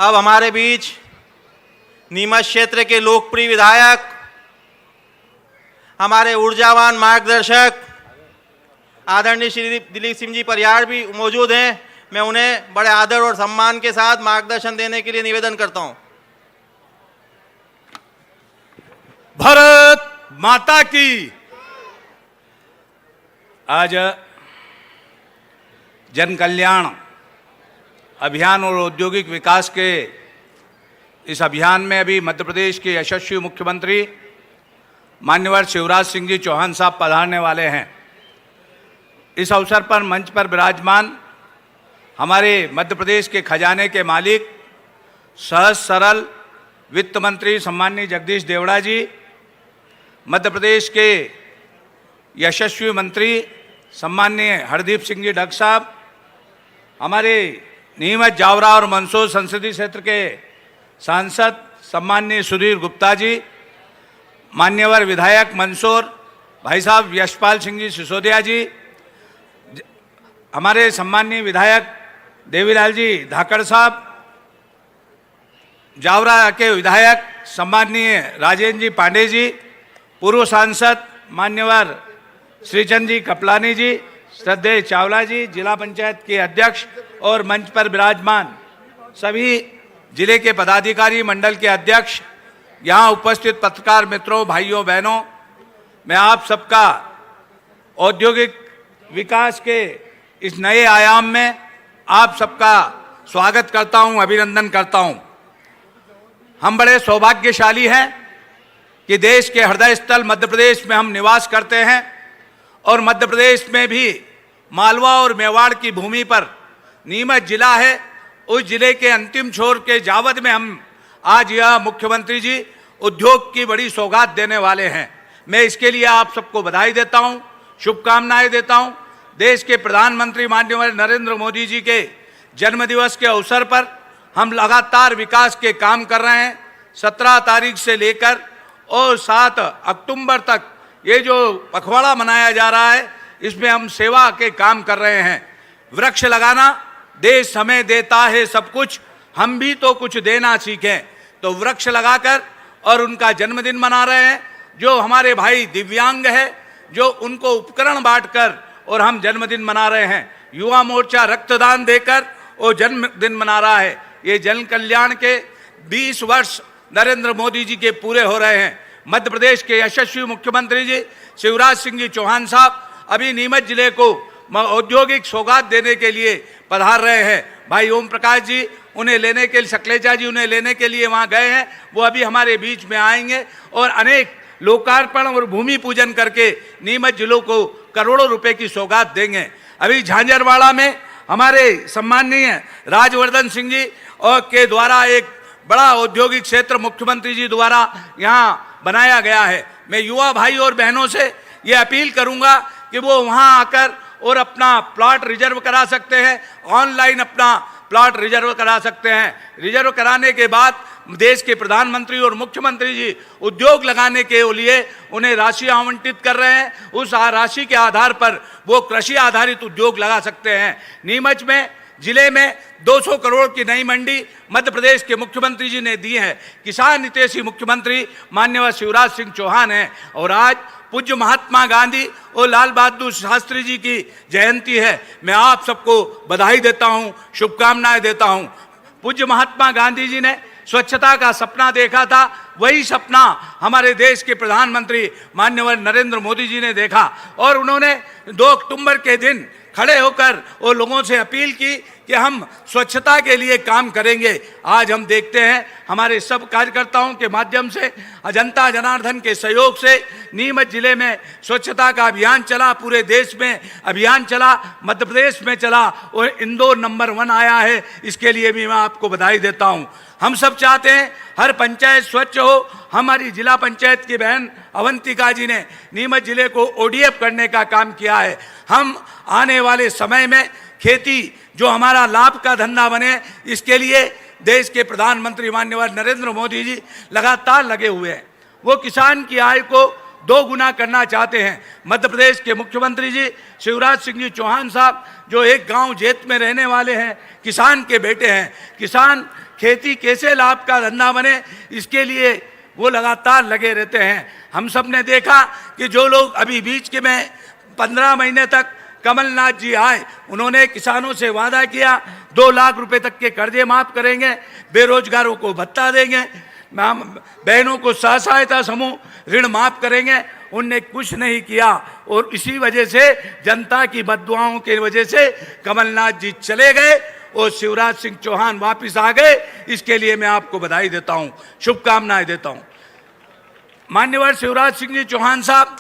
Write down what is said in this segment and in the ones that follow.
अब हमारे बीच नीमच क्षेत्र के लोकप्रिय विधायक, हमारे ऊर्जावान मार्गदर्शक आदरणीय श्री दिलीप सिंह जी परियार भी मौजूद हैं। मैं उन्हें बड़े आदर और सम्मान के साथ मार्गदर्शन देने के लिए निवेदन करता हूं। भारत माता की। आज जन कल्याण अभियान और औद्योगिक विकास के इस अभियान में अभी मध्य प्रदेश के यशस्वी मुख्यमंत्री माननीय शिवराज सिंह जी चौहान साहब पधारने वाले हैं। इस अवसर पर मंच पर विराजमान हमारे मध्य प्रदेश के खजाने के मालिक, सहज सरल वित्त मंत्री सम्माननीय जगदीश देवड़ा जी, मध्य प्रदेश के यशस्वी मंत्री सम्माननीय हरदीप सिंह जी डग साहब, हमारे नीमच, जावरा और मंदसौर संसदीय क्षेत्र के सांसद सम्माननीय सुधीर गुप्ता जी, मान्यवर विधायक मंदसौर भाई साहब यशपाल सिंह जी सिसोदिया जी, हमारे सम्माननीय विधायक देवीलाल जी धाकड़ साहब, जावरा के विधायक सम्माननीय राजेंद्र जी पांडे जी, पूर्व सांसद मान्यवर श्रीचंद जी कपलानी जी, श्रद्धेय चावला जी, जिला पंचायत के अध्यक्ष और मंच पर विराजमान सभी जिले के पदाधिकारी मंडल के अध्यक्ष, यहाँ उपस्थित पत्रकार मित्रों, भाइयों बहनों, मैं आप सबका औद्योगिक विकास के इस नए आयाम में आप सबका स्वागत करता हूं, अभिनंदन करता हूं। हम बड़े सौभाग्यशाली हैं कि देश के हृदय स्थल मध्य प्रदेश में हम निवास करते हैं और मध्य प्रदेश में भी मालवा और मेवाड़ की भूमि पर नीमच जिला है। उस जिले के अंतिम छोर के जावद में हम आज यह मुख्यमंत्री जी उद्योग की बड़ी सौगात देने वाले हैं। मैं इसके लिए आप सबको बधाई देता हूं, शुभकामनाएं देता हूं। देश के प्रधानमंत्री माननीय नरेंद्र मोदी जी के जन्मदिवस के अवसर पर हम लगातार विकास के काम कर रहे हैं। 17 तारीख से लेकर और 7 अक्टूबर तक ये जो पखवाड़ा मनाया जा रहा है, इसमें हम सेवा के काम कर रहे हैं। वृक्ष लगाना, देश हमें देता है सब कुछ, हम भी तो कुछ देना सीखें। तो वृक्ष लगाकर और उनका जन्मदिन मना रहे हैं। जो हमारे भाई दिव्यांग है, जो उनको उपकरण बांटकर और हम जन्मदिन मना रहे हैं। युवा मोर्चा रक्तदान देकर और जन्मदिन मना रहा है। ये जन कल्याण के 20 वर्ष नरेंद्र मोदी जी के पूरे हो रहे हैं। मध्य प्रदेश के यशस्वी मुख्यमंत्री जी शिवराज सिंह जी चौहान साहब अभी नीमच जिले को औद्योगिक सौगात देने के लिए पधार रहे हैं। भाई ओम प्रकाश जी उन्हें लेने के लिए, सकलेचा जी उन्हें लेने के लिए वहाँ गए हैं। वो अभी हमारे बीच में आएंगे और अनेक लोकार्पण और भूमि पूजन करके नीमच जिलों को करोड़ों रुपए की सौगात देंगे। अभी झांझरवाड़ा में हमारे सम्माननीय राजवर्धन सिंह जी और के द्वारा एक बड़ा औद्योगिक क्षेत्र मुख्यमंत्री जी द्वारा यहाँ बनाया गया है। मैं युवा भाई और बहनों से ये अपील करूंगा कि वो वहाँ आकर और अपना प्लॉट रिजर्व करा सकते हैं, ऑनलाइन अपना प्लॉट रिजर्व करा सकते हैं। रिजर्व कराने के बाद देश के प्रधानमंत्री और मुख्यमंत्री जी उद्योग लगाने के लिए उन्हें राशि आवंटित कर रहे हैं। उस राशि के आधार पर वो कृषि आधारित उद्योग लगा सकते हैं। नीमच में जिले में 200 करोड़ की नई मंडी मध्य प्रदेश के मुख्यमंत्री जी ने दी है। किसान हितैषी मुख्यमंत्री माननीय शिवराज सिंह चौहान हैं और आज पूज्य महात्मा गांधी और लाल बहादुर शास्त्री जी की जयंती है। मैं आप सबको बधाई देता हूं, शुभकामनाएं देता हूं। पूज्य महात्मा गांधी जी ने स्वच्छता का सपना देखा था, वही सपना हमारे देश के प्रधानमंत्री माननीय नरेंद्र मोदी जी ने देखा और उन्होंने 2 अक्टूबर के दिन खड़े होकर और लोगों से अपील की कि हम स्वच्छता के लिए काम करेंगे। आज हम देखते हैं हमारे सब कार्यकर्ताओं के माध्यम से, जनता जनार्दन के सहयोग से नीमच जिले में स्वच्छता का अभियान चला, पूरे देश में अभियान चला, मध्य प्रदेश में चला और इंदौर नंबर 1 आया है। इसके लिए भी मैं आपको बधाई देता हूँ। हम सब चाहते हैं हर पंचायत स्वच्छ हो। हमारी जिला पंचायत की बहन अवंतिका जी ने नीमच जिले को ODF करने का काम किया है। हम आने वाले समय में खेती जो हमारा लाभ का धंधा बने, इसके लिए देश के प्रधानमंत्री माननीय नरेंद्र मोदी जी लगातार लगे हुए हैं। वो किसान की आय को 2 गुना करना चाहते हैं। मध्य प्रदेश के मुख्यमंत्री जी शिवराज सिंह जी चौहान साहब जो एक गांव जेत में रहने वाले हैं, किसान के बेटे हैं, किसान खेती कैसे लाभ का धंधा बने, इसके लिए वो लगातार लगे रहते हैं। हम सब ने देखा कि जो लोग अभी बीच के में 15 महीने तक कमलनाथ जी आए, उन्होंने किसानों से वादा किया 2 लाख रुपए तक के कर्जे माफ करेंगे, बेरोजगारों को भत्ता देंगे, बहनों को स्व सहायता समूह ऋण माफ करेंगे। उनने कुछ नहीं किया और इसी वजह से, जनता की बददुआओं की वजह से कमलनाथ जी चले गए और शिवराज सिंह चौहान वापस आ गए। इसके लिए मैं आपको बधाई देता हूं, शुभकामनाएं देता हूं। मान्यवर शिवराज सिंह जी चौहान साहब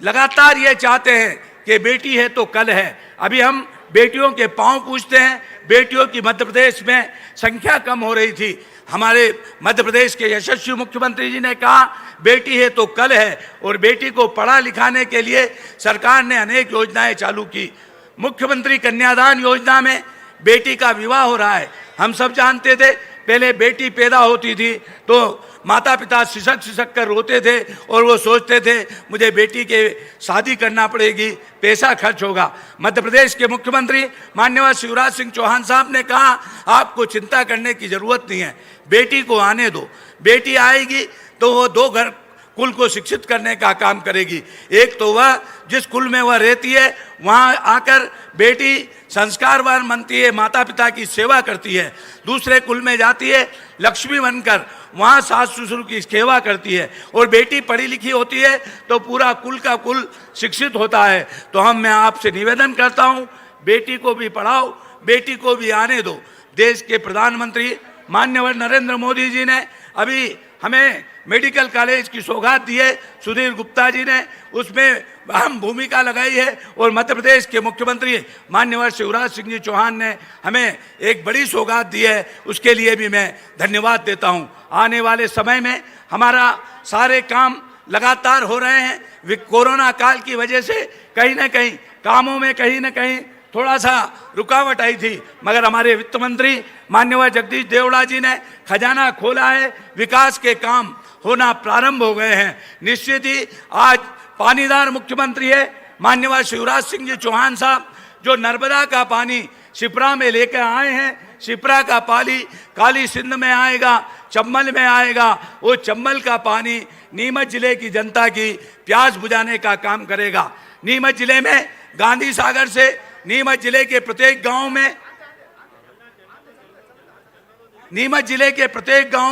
लगातार ये चाहते हैं कि बेटी है तो कल है। अभी हम बेटियों के पांव पूजते हैं। बेटियों की मध्य प्रदेश में संख्या कम हो रही थी। हमारे मध्य प्रदेश के यशस्वी मुख्यमंत्री जी ने कहा बेटी है तो कल है, और बेटी को पढ़ा लिखाने के लिए सरकार ने अनेक योजनाएं चालू की। मुख्यमंत्री कन्यादान योजना में बेटी का विवाह हो रहा है। हम सब जानते थे पहले बेटी पैदा होती थी तो माता पिता सिसक सिसक कर रोते थे और वो सोचते थे मुझे बेटी के शादी करना पड़ेगी, पैसा खर्च होगा। मध्य प्रदेश के मुख्यमंत्री माननीय शिवराज सिंह चौहान साहब ने कहा आपको चिंता करने की जरूरत नहीं है, बेटी को आने दो। बेटी आएगी तो वो 2 घर कुल को शिक्षित करने का काम करेगी। एक तो वह जिस कुल में वह रहती है वहाँ आकर बेटी संस्कारवान बनती है, माता पिता की सेवा करती है। दूसरे कुल में जाती है लक्ष्मी बनकर, वहाँ सास ससुर की सेवा करती है। और बेटी पढ़ी लिखी होती है तो पूरा कुल का कुल शिक्षित होता है। तो मैं आपसे निवेदन करता हूँ बेटी को भी पढ़ाओ, बेटी को भी आने दो। देश के प्रधानमंत्री माननीय नरेंद्र मोदी जी ने अभी हमें मेडिकल कॉलेज की सौगात दी है, सुधीर गुप्ता जी ने उसमें अहम भूमिका लगाई है। और मध्य प्रदेश के मुख्यमंत्री माननीय शिवराज सिंह जी चौहान ने हमें एक बड़ी सौगात दी है, उसके लिए भी मैं धन्यवाद देता हूं। आने वाले समय में हमारा सारे काम लगातार हो रहे हैं। कोरोना काल की वजह से कहीं ना कहीं कामों में कहीं ना कहीं थोड़ा सा रुकावट आई थी, मगर हमारे वित्त मंत्री माननीय जगदीश देवड़ा जी ने खजाना खोला है, विकास के काम होना प्रारंभ हो गए हैं। निश्चित ही आज पानीदार मुख्यमंत्री है माननीय शिवराज सिंह जी चौहान साहब, जो नर्मदा का पानी शिप्रा में लेकर आए हैं। शिप्रा का पानी काली सिंध में आएगा, चंबल में आएगा। वो चंबल का पानी नीमच जिले की जनता की प्यास बुझाने का काम करेगा। नीमच जिले में गांधी सागर से नीमच जिले के प्रत्येक गांव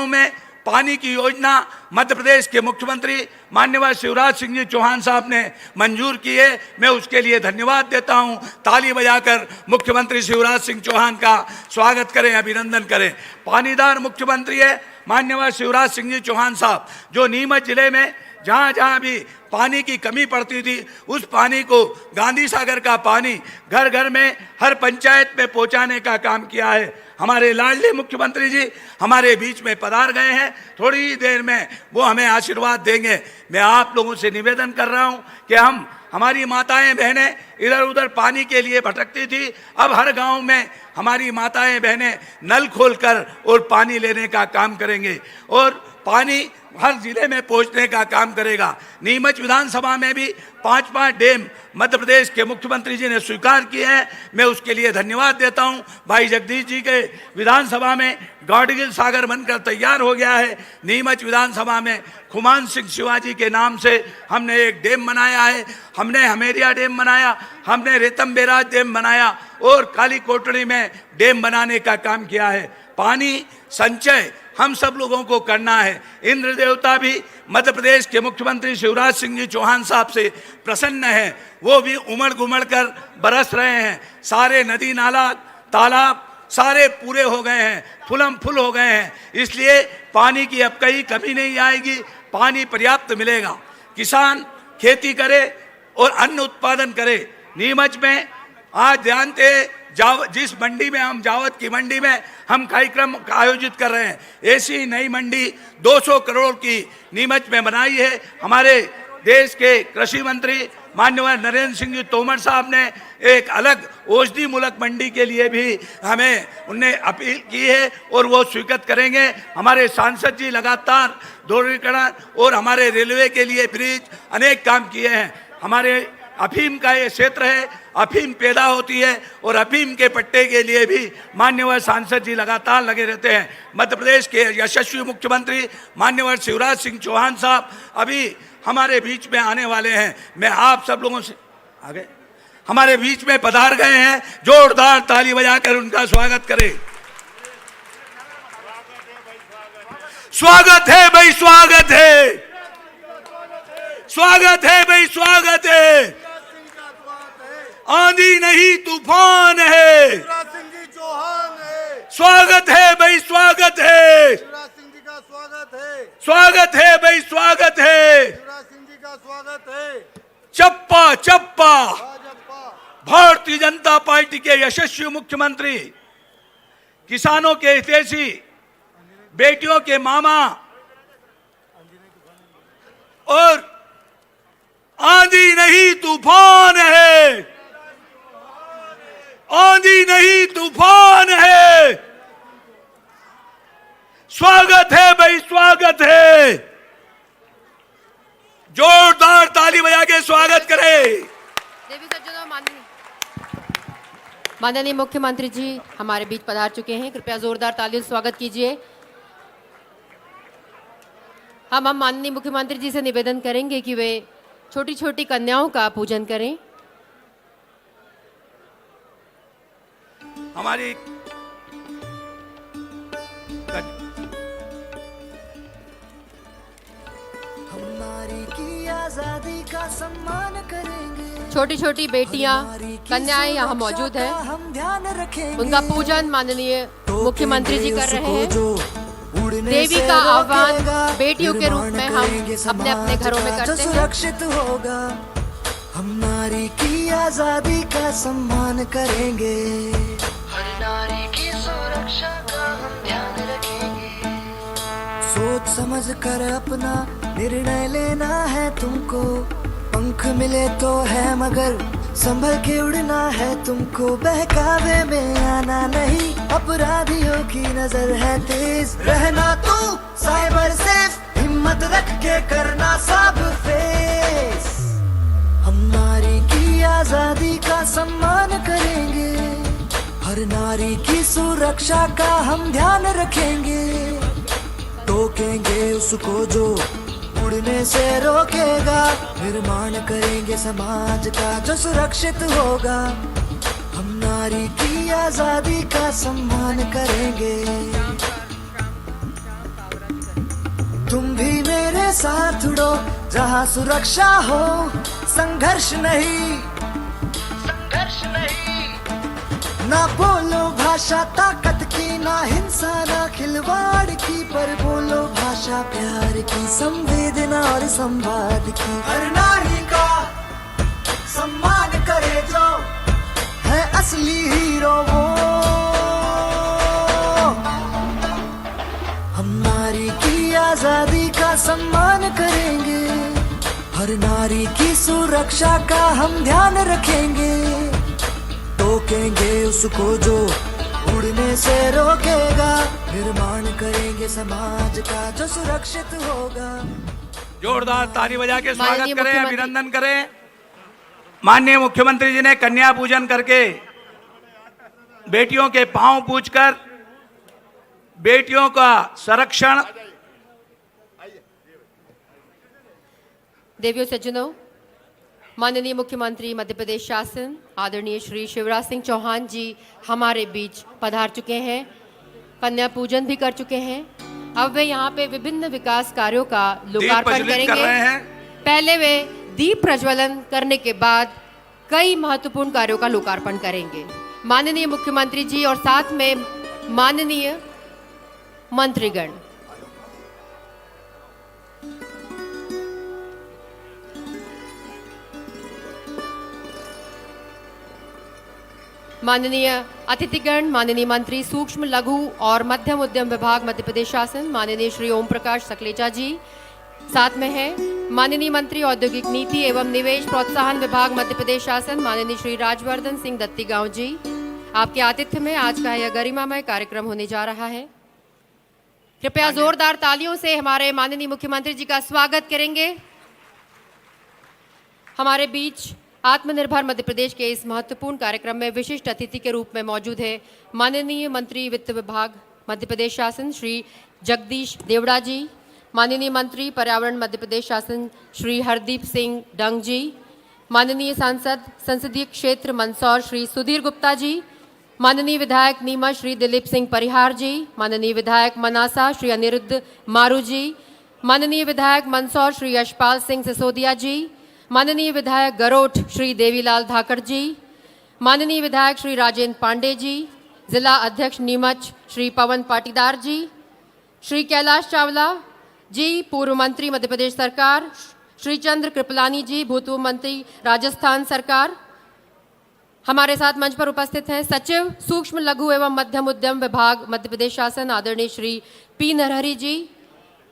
में पानी की योजना मध्य प्रदेश के मुख्यमंत्री माननीय शिवराज सिंह जी चौहान साहब ने मंजूर की है। मैं उसके लिए धन्यवाद देता हूं। ताली बजाकर मुख्यमंत्री शिवराज सिंह चौहान का स्वागत करें, अभिनंदन करें। पानीदार मुख्यमंत्री है माननीय शिवराज सिंह जी चौहान साहब, जो नीमच जिले में जहाँ जहाँ भी पानी की कमी पड़ती थी उस पानी को, गांधी सागर का पानी घर घर में हर पंचायत में पहुँचाने का काम किया है। हमारे लाडले मुख्यमंत्री जी हमारे बीच में पधार गए हैं, थोड़ी ही देर में वो हमें आशीर्वाद देंगे। मैं आप लोगों से निवेदन कर रहा हूं कि हमारी माताएं बहनें इधर उधर पानी के लिए भटकती थी, अब हर गांव में हमारी माताएं बहनें नल खोलकर और पानी लेने का काम करेंगे और पानी हर जिले में पहुंचने का काम करेगा। नीमच विधानसभा में भी 5-5 डैम मध्य प्रदेश के मुख्यमंत्री जी ने स्वीकार किए हैं। मैं उसके लिए धन्यवाद देता हूं। भाई जगदीश जी के विधानसभा में गौडगिल सागर बनकर तैयार हो गया है। नीमच विधानसभा में खुमान सिंह शिवाजी के नाम से हमने एक डैम बनाया है। हमने हमेरिया डैम बनाया, हमने रेतम बैराज डैम बनाया और काली कोटड़ी में डैम बनाने का काम किया है। पानी संचय हम सब लोगों को करना है। इंद्र देवता भी मध्य प्रदेश के मुख्यमंत्री शिवराज सिंह जी चौहान साहब से प्रसन्न हैं। वो भी उमड़ घुमड़ कर बरस रहे हैं। सारे नदी नाला तालाब सारे पूरे हो गए हैं, फुलम फुल हो गए हैं। इसलिए पानी की अब कहीं कमी नहीं आएगी, पानी पर्याप्त मिलेगा। किसान खेती करे और अन्न उत्पादन करे। नीमच में आज जानते जिस मंडी में हम जावत की मंडी में हम कार्यक्रम आयोजित कर रहे हैं, ऐसी नई मंडी 200 करोड़ की नीमच में बनाई है। हमारे देश के कृषि मंत्री माननीय नरेंद्र सिंह जी तोमर साहब ने एक अलग औषधि मूलक मंडी के लिए भी हमें उन्हें अपील की है और वो स्वीकृत करेंगे। हमारे सांसद जी लगातार दोहरीकरण और हमारे रेलवे के लिए ब्रिज अनेक काम किए हैं। हमारे अफीम का ये क्षेत्र है, अफीम पैदा होती है और अफीम के पट्टे के लिए भी मान्यवर सांसद जी लगातार लगे रहते हैं। मध्य प्रदेश के यशस्वी मुख्यमंत्री मान्यवर शिवराज सिंह चौहान साहब अभी हमारे बीच में आने वाले हैं। मैं आप सब लोगों से आगे हमारे बीच में पधार गए हैं, जोरदार ताली बजाकर उनका स्वागत करें। स्वागत है भाई, स्वागत है, स्वागत है भाई, स्वागत है। आंधी नहीं तूफान है, शिवराज सिंह जी चौहान है। स्वागत है भाई, स्वागत है, शिवराज सिंह जी का स्वागत है। स्वागत है भाई, स्वागत है। शिवराज सिंह जी का स्वागत है। चप्पा चप्पा। भाजपा। भारतीय जनता पार्टी के यशस्वी मुख्यमंत्री, किसानों के हितैषी, बेटियों के मामा और आंधी नहीं तूफान है, आंधी नहीं तूफान है। स्वागत है भाई, स्वागत है। जोरदार ताली बजा के स्वागत करें। देवी सज्जनों, माननीय मुख्यमंत्री जी हमारे बीच पधार चुके हैं। कृपया जोरदार तालियों से स्वागत कीजिए। हम माननीय मुख्यमंत्री जी से निवेदन करेंगे कि वे छोटी छोटी कन्याओं का पूजन करें। हमारी हमारी की आजादी का सम्मान करेंगे। छोटी छोटी बेटियां, कन्याएं यहाँ मौजूद हैं। हम ध्यान रखेंगे। उनका पूजन माननीय मुख्यमंत्री जी कर रहे हैं। जो उड़ने देवी से का आह्वान रोकेगा, बेटियों के रूप में हम करेंगे अपने अपने घरों में समाज करते जो हैं। सुरक्षित होगा। हम नारी की आजादी का सम्मान करेंगे। हर नारी की सुरक्षा का हम ध्यान रखेंगे। सोच समझ कर अपना निर्णय लेना है तुमको। पंख मिले तो है मगर संभल के उड़ना है तुमको। बहकावे में आना नहीं, अपराधियों की नजर है तेज। रहना तू साइबर सेफ, हिम्मत रख के करना सब फेस। हम नारी की आजादी का सम्मान करेंगे। हर नारी की सुरक्षा का हम ध्यान रखेंगे। टोकेंगे उसको जो उड़ने से रोकेगा। निर्माण करेंगे समाज का जो सुरक्षित होगा। हम नारी की आजादी का सम्मान करेंगे। तुम भी मेरे साथ उड़ो जहाँ सुरक्षा हो। संघर्ष नहीं, संघर्ष नहीं। ना बोलो भाषा ताकत की, ना हिंसा ना खिलवाड़ की, पर बोलो भाषा प्यार की, संवेदना और संवाद की। हर नारी का सम्मान करे जो है असली हीरो वो। हम नारी की आजादी का सम्मान करेंगे। हर नारी की सुरक्षा का हम ध्यान रखेंगे। टोकेंगे उसको जो उड़ने से रोकेगा। निर्माण करेंगे समाज का जो सुरक्षित होगा। जोरदार ताली बजा के स्वागत माननीय करें, मुख्यमंत्री- अभिनंदन करें। माननीय मुख्यमंत्री जी ने कन्या पूजन करके बेटियों के पांव पूजकर बेटियों का संरक्षण। देवियों सज्जनों, माननीय मुख्यमंत्री मध्य प्रदेश शासन आदरणीय श्री शिवराज सिंह चौहान जी हमारे बीच पधार चुके हैं। कन्या पूजन भी कर चुके हैं। अब वे यहाँ पे विभिन्न विकास कार्यों का लोकार्पण प्रज्वलित कर करेंगे। रहे हैं। पहले वे दीप प्रज्वलन करने के बाद कई महत्वपूर्ण कार्यों का लोकार्पण करेंगे। माननीय मुख्यमंत्री जी और साथ में माननीय मंत्रीगण। माननीय अतिथिगण, माननीय मंत्री सूक्ष्म लघु और मध्यम उद्यम विभाग मध्य प्रदेश शासन माननीय श्री ओम प्रकाश सकलेचा जी साथ में है। माननीय मंत्री औद्योगिक नीति एवं निवेश प्रोत्साहन विभाग मध्य प्रदेश शासन माननीय श्री राजवर्धन सिंह दत्तीगांव जी, आपके आतिथ्य में आज का यह गरिमामय कार्यक्रम होने जा रहा है। कृपया जोरदार तालियों से हमारे माननीय मुख्यमंत्री जी का स्वागत करेंगे। हमारे बीच आत्मनिर्भर मध्य प्रदेश के इस महत्वपूर्ण कार्यक्रम में विशिष्ट अतिथि के रूप में मौजूद है माननीय मंत्री वित्त विभाग मध्य प्रदेश शासन श्री जगदीश देवड़ा जी, माननीय मंत्री पर्यावरण मध्य प्रदेश शासन श्री हरदीप सिंह डंग जी, माननीय सांसद संसदीय क्षेत्र मंदसौर श्री सुधीर गुप्ता जी, माननीय विधायक नीमच श्री दिलीप सिंह परिहार जी, माननीय विधायक मनासा श्री अनिरुद्ध मारू जी, माननीय विधायक मंदसौर श्री यशपाल सिंह सिसोदिया जी, माननीय विधायक गरोठ श्री देवीलाल धाकड़ जी, माननीय विधायक श्री राजेंद्र पांडे जी, जिला अध्यक्ष नीमच श्री पवन पाटीदार जी, श्री कैलाश चावला जी, पूर्व मंत्री मध्य प्रदेश सरकार, श्री चंद्र कृपलानी जी, भूतपूर्व मंत्री राजस्थान सरकार। हमारे साथ मंच पर उपस्थित हैं सचिव सूक्ष्म लघु एवं मध्यम उद्यम विभाग मध्य प्रदेश शासन आदरणीय श्री पी नरहरि जी,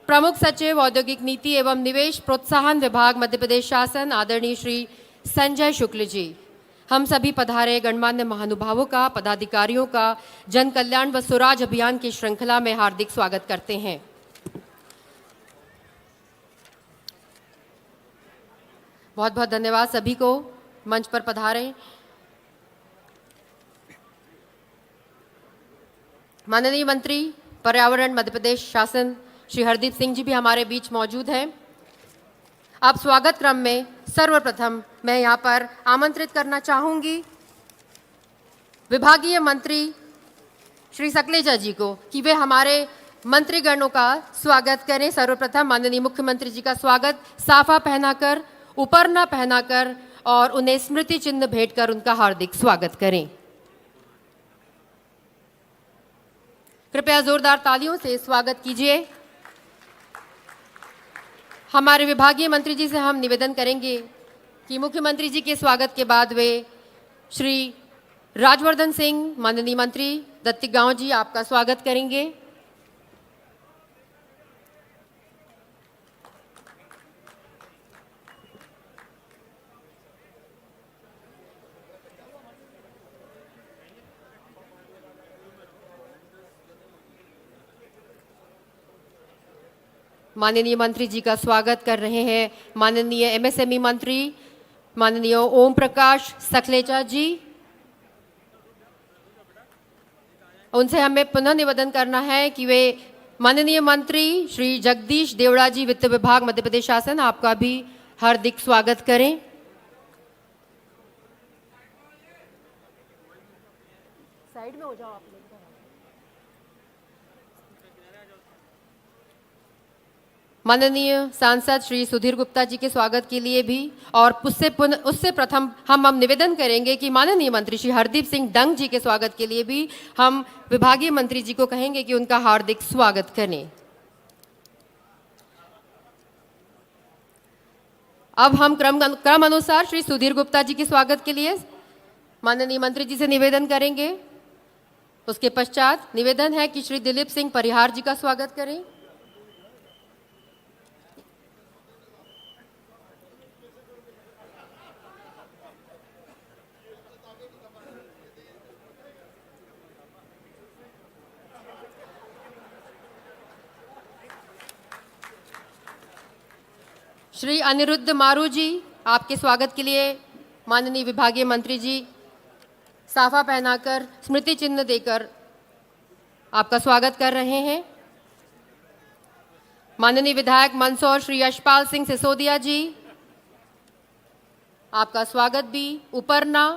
प्रमुख सचिव औद्योगिक नीति एवं निवेश प्रोत्साहन विभाग मध्य प्रदेश शासन आदरणीय श्री संजय शुक्ल जी। हम सभी पधारे गणमान्य महानुभावों का, पदाधिकारियों का जन कल्याण व स्वराज अभियान की श्रृंखला में हार्दिक स्वागत करते हैं। बहुत बहुत धन्यवाद सभी को मंच पर पधारे। माननीय मंत्री पर्यावरण मध्य प्रदेश शासन श्री हरदीप सिंह जी भी हमारे बीच मौजूद हैं। अब स्वागत क्रम में सर्वप्रथम मैं यहाँ पर आमंत्रित करना चाहूँगी विभागीय मंत्री श्री सकलेचा जी को कि वे हमारे मंत्रीगणों का स्वागत करें। सर्वप्रथम माननीय मुख्यमंत्री जी का स्वागत साफा पहनाकर, उपरना पहनाकर और उन्हें स्मृति चिन्ह भेंट कर उनका हार्दिक स्वागत करें। कृपया जोरदार तालियों से स्वागत कीजिए। हमारे विभागीय मंत्री जी से हम निवेदन करेंगे कि मुख्यमंत्री जी के स्वागत के बाद वे श्री राजवर्धन सिंह माननीय मंत्री दत्तीगांव जी आपका स्वागत करेंगे। माननीय मंत्री जी का स्वागत कर रहे हैं माननीय एमएसएमई मंत्री माननीय ओम प्रकाश सकलेचा जी। उनसे हमें पुनः निवेदन करना है कि वे माननीय मंत्री श्री जगदीश देवड़ा जी वित्त विभाग मध्य प्रदेश शासन आपका भी हार्दिक स्वागत करें। साइड में हो जाओ आप लोग। माननीय सांसद श्री सुधीर गुप्ता जी के स्वागत के लिए भी और उससे प्रथम हम निवेदन करेंगे कि माननीय मंत्री श्री हरदीप सिंह डंग जी के स्वागत के लिए भी हम विभागीय मंत्री जी को कहेंगे कि उनका हार्दिक स्वागत करें। अब हम क्रम अनुसार श्री सुधीर गुप्ता जी के स्वागत के लिए माननीय मंत्री जी से निवेदन करेंगे। उसके पश्चात निवेदन है कि श्री दिलीप सिंह परिहार जी का स्वागत करें। श्री अनिरुद्ध मारू जी आपके स्वागत के लिए माननीय विभागीय मंत्री जी साफा पहनाकर स्मृति चिन्ह देकर आपका स्वागत कर रहे हैं। माननीय विधायक मंदसौर श्री यशपाल सिंह सिसोदिया जी आपका स्वागत भी उपरना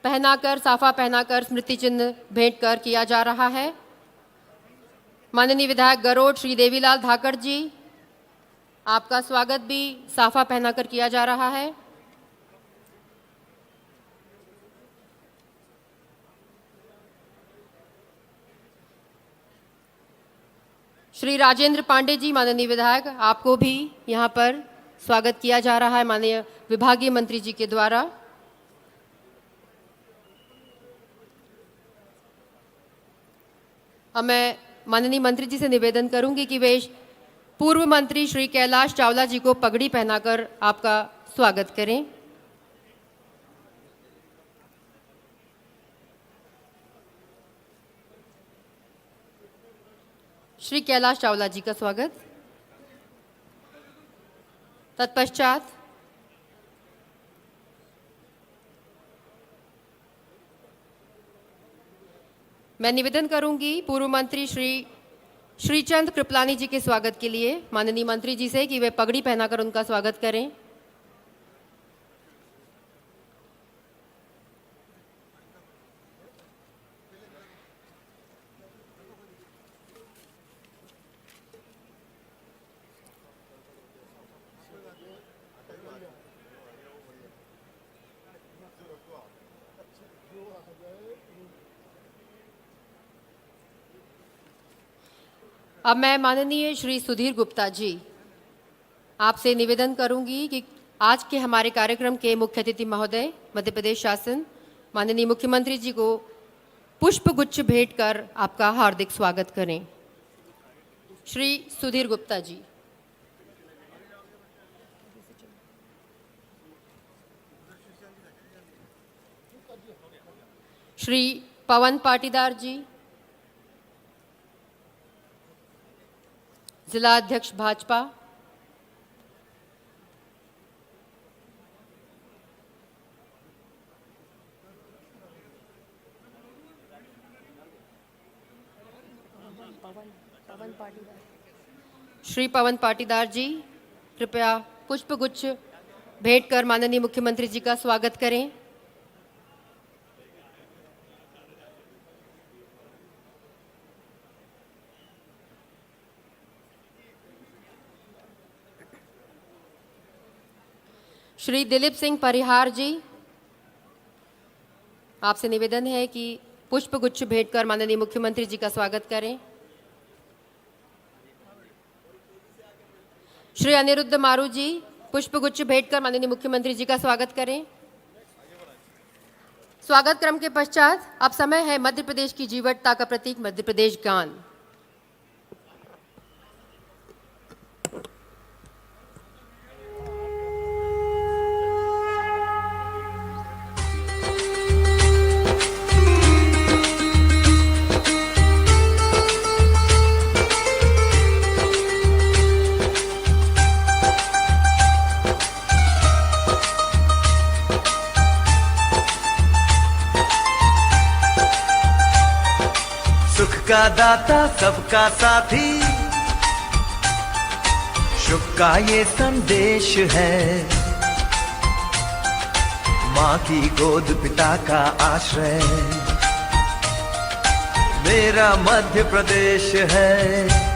पहनाकर साफा पहनाकर स्मृति चिन्ह भेंट कर किया जा रहा है। माननीय विधायक गरोठ श्री देवीलाल धाकड़ जी आपका स्वागत भी साफा पहनाकर किया जा रहा है। श्री राजेंद्र पांडे जी माननीय विधायक आपको भी यहाँ पर स्वागत किया जा रहा है माननीय विभागीय मंत्री जी के द्वारा। अब मैं माननीय मंत्री जी से निवेदन करूंगी कि वे पूर्व मंत्री श्री कैलाश चावला जी को पगड़ी पहनाकर आपका स्वागत करें। श्री कैलाश चावला जी का स्वागत। तत्पश्चात मैं निवेदन करूंगी पूर्व मंत्री श्री श्रीचंद कृपलानी जी के स्वागत के लिए माननीय मंत्री जी से कि वे पगड़ी पहनाकर उनका स्वागत करें। अब मैं माननीय श्री सुधीर गुप्ता जी आपसे निवेदन करूंगी कि आज के हमारे कार्यक्रम के मुख्य अतिथि महोदय मध्य प्रदेश शासन माननीय मुख्यमंत्री जी को पुष्प गुच्छ भेंट कर आपका हार्दिक स्वागत करें। श्री सुधीर गुप्ता जी। श्री पवन पाटीदार जी, जिला अध्यक्ष भाजपा। श्री पवन पाटीदार जी कृपया पुष्पगुच्छ भेंट कर माननीय मुख्यमंत्री जी का स्वागत करें। श्री दिलीप सिंह परिहार जी, आपसे निवेदन है कि पुष्पगुच्छ भेंट कर माननीय मुख्यमंत्री जी का स्वागत करें। श्री अनिरुद्ध मारू जी, पुष्पगुच्छ भेंट कर माननीय मुख्यमंत्री जी का स्वागत करें। स्वागत क्रम के पश्चात अब समय है मध्य प्रदेश की जीवटता का प्रतीक मध्य प्रदेश गान। का दाता सबका साथी, शुभ का ये संदेश है। माँ की गोद पिता का आश्रय मेरा मध्य प्रदेश है।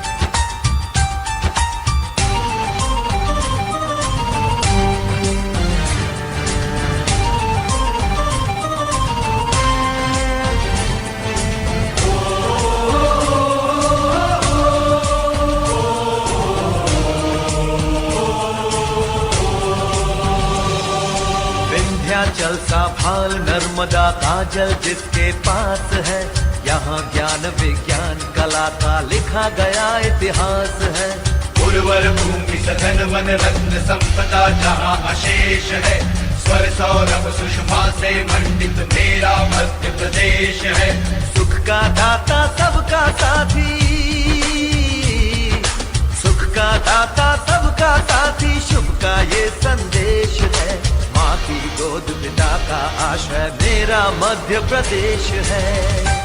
चल सा भाल नर्मदा का जल जिसके पास है, यहाँ ज्ञान विज्ञान कला का लिखा गया इतिहास है। उर्वर भूमि सघन वन रत्न संपदा जहाँ अशेष है, स्वर सौरभ सुषमा से मंडित मेरा मध्य प्रदेश है। सुख का दाता सबका साथी, सुख का दाता सबका साथी, शुभ का ये संदेश है। माँ की गोद पिता का आश्रय मेरा मध्य प्रदेश है।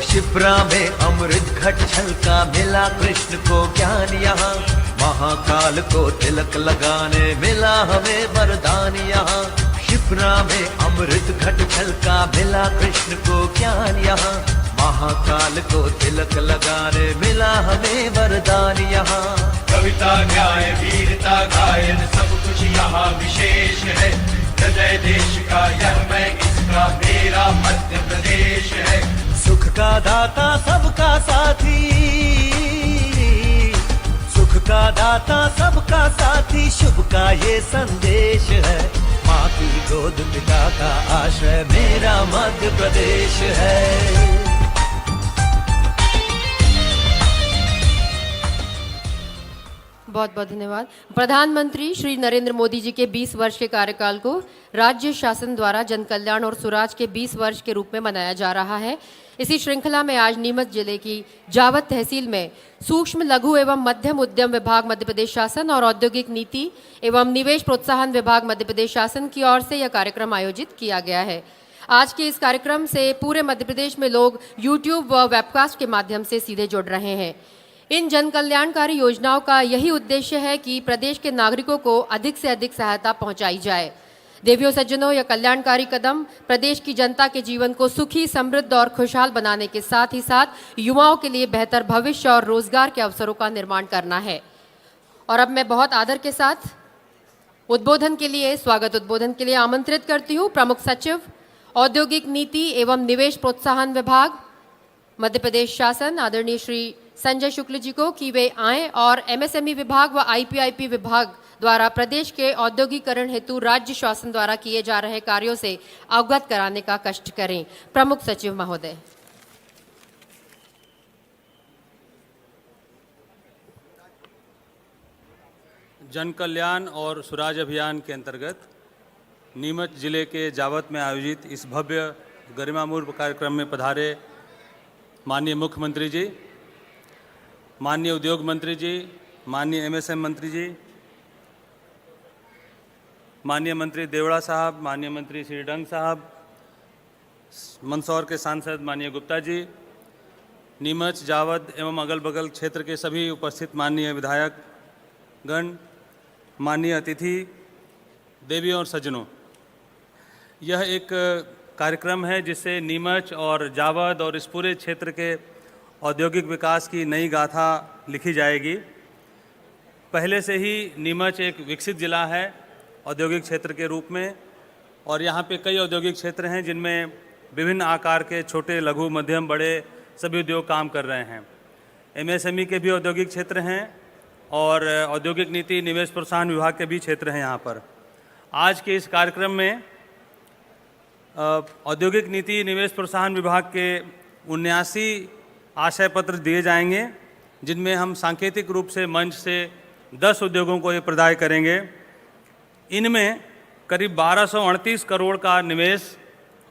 शिप्रा में अमृत घट छलका मिला कृष्ण को ज्ञान यहाँ, महाकाल को तिलक लगाने मिला हमें वरदान यहाँ। शिप्रा में अमृत घट छलका मिला कृष्ण को ज्ञान यहाँ, महाकाल को तिलक लगाने मिला हमें वरदान यहाँ। कविता न्याय वीरता गायन सब कुछ यहाँ विशेष है। हृदय देश का यह मैं इसका मेरा मध्य प्रदेश है। सुख का दाता सबका साथी, सुख का दाता सबका साथी, शुभ का ये संदेश है। माँ की गोद पिता का आश्रय मेरा मध्य प्रदेश है। बहुत बहुत धन्यवाद। प्रधानमंत्री श्री नरेंद्र मोदी जी के 20 वर्ष के कार्यकाल को राज्य शासन द्वारा जन कल्याण और सुराज के 20 वर्ष के रूप में मनाया जा रहा है। इसी श्रृंखला में आज नीमच जिले की जावद तहसील में सूक्ष्म लघु एवं मध्यम उद्यम विभाग मध्य प्रदेश शासन और औद्योगिक नीति एवं निवेश प्रोत्साहन विभाग मध्य प्रदेश शासन की ओर से यह कार्यक्रम आयोजित किया गया है। आज के इस कार्यक्रम से पूरे मध्य प्रदेश में लोग यूट्यूब व वेबकास्ट के माध्यम से सीधे जुड़ रहे हैं। इन जन कल्याणकारी योजनाओं का यही उद्देश्य है कि प्रदेश के नागरिकों को अधिक से अधिक सहायता पहुंचाई जाए। देवियों सज्जनों, यह कल्याणकारी कदम प्रदेश की जनता के जीवन को सुखी, समृद्ध और खुशहाल बनाने के साथ ही साथ युवाओं के लिए बेहतर भविष्य और रोजगार के अवसरों का निर्माण करना है। और अब मैं बहुत आदर के साथ स्वागत उद्बोधन के लिए आमंत्रित करती हूँ प्रमुख सचिव औद्योगिक नीति एवं निवेश प्रोत्साहन विभाग मध्य प्रदेश शासन आदरणीय श्री संजय शुक्ल जी को कि वे आएं और एमएसएमई विभाग व आईपीआईपी विभाग द्वारा प्रदेश के औद्योगिकरण हेतु राज्य शासन द्वारा किए जा रहे कार्यों से अवगत कराने का कष्ट करें। प्रमुख सचिव महोदय। जन कल्याण और सुराज अभियान के अंतर्गत नीमच जिले के जावद में आयोजित इस भव्य गरिमामूर्व कार्यक्रम में पधारे माननीय मुख्यमंत्री जी, माननीय उद्योग मंत्री जी, माननीय एमएसएम मंत्री जी, माननीय मंत्री देवड़ा साहब, माननीय मंत्री श्री डंग साहब, मंदसौर के सांसद माननीय गुप्ता जी, नीमच, जावद एवं अगल बगल क्षेत्र के सभी उपस्थित माननीय विधायक गण, माननीय अतिथि, देवियों और सज्जनों, यह एक कार्यक्रम है जिससे नीमच और जावद और इस पूरे क्षेत्र के औद्योगिक विकास की नई गाथा लिखी जाएगी। पहले से ही नीमच एक विकसित जिला है औद्योगिक क्षेत्र के रूप में, और यहाँ पे कई औद्योगिक क्षेत्र हैं जिनमें विभिन्न आकार के छोटे, लघु, मध्यम, बड़े सभी उद्योग काम कर रहे हैं। एमएसएमई के भी औद्योगिक क्षेत्र हैं और औद्योगिक नीति निवेश प्रोत्साहन विभाग के भी क्षेत्र हैं यहाँ पर। आज के इस कार्यक्रम में औद्योगिक नीति निवेश प्रोत्साहन विभाग के 79 आशय पत्र दिए जाएंगे, जिनमें हम सांकेतिक रूप से मंच से 10 उद्योगों को ये प्रदाय करेंगे। इनमें करीब 1238 करोड़ का निवेश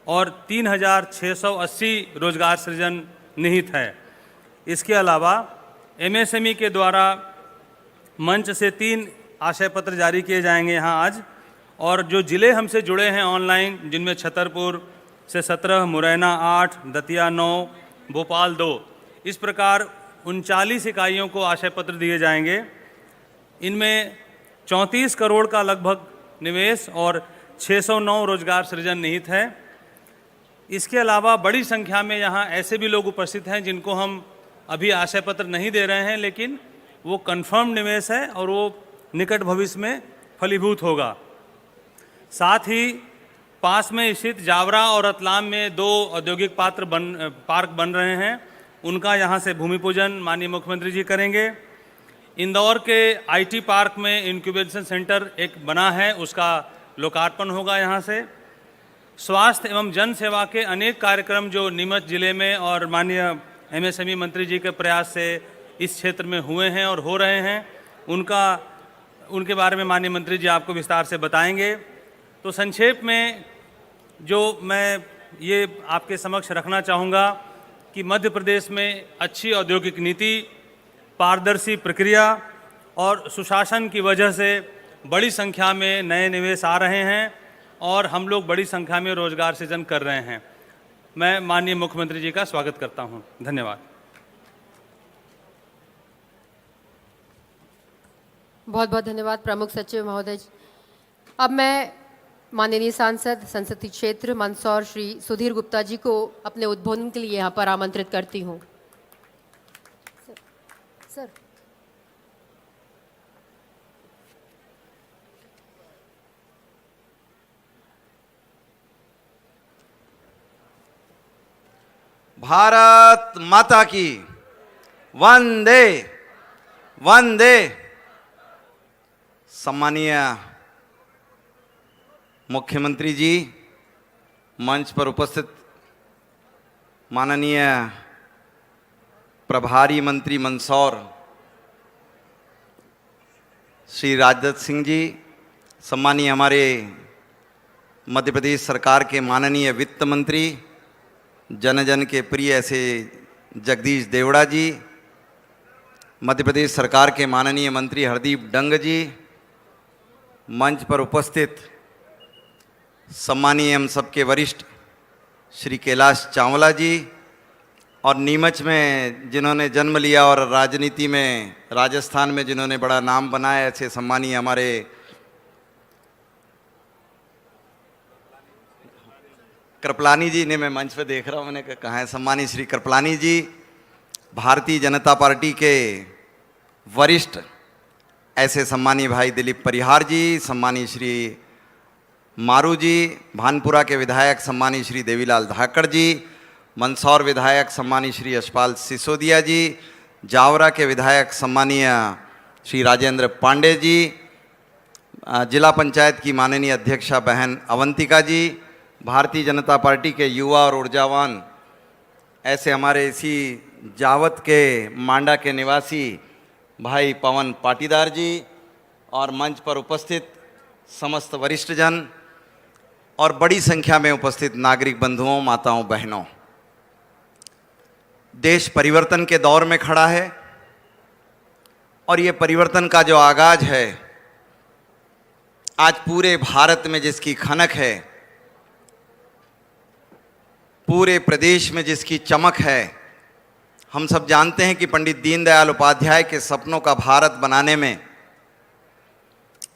और 3680 रोजगार सृजन निहित है। इसके अलावा एमएसएमई के द्वारा मंच से 3 आशय पत्र जारी किए जाएंगे यहाँ आज, और जो ज़िले हमसे जुड़े हैं ऑनलाइन, जिनमें छतरपुर से 17, मुरैना 8, दतिया 9, भोपाल 2, इस प्रकार 39 इकाइयों को आशय पत्र दिए जाएंगे। इनमें 34 करोड़ का लगभग निवेश और 609 रोजगार सृजन निहित है। इसके अलावा बड़ी संख्या में यहाँ ऐसे भी लोग उपस्थित हैं जिनको हम अभी आशय पत्र नहीं दे रहे हैं, लेकिन वो कन्फर्म निवेश है और वो निकट भविष्य में फलीभूत होगा। साथ ही पास में स्थित जावरा और रतलाम में 2 औद्योगिक पार्क बन रहे हैं, उनका यहाँ से भूमि पूजन माननीय मुख्यमंत्री जी करेंगे। इंदौर के आईटी पार्क में इंक्यूबेशन सेंटर एक बना है, उसका लोकार्पण होगा यहाँ से। स्वास्थ्य एवं जन सेवा के अनेक कार्यक्रम जो नीमच जिले में और माननीय एमएसएमई मंत्री जी के प्रयास से इस क्षेत्र में हुए हैं और हो रहे हैं, उनके बारे में माननीय मंत्री जी आपको विस्तार से बताएंगे। तो संक्षेप में जो मैं ये आपके समक्ष रखना चाहूँगा कि मध्य प्रदेश में अच्छी औद्योगिक नीति, पारदर्शी प्रक्रिया और सुशासन की वजह से बड़ी संख्या में नए निवेश आ रहे हैं और हम लोग बड़ी संख्या में रोजगार सृजन कर रहे हैं। मैं माननीय मुख्यमंत्री जी का स्वागत करता हूं। धन्यवाद। बहुत बहुत धन्यवाद प्रमुख सचिव महोदय। अब मैं माननीय सांसद संसदीय क्षेत्र मंदसौर श्री सुधीर गुप्ता जी को अपने उद्बोधन के लिए यहाँ पर आमंत्रित करती हूँ। सर भारत माता की वंदे वंदे। सम्मानीय मुख्यमंत्री जी, मंच पर उपस्थित माननीय प्रभारी मंत्री मंदसौर, श्री राजदत्त सिंह जी, सम्मानीय हमारे मध्य प्रदेश सरकार के माननीय वित्त मंत्री, जन जन के प्रिय ऐसे जगदीश देवड़ा जी, मध्य प्रदेश सरकार के माननीय मंत्री हरदीप डंग जी, मंच पर उपस्थित सम्मानीय हम सबके वरिष्ठ श्री कैलाश चावला जी, और नीमच में जिन्होंने जन्म लिया और राजनीति में राजस्थान में जिन्होंने बड़ा नाम बनाया, ऐसे सम्मानीय हमारे कृपलानी जी ने, मैं मंच पे देख रहा हूँ, मैंने कहा है सम्मानीय श्री कृपलानी जी, भारतीय जनता पार्टी के वरिष्ठ ऐसे सम्मानीय भाई दिलीप परिहार जी, सम्मानीय श्री मारू जी, भानपुरा के विधायक सम्मानीय श्री देवीलाल धाकड़ जी, मंदसौर विधायक सम्मानीय श्री यशपाल सिसोदिया जी, जावरा के विधायक सम्मानीय श्री राजेंद्र पांडे जी, जिला पंचायत की माननीय अध्यक्षा बहन अवंतिका जी, भारतीय जनता पार्टी के युवा और ऊर्जावान ऐसे हमारे इसी जावत के मांडा के निवासी भाई पवन पाटीदार जी, और मंच पर उपस्थित समस्त वरिष्ठ जन और बड़ी संख्या में उपस्थित नागरिक बंधुओं, माताओं, बहनों, देश परिवर्तन के दौर में खड़ा है और ये परिवर्तन का जो आगाज है, आज पूरे भारत में जिसकी खनक है, पूरे प्रदेश में जिसकी चमक है, हम सब जानते हैं कि पंडित दीनदयाल उपाध्याय के सपनों का भारत बनाने में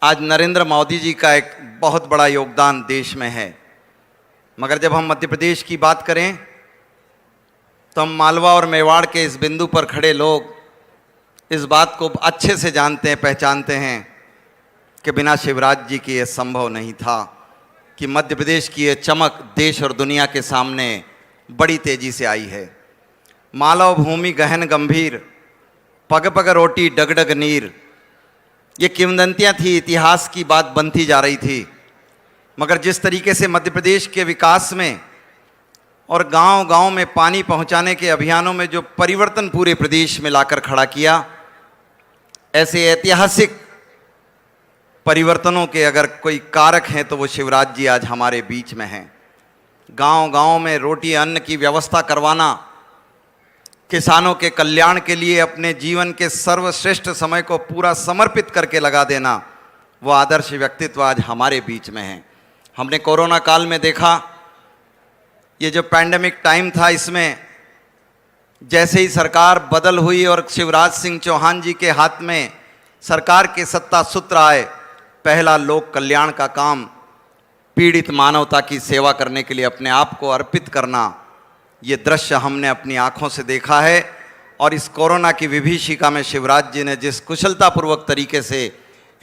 आज नरेंद्र मोदी जी का एक बहुत बड़ा योगदान देश में है। मगर जब हम मध्य प्रदेश की बात करें तो हम मालवा और मेवाड़ के इस बिंदु पर खड़े लोग इस बात को अच्छे से जानते हैं, पहचानते हैं कि बिना शिवराज जी के ये संभव नहीं था कि मध्य प्रदेश की ये चमक देश और दुनिया के सामने बड़ी तेजी से आई है। मालव भूमि गहन गंभीर, पग पग रोटी डगडग नीर, ये किंवदंतियाँ थी, इतिहास की बात बनती जा रही थी। मगर जिस तरीके से मध्य प्रदेश के विकास में और गांव-गांव में पानी पहुंचाने के अभियानों में जो परिवर्तन पूरे प्रदेश में लाकर खड़ा किया, ऐसे ऐतिहासिक परिवर्तनों के अगर कोई कारक हैं तो वो शिवराज जी आज हमारे बीच में हैं। गांव-गांव में रोटी अन्न की व्यवस्था करवाना, किसानों के कल्याण के लिए अपने जीवन के सर्वश्रेष्ठ समय को पूरा समर्पित करके लगा देना, वो आदर्श व्यक्तित्व आज हमारे बीच में हैं। हमने कोरोना काल में देखा, ये जो पैंडेमिक टाइम था, इसमें जैसे ही सरकार बदल हुई और शिवराज सिंह चौहान जी के हाथ में सरकार के सत्ता सूत्र आए, पहला लोक कल्याण का काम, पीड़ित मानवता की सेवा करने के लिए अपने आप को अर्पित करना, ये दृश्य हमने अपनी आंखों से देखा है। और इस कोरोना की विभीषिका में शिवराज जी ने जिस कुशलतापूर्वक तरीके से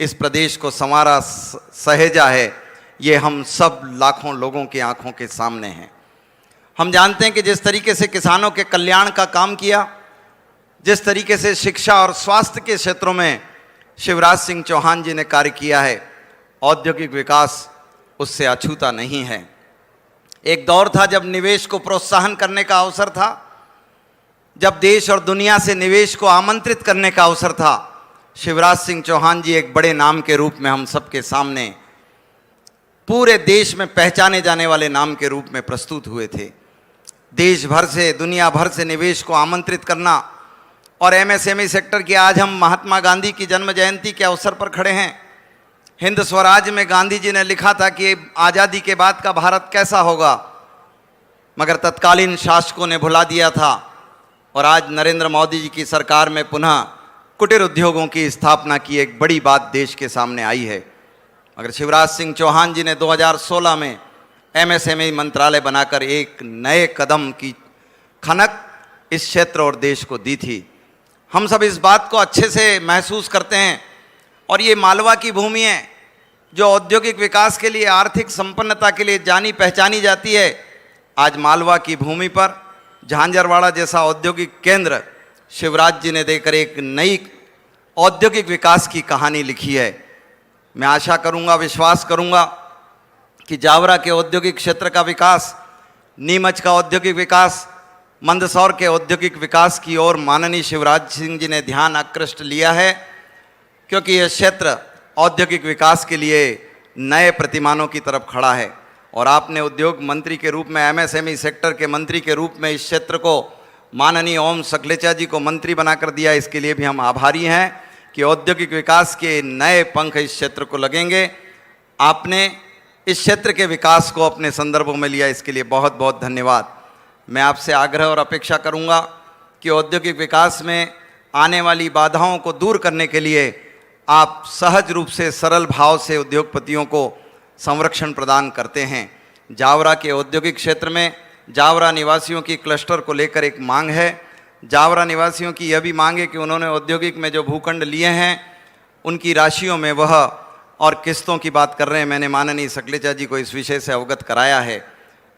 इस प्रदेश को संवारा, सहेजा है, ये हम सब लाखों लोगों की आंखों के सामने हैं। हम जानते हैं कि जिस तरीके से किसानों के कल्याण का काम किया, जिस तरीके से शिक्षा और स्वास्थ्य के क्षेत्रों में शिवराज सिंह चौहान जी ने कार्य किया है, औद्योगिक विकास उससे अछूता नहीं है। एक दौर था जब निवेश को प्रोत्साहन करने का अवसर था, जब देश और दुनिया से निवेश को आमंत्रित करने का अवसर था। शिवराज सिंह चौहान जी एक बड़े नाम के रूप में हम सबके सामने, पूरे देश में पहचाने जाने वाले नाम के रूप में प्रस्तुत हुए थे। देश भर से, दुनिया भर से निवेश को आमंत्रित करना, और एमएसएमई सेक्टर की आज हम महात्मा गांधी की जन्म जयंती के अवसर पर खड़े हैं। हिंद स्वराज में गांधी जी ने लिखा था कि आज़ादी के बाद का भारत कैसा होगा, मगर तत्कालीन शासकों ने भुला दिया था। और आज नरेंद्र मोदी जी की सरकार में पुनः कुटीर उद्योगों की स्थापना की एक बड़ी बात देश के सामने आई है। मगर शिवराज सिंह चौहान जी ने 2016 में एमएसएमई मंत्रालय बनाकर एक नए कदम की खनक इस क्षेत्र और देश को दी थी। हम सब इस बात को अच्छे से महसूस करते हैं। और ये मालवा की भूमि है जो औद्योगिक विकास के लिए, आर्थिक संपन्नता के लिए जानी पहचानी जाती है। आज मालवा की भूमि पर झांझरवाड़ा जैसा औद्योगिक केंद्र शिवराज जी ने देकर एक नई औद्योगिक विकास की कहानी लिखी है। मैं आशा करूंगा, विश्वास करूंगा कि जावरा के औद्योगिक क्षेत्र का विकास, नीमच का औद्योगिक विकास, मंदसौर के औद्योगिक विकास की ओर माननीय शिवराज सिंह जी ने ध्यान आकृष्ट लिया है। क्योंकि यह क्षेत्र औद्योगिक विकास के लिए नए प्रतिमानों की तरफ खड़ा है और आपने उद्योग मंत्री के रूप में, एमएसएमई सेक्टर के मंत्री के रूप में इस क्षेत्र को माननीय ओम सकलेचा जी को मंत्री बनाकर दिया। इसके लिए भी हम आभारी हैं कि औद्योगिक विकास के नए पंख इस क्षेत्र को लगेंगे। आपने इस क्षेत्र के विकास को अपने संदर्भों में लिया, इसके लिए बहुत बहुत धन्यवाद। मैं आपसे आग्रह और अपेक्षा करूंगा कि औद्योगिक विकास में आने वाली बाधाओं को दूर करने के लिए आप सहज रूप से, सरल भाव से उद्योगपतियों को संरक्षण प्रदान करते हैं। जावरा के औद्योगिक क्षेत्र में जावरा निवासियों की क्लस्टर को लेकर एक मांग है। जावरा निवासियों की यह भी मांग है कि उन्होंने औद्योगिक में जो भूखंड लिए हैं उनकी राशियों में वह और किस्तों की बात कर रहे हैं। मैंने माननीय सकलेचा जी को इस विषय से अवगत कराया है।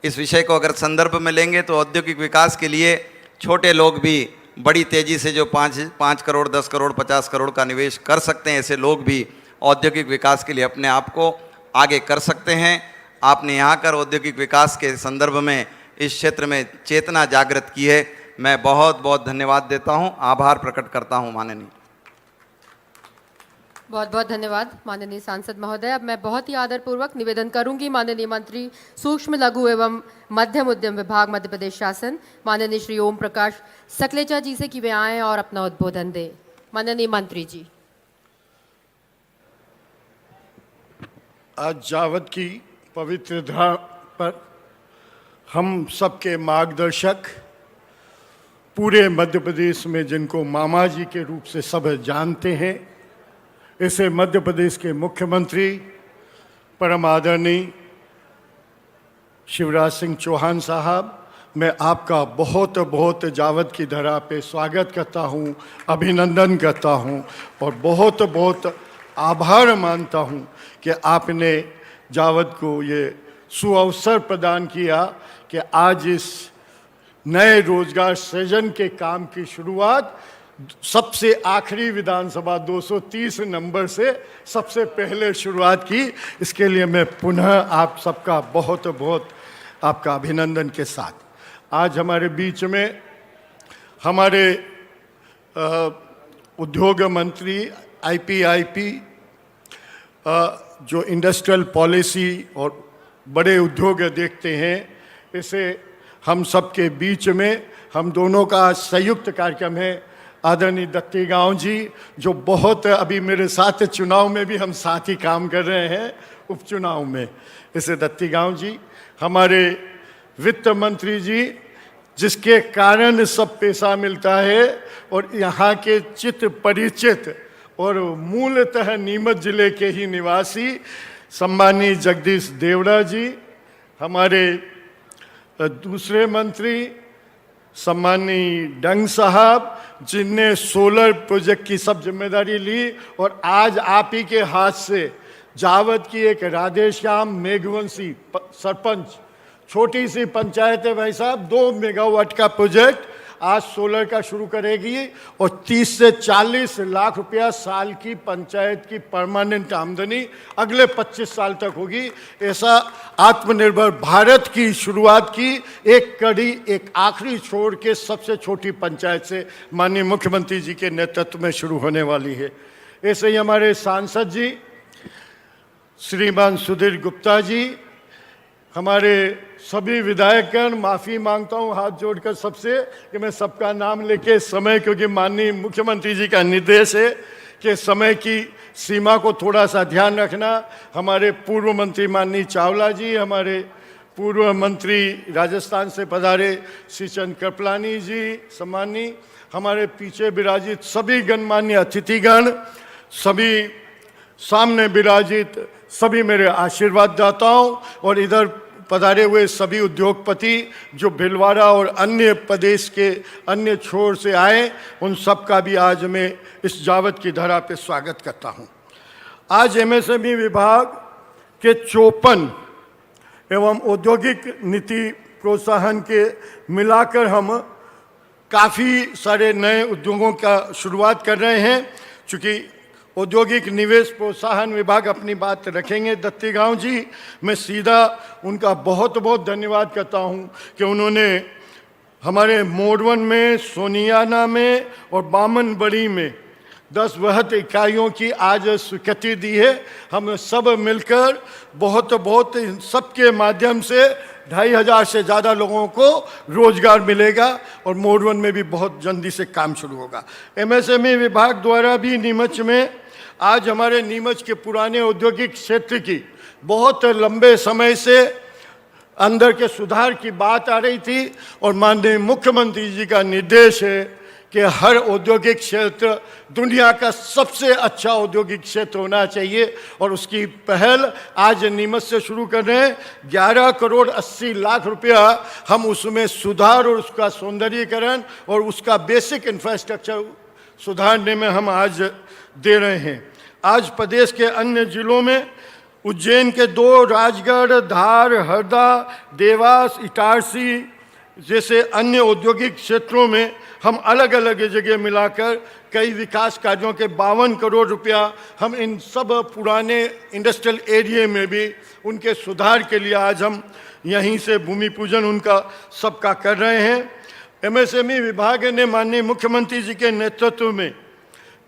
इस विषय को अगर संदर्भ में लेंगे तो औद्योगिक विकास के लिए छोटे लोग भी बड़ी तेज़ी से जो 5 करोड़, 10 करोड़, 50 करोड़ का निवेश कर सकते हैं, ऐसे लोग भी औद्योगिक विकास के लिए अपने आप को आगे कर सकते हैं। आपने यहाँ कर औद्योगिक विकास के संदर्भ में इस क्षेत्र में चेतना जागृत की है। मैं बहुत बहुत धन्यवाद देता हूँ, आभार प्रकट करता हूँ माननीय। बहुत बहुत धन्यवाद माननीय सांसद महोदय। अब मैं बहुत ही आदरपूर्वक निवेदन करूंगी माननीय मंत्री सूक्ष्म लघु एवं मध्यम उद्यम विभाग मध्य प्रदेश शासन माननीय श्री ओम प्रकाश सकलेचा जी से कि वे आएं और अपना उद्बोधन दें। माननीय मंत्री जी। आज जावत की पवित्र धरा पर हम सबके मार्गदर्शक, पूरे मध्य प्रदेश में जिनको मामा जी के रूप से सब जानते हैं, ऐसे मध्य प्रदेश के मुख्यमंत्री परम आदरणीय शिवराज सिंह चौहान साहब, मैं आपका बहुत बहुत जावत की धरा पे स्वागत करता हूं, अभिनंदन करता हूं और बहुत बहुत आभार मानता हूं कि आपने जावत को ये सुअवसर प्रदान किया कि आज इस नए रोजगार सृजन के काम की शुरुआत सबसे आखिरी विधानसभा 230 नंबर से सबसे पहले शुरुआत की। इसके लिए मैं पुनः आप सबका बहुत बहुत आपका अभिनंदन के साथ आज हमारे बीच में हमारे उद्योग मंत्री आईपीआईपी जो इंडस्ट्रियल पॉलिसी और बड़े उद्योग देखते हैं, इसे हम सबके बीच में हम दोनों का संयुक्त कार्यक्रम है। आदरणीय दत्तीगांव जी जो बहुत अभी मेरे साथ चुनाव में भी हम साथ ही काम कर रहे हैं, उपचुनाव में, इसे दत्तीगांव जी, हमारे वित्त मंत्री जी जिसके कारण सब पैसा मिलता है और यहाँ के चित परिचित और मूलतः नीमच जिले के ही निवासी सम्मानीय जगदीश देवड़ा जी, हमारे दूसरे मंत्री सम्मानीय डंग साहब जिनने सोलर प्रोजेक्ट की सब जिम्मेदारी ली और आज आप ही के हाथ से जावत की एक राधेश्याम मेघवंशी सरपंच, छोटी सी पंचायत है भाई साहब, 2 मेगावाट का प्रोजेक्ट आज सोलर का शुरू करेगी और 30 से 40 लाख रुपया साल की पंचायत की परमानेंट आमदनी अगले 25 साल तक होगी। ऐसा आत्मनिर्भर भारत की शुरुआत की एक कड़ी, एक आखिरी छोर के सबसे छोटी पंचायत से माननीय मुख्यमंत्री जी के नेतृत्व में शुरू होने वाली है। ऐसे ही हमारे सांसद जी श्रीमान सुधीर गुप्ता जी, हमारे सभी विधायकगण, माफ़ी मांगता हूँ हाथ जोड़कर सबसे कि मैं सबका नाम लेके समय, क्योंकि माननीय मुख्यमंत्री जी का निर्देश है कि समय की सीमा को थोड़ा सा ध्यान रखना। हमारे पूर्व मंत्री माननीय चावला जी, हमारे पूर्व मंत्री राजस्थान से पधारे श्रीचंद कृपलानी जी, सम्मानी, हमारे पीछे विराजित सभी गणमान्य अतिथिगण, सभी सामने विराजित सभी मेरे आशीर्वाददाताओं और इधर पधारे हुए सभी उद्योगपति जो भिलवाड़ा और अन्य प्रदेश के अन्य छोर से आए, उन सब का भी आज मैं इस जावत की धरा पे स्वागत करता हूं। आज एमएसएमई विभाग के 54 एवं औद्योगिक नीति प्रोत्साहन के मिलाकर हम काफ़ी सारे नए उद्योगों का शुरुआत कर रहे हैं। चूँकि औद्योगिक निवेश प्रोत्साहन विभाग अपनी बात रखेंगे दत्तीगांव जी, मैं सीधा उनका बहुत बहुत धन्यवाद करता हूं कि उन्होंने हमारे मोरवन में, सोनियाना में और बामनबड़ी में 10 वहत इकाइयों की आज स्वीकृति दी है। हम सब मिलकर बहुत इन सबके माध्यम से 2500 से ज़्यादा लोगों को रोजगार मिलेगा और मोड 1 में भी बहुत जल्दी से काम शुरू होगा। एमएसएमई विभाग द्वारा भी नीमच में आज हमारे नीमच के पुराने औद्योगिक क्षेत्र की बहुत लंबे समय से अंदर के सुधार की बात आ रही थी और माननीय मुख्यमंत्री जी का निर्देश है कि हर औद्योगिक क्षेत्र दुनिया का सबसे अच्छा औद्योगिक क्षेत्र होना चाहिए और उसकी पहल आज नीमच से शुरू कर रहे हैं। 11 करोड़ 80 लाख रुपया हम उसमें सुधार और उसका सौंदर्यीकरण और उसका बेसिक इंफ्रास्ट्रक्चर सुधारने में हम आज दे रहे हैं। आज प्रदेश के अन्य जिलों में उज्जैन के 2, राजगढ़, धार, हरदा, देवास, इटारसी जैसे अन्य औद्योगिक क्षेत्रों में हम अलग अलग जगह मिलाकर कई विकास कार्यों के 52 करोड़ रुपया हम इन सब पुराने इंडस्ट्रियल एरिया में भी उनके सुधार के लिए आज हम यहीं से भूमि पूजन उनका सबका कर रहे हैं। एमएसएमई विभाग ने माननीय मुख्यमंत्री जी के नेतृत्व में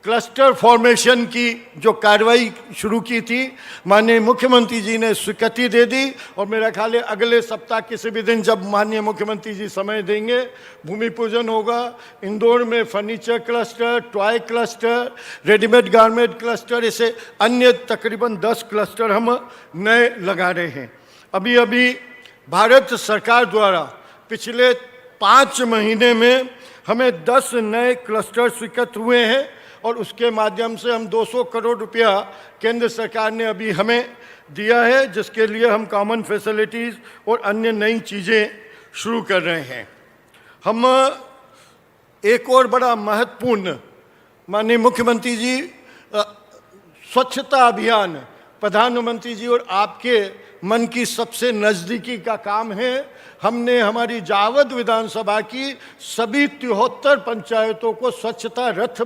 क्लस्टर फॉर्मेशन की जो कार्रवाई शुरू की थी, माननीय मुख्यमंत्री जी ने स्वीकृति दे दी और मेरा ख्याल है अगले सप्ताह किसी भी दिन जब माननीय मुख्यमंत्री जी समय देंगे भूमि पूजन होगा। इंदौर में furniture cluster, toy cluster, readymade garment cluster, ऐसे अन्य तकरीबन 10 क्लस्टर हम नए लगा रहे हैं। अभी अभी भारत सरकार द्वारा पिछले 5 महीने में हमें 10 नए क्लस्टर स्वीकृत हुए हैं और उसके माध्यम से हम 200 करोड़ रुपया केंद्र सरकार ने अभी हमें दिया है, जिसके लिए हम कॉमन फैसिलिटीज़ और अन्य नई चीज़ें शुरू कर रहे हैं। हम एक और बड़ा महत्वपूर्ण माननीय मुख्यमंत्री जी स्वच्छता अभियान प्रधानमंत्री जी और आपके मन की सबसे नज़दीकी का काम है। हमने हमारी जावद विधानसभा की सभी 73 पंचायतों को स्वच्छता रथ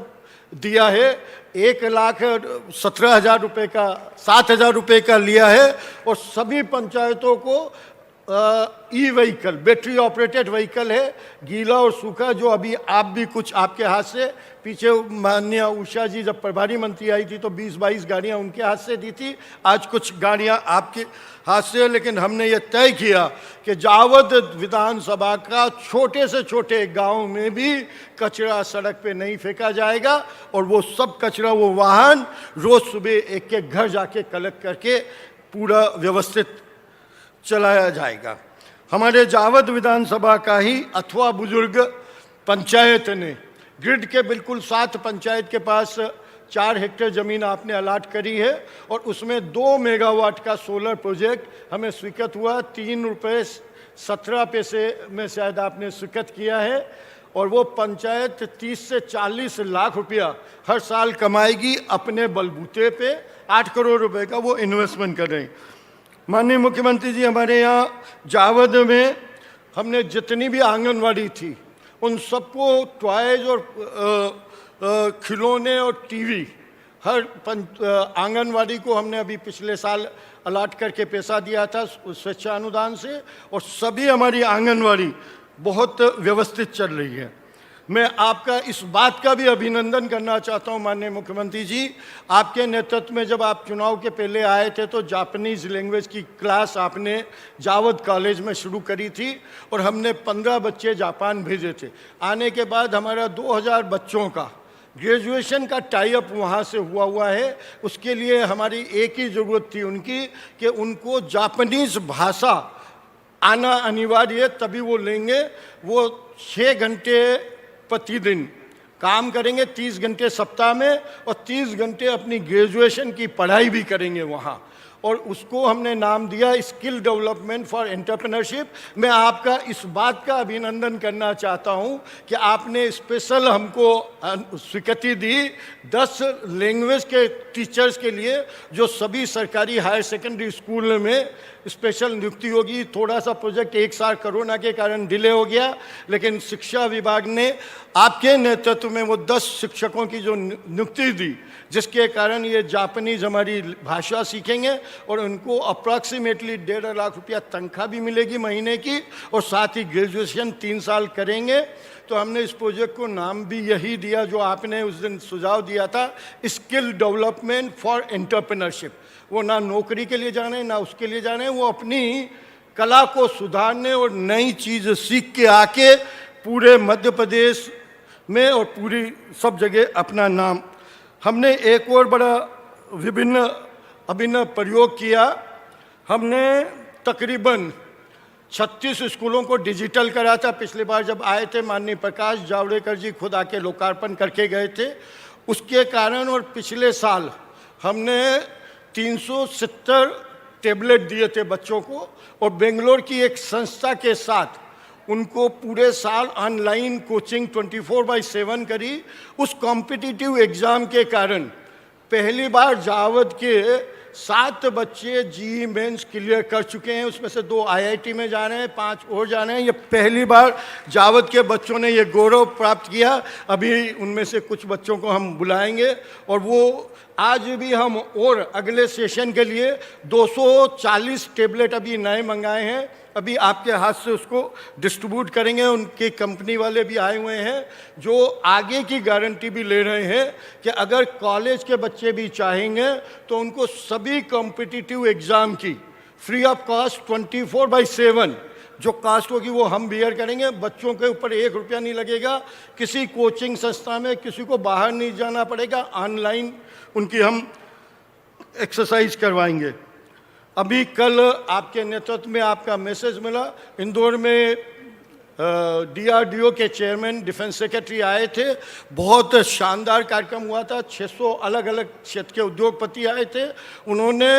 दिया है। 1,17,000 रुपये का 7,000 रुपये का लिया है और सभी पंचायतों को e vehicle, battery operated vehicle है, गीला और सूखा, जो अभी आप भी कुछ आपके हाथ से पीछे माननीय उषा जी जब प्रभारी मंत्री आई थी तो 20-22 गाड़ियां उनके हाथ से दी थी, आज कुछ गाड़ियां आपके हाथ से। लेकिन हमने ये तय किया कि जावद विधानसभा का छोटे से छोटे गांव में भी कचरा सड़क पे नहीं फेंका जाएगा और वो सब कचरा वो वाहन रोज सुबह एक एक घर जाके कलेक्ट करके पूरा व्यवस्थित चलाया जाएगा। हमारे जावद विधानसभा का ही अथवा बुजुर्ग पंचायत ने ग्रिड के बिल्कुल साथ पंचायत के पास 4 हेक्टेयर ज़मीन आपने अलाट करी है और उसमें 2 मेगावाट का सोलर प्रोजेक्ट हमें स्वीकृत हुआ। 3 रुपये 17 पैसे में शायद आपने स्वीकृत किया है और वो पंचायत 30 से 40 लाख रुपया हर साल कमाएगी अपने बलबूते पे। 8 करोड़ रुपए का वो इन्वेस्टमेंट कर रहे हैं। माननीय मुख्यमंत्री जी, हमारे यहाँ जावद में हमने जितनी भी आंगनवाड़ी थी उन सबको टॉयज और खिलौने और टीवी हर आंगनवाड़ी को हमने अभी पिछले साल अलाट करके पैसा दिया था स्वेच्छानुदान से और सभी हमारी आंगनवाड़ी बहुत व्यवस्थित चल रही है। मैं आपका इस बात का भी अभिनंदन करना चाहता हूं माननीय मुख्यमंत्री जी, आपके नेतृत्व में जब आप चुनाव के पहले आए थे तो जापानीज़ लैंग्वेज की क्लास आपने जावद कॉलेज में शुरू करी थी और हमने 15 बच्चे जापान भेजे थे। आने के बाद हमारा 2000 बच्चों का ग्रेजुएशन का टाई अप वहाँ से हुआ है। उसके लिए हमारी एक ही ज़रूरत थी उनकी कि उनको जापानीज़ भाषा आना अनिवार्य है, तभी वो लेंगे। वो 6 घंटे प्रतिदिन काम करेंगे, 30 घंटे सप्ताह में और 30 घंटे अपनी ग्रेजुएशन की पढ़ाई भी करेंगे वहाँ और उसको हमने नाम दिया स्किल डेवलपमेंट फॉर एंटरप्रेन्योरशिप। मैं आपका इस बात का अभिनंदन करना चाहता हूँ कि आपने स्पेशल हमको स्वीकृति दी 10 लैंग्वेज के टीचर्स के लिए जो सभी सरकारी हायर सेकेंडरी स्कूल में स्पेशल नियुक्ति होगी। थोड़ा सा प्रोजेक्ट एक साल कोरोना के कारण डिले हो गया, लेकिन शिक्षा विभाग ने आपके नेतृत्व में वो 10 शिक्षकों की जो नियुक्ति दी, जिसके कारण ये जापानीज़ हमारी भाषा सीखेंगे और उनको अप्रॉक्सीमेटली 1.5 लाख रुपया तनख्वाह भी मिलेगी महीने की, और साथ ही ग्रेजुएशन 3 साल करेंगे। तो हमने इस प्रोजेक्ट को नाम भी यही दिया जो आपने उस दिन सुझाव दिया था, स्किल डेवलपमेंट फॉर एंटरप्रेन्योरशिप। वो ना नौकरी के लिए जा रहे हैं ना उसके लिए जा रहे हैं, वो अपनी कला को सुधारने और नई चीज़ सीख के आके पूरे मध्य प्रदेश में और पूरी सब जगह अपना नाम। हमने एक और बड़ा अभिनव प्रयोग किया। हमने तकरीबन 36 स्कूलों को डिजिटल करा था। पिछली बार जब आए थे माननीय प्रकाश जावड़ेकर जी खुद आके लोकार्पण करके गए थे, उसके कारण। और पिछले साल हमने 370 टैबलेट दिए थे बच्चों को, और बेंगलोर की एक संस्था के साथ उनको पूरे साल ऑनलाइन कोचिंग 24/7 करी। उस कॉम्पिटिटिव एग्ज़ाम के कारण पहली बार जावद के 7 बच्चे जी मेंस क्लियर कर चुके हैं। उसमें से 2 IIT में जा रहे हैं, 5 और जा रहे हैं। ये पहली बार जावद के बच्चों ने ये गौरव प्राप्त किया। अभी उनमें से कुछ बच्चों को हम बुलाएंगे, और वो आज भी हम और अगले सेशन के लिए 240 टैबलेट अभी नए मंगाए हैं। अभी आपके हाथ से उसको डिस्ट्रीब्यूट करेंगे। उनकी कंपनी वाले भी आए हुए हैं जो आगे की गारंटी भी ले रहे हैं कि अगर कॉलेज के बच्चे भी चाहेंगे तो उनको सभी कॉम्पिटिटिव एग्ज़ाम की फ्री ऑफ कॉस्ट 24/7 जो कास्ट होगी वो हम बियर करेंगे। बच्चों के ऊपर 1 रुपया नहीं लगेगा। किसी कोचिंग संस्था में किसी को बाहर नहीं जाना पड़ेगा। ऑनलाइन उनकी हम एक्सरसाइज करवाएंगे। अभी कल आपके नेतृत्व में आपका मैसेज मिला, इंदौर में DRDO के चेयरमैन डिफेंस सेक्रेटरी आए थे। बहुत शानदार कार्यक्रम हुआ था। 600 अलग अलग क्षेत्र के उद्योगपति आए थे। उन्होंने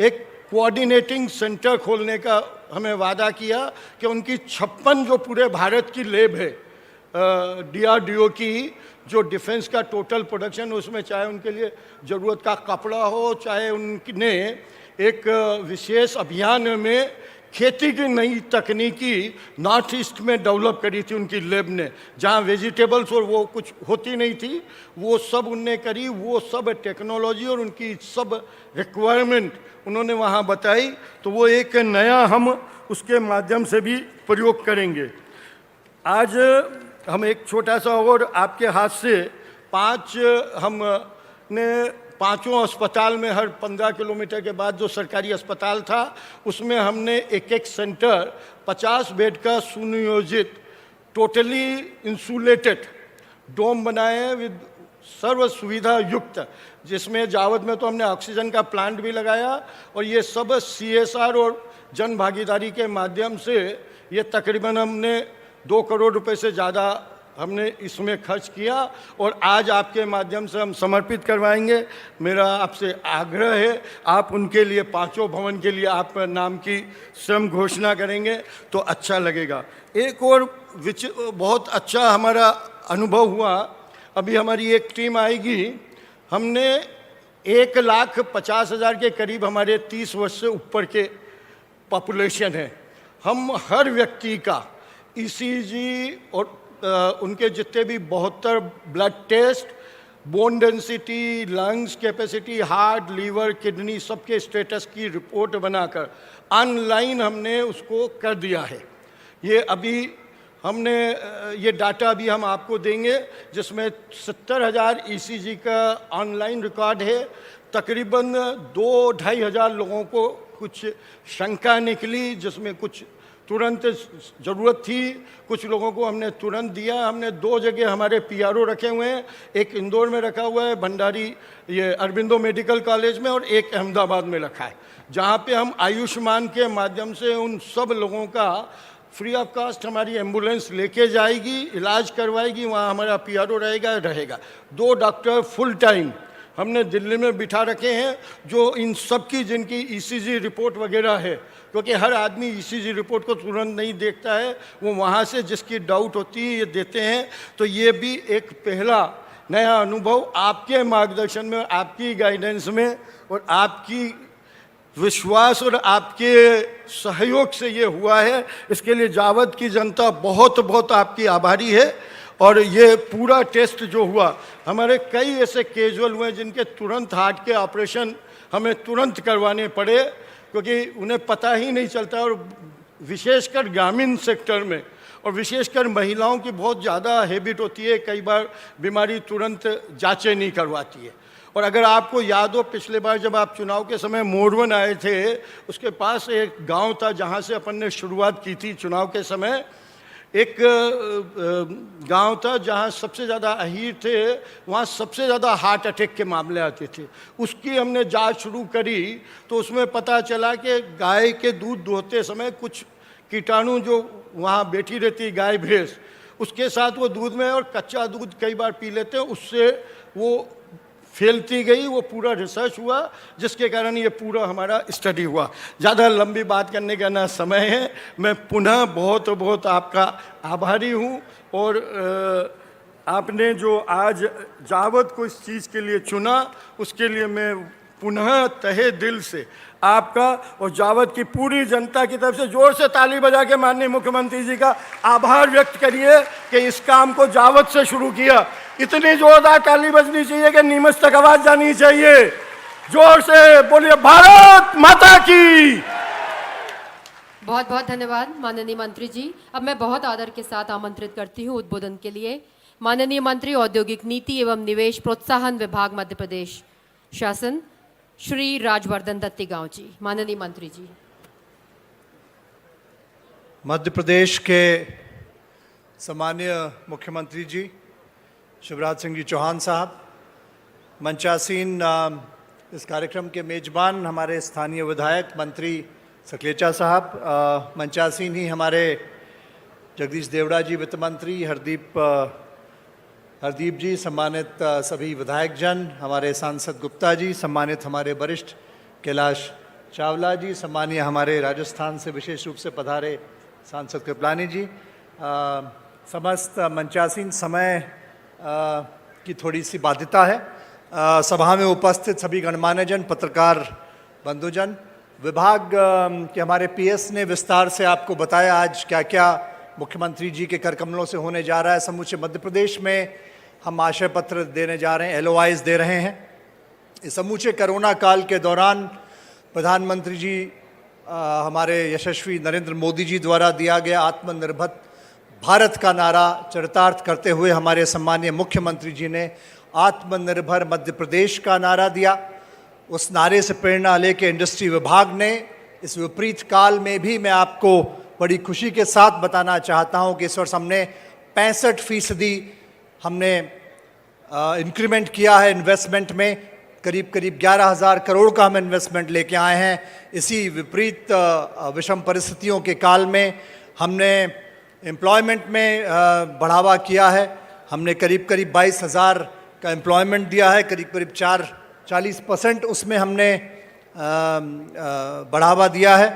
एक कोऑर्डिनेटिंग सेंटर खोलने का हमें वादा किया कि उनकी 56 जो पूरे भारत की लैब है DRDO की, जो डिफेंस का टोटल प्रोडक्शन, उसमें चाहे उनके लिए ज़रूरत का कपड़ा हो, चाहे उनने एक विशेष अभियान में खेती की नई तकनीकी नॉर्थ ईस्ट में डेवलप करी थी उनकी लैब ने, जहाँ वेजिटेबल्स और वो कुछ होती नहीं थी, वो सब उनने करी। वो सब टेक्नोलॉजी और उनकी सब रिक्वायरमेंट उन्होंने वहाँ बताई। तो वो एक नया हम उसके माध्यम से भी प्रयोग करेंगे। आज हम एक छोटा सा और आपके हाथ से 5 हमने 5 अस्पताल में हर 15 किलोमीटर के बाद जो सरकारी अस्पताल था उसमें हमने एक सेंटर 50 बेड का सुनियोजित टोटली इंसुलेटेड डोम बनाए हैं विद सर्व सुविधा युक्त, जिसमें जावद में तो हमने ऑक्सीजन का प्लांट भी लगाया। और ये सब CSR और जन भागीदारी के माध्यम से ये तकरीबन हमने 2 करोड़ रुपए से ज़्यादा हमने इसमें खर्च किया, और आज आपके माध्यम से हम समर्पित करवाएंगे। मेरा आपसे आग्रह है, आप उनके लिए 5 भवन के लिए आप नाम की स्वयं घोषणा करेंगे तो अच्छा लगेगा। एक और बहुत अच्छा हमारा अनुभव हुआ। अभी हमारी एक टीम आएगी। हमने 1,50,000 के करीब हमारे 30 वर्ष से ऊपर के पॉपुलेशन है। हम हर व्यक्ति का ECG और उनके जितने भी 72 blood test, bone density, lungs capacity, heart, liver, kidney सबके स्टेटस की रिपोर्ट बनाकर ऑनलाइन हमने उसको कर दिया है। ये अभी हमने ये डाटा भी हम आपको देंगे, जिसमें 70,000 ECG का ऑनलाइन रिकॉर्ड है। तकरीबन 2-2.5 हज़ार लोगों को कुछ शंका निकली, जिसमें कुछ तुरंत ज़रूरत थी, कुछ लोगों को हमने तुरंत दिया। हमने 2 जगह हमारे PRO रखे हुए हैं, एक इंदौर में रखा हुआ है भंडारी ये अरबिंदो मेडिकल कॉलेज में, और एक अहमदाबाद में रखा है, जहाँ पे हम आयुष्मान के माध्यम से उन सब लोगों का फ्री ऑफ कॉस्ट हमारी एम्बुलेंस लेके जाएगी, इलाज करवाएगी। वहाँ हमारा PRO रहेगा। 2 डॉक्टर फुल टाइम हमने दिल्ली में बिठा रखे हैं, जो इन सब की जिनकी ECG रिपोर्ट वगैरह है, क्योंकि हर आदमी ECG रिपोर्ट को तुरंत नहीं देखता है, वो वहाँ से जिसकी डाउट होती है ये देते हैं। तो ये भी एक पहला नया अनुभव आपके मार्गदर्शन में, आपकी गाइडेंस में और आपकी विश्वास और आपके सहयोग से ये हुआ है। इसके लिए जावद की जनता बहुत बहुत आपकी आभारी है। और ये पूरा टेस्ट जो हुआ, हमारे कई ऐसे कैजुअल हुए जिनके तुरंत हार्ट के ऑपरेशन हमें तुरंत करवाने पड़े, क्योंकि उन्हें पता ही नहीं चलता। और विशेषकर ग्रामीण सेक्टर में और विशेषकर महिलाओं की बहुत ज़्यादा हैबिट होती है, कई बार बीमारी तुरंत जांचें नहीं करवाती है। और अगर आपको याद हो, पिछले बार जब आप चुनाव के समय मोरवन आए थे, उसके पास एक गांव था जहां से अपन ने शुरुआत की थी चुनाव के समय। एक गांव था जहां सबसे ज़्यादा अहीर थे, वहां सबसे ज़्यादा हार्ट अटैक के मामले आते थे। उसकी हमने जांच शुरू करी तो उसमें पता चला कि गाय के दूध दोहते समय कुछ कीटाणु जो वहाँ बैठी रहती गाय भैंस, उसके साथ वो दूध में, और कच्चा दूध कई बार पी लेते हैं, उससे वो फैलती गई। वो पूरा रिसर्च हुआ, जिसके कारण ये पूरा हमारा स्टडी हुआ। ज़्यादा लंबी बात करने का ना समय है। मैं पुनः बहुत बहुत आपका आभारी हूँ। और आपने जो आज जावत को इस चीज़ के लिए चुना, उसके लिए मैं पुनः तहे दिल से आपका और जावत की पूरी जनता की तरफ से जोर से ताली बजा के माननीय मुख्यमंत्री जी का आभार व्यक्त करिए कि इस काम को जावत से शुरू किया। इतनी जोरदार ताली बजनी चाहिए कि नीमच तक आवाज जानी चाहिए। जोर से बोलिए भारत माता की। बहुत बहुत धन्यवाद माननीय मंत्री जी। अब मैं बहुत आदर के साथ आमंत्रित करती हूँ उद्बोधन के लिए माननीय मंत्री औद्योगिक नीति एवं निवेश प्रोत्साहन विभाग मध्य प्रदेश शासन श्री राजवर्धन दत्तीगांव जी। माननीय मंत्री जी। मध्य प्रदेश के सम्माननीय मुख्यमंत्री जी शिवराज सिंह जी चौहान साहब, मंचासीन इस कार्यक्रम के मेजबान हमारे स्थानीय विधायक मंत्री सकलेचा साहब, मंचासीन ही हमारे जगदीश देवड़ा जी वित्त मंत्री, हरदीप जी, सम्मानित सभी विधायक जन, हमारे सांसद गुप्ता जी, सम्मानित हमारे वरिष्ठ कैलाश चावला जी, सम्मानीय हमारे राजस्थान से विशेष रूप से पधारे सांसद कृपलानी जी, समस्त मंचासीन समय की थोड़ी सी बाध्यता है। सभा में उपस्थित सभी गणमान्य जन, पत्रकार बंधुजन, विभाग के हमारे पीएस ने विस्तार से आपको बताया आज क्या क्या मुख्यमंत्री जी के कर कमलों से होने जा रहा है। समूचे मध्य प्रदेश में हम आशय पत्र देने जा रहे हैं, LOIs दे रहे हैं। इस समूचे कोरोना काल के दौरान प्रधानमंत्री जी हमारे यशस्वी नरेंद्र मोदी जी द्वारा दिया गया आत्मनिर्भर भारत का नारा चरितार्थ करते हुए हमारे सम्मानीय मुख्यमंत्री जी ने आत्मनिर्भर मध्य प्रदेश का नारा दिया। उस नारे से प्रेरणा लेके इंडस्ट्री विभाग ने इस विपरीत काल में भी, मैं आपको बड़ी खुशी के साथ बताना चाहता हूं कि इस वर्ष हमने 65% हमने इंक्रीमेंट किया है इन्वेस्टमेंट में। करीब 11,000 करोड़ का हम इन्वेस्टमेंट लेके आए हैं। इसी विपरीत विषम परिस्थितियों के काल में हमने एम्प्लॉयमेंट में बढ़ावा किया है। हमने करीब 22,000 का एम्प्लॉयमेंट दिया है, करीब 40% उसमें हमने बढ़ावा दिया है।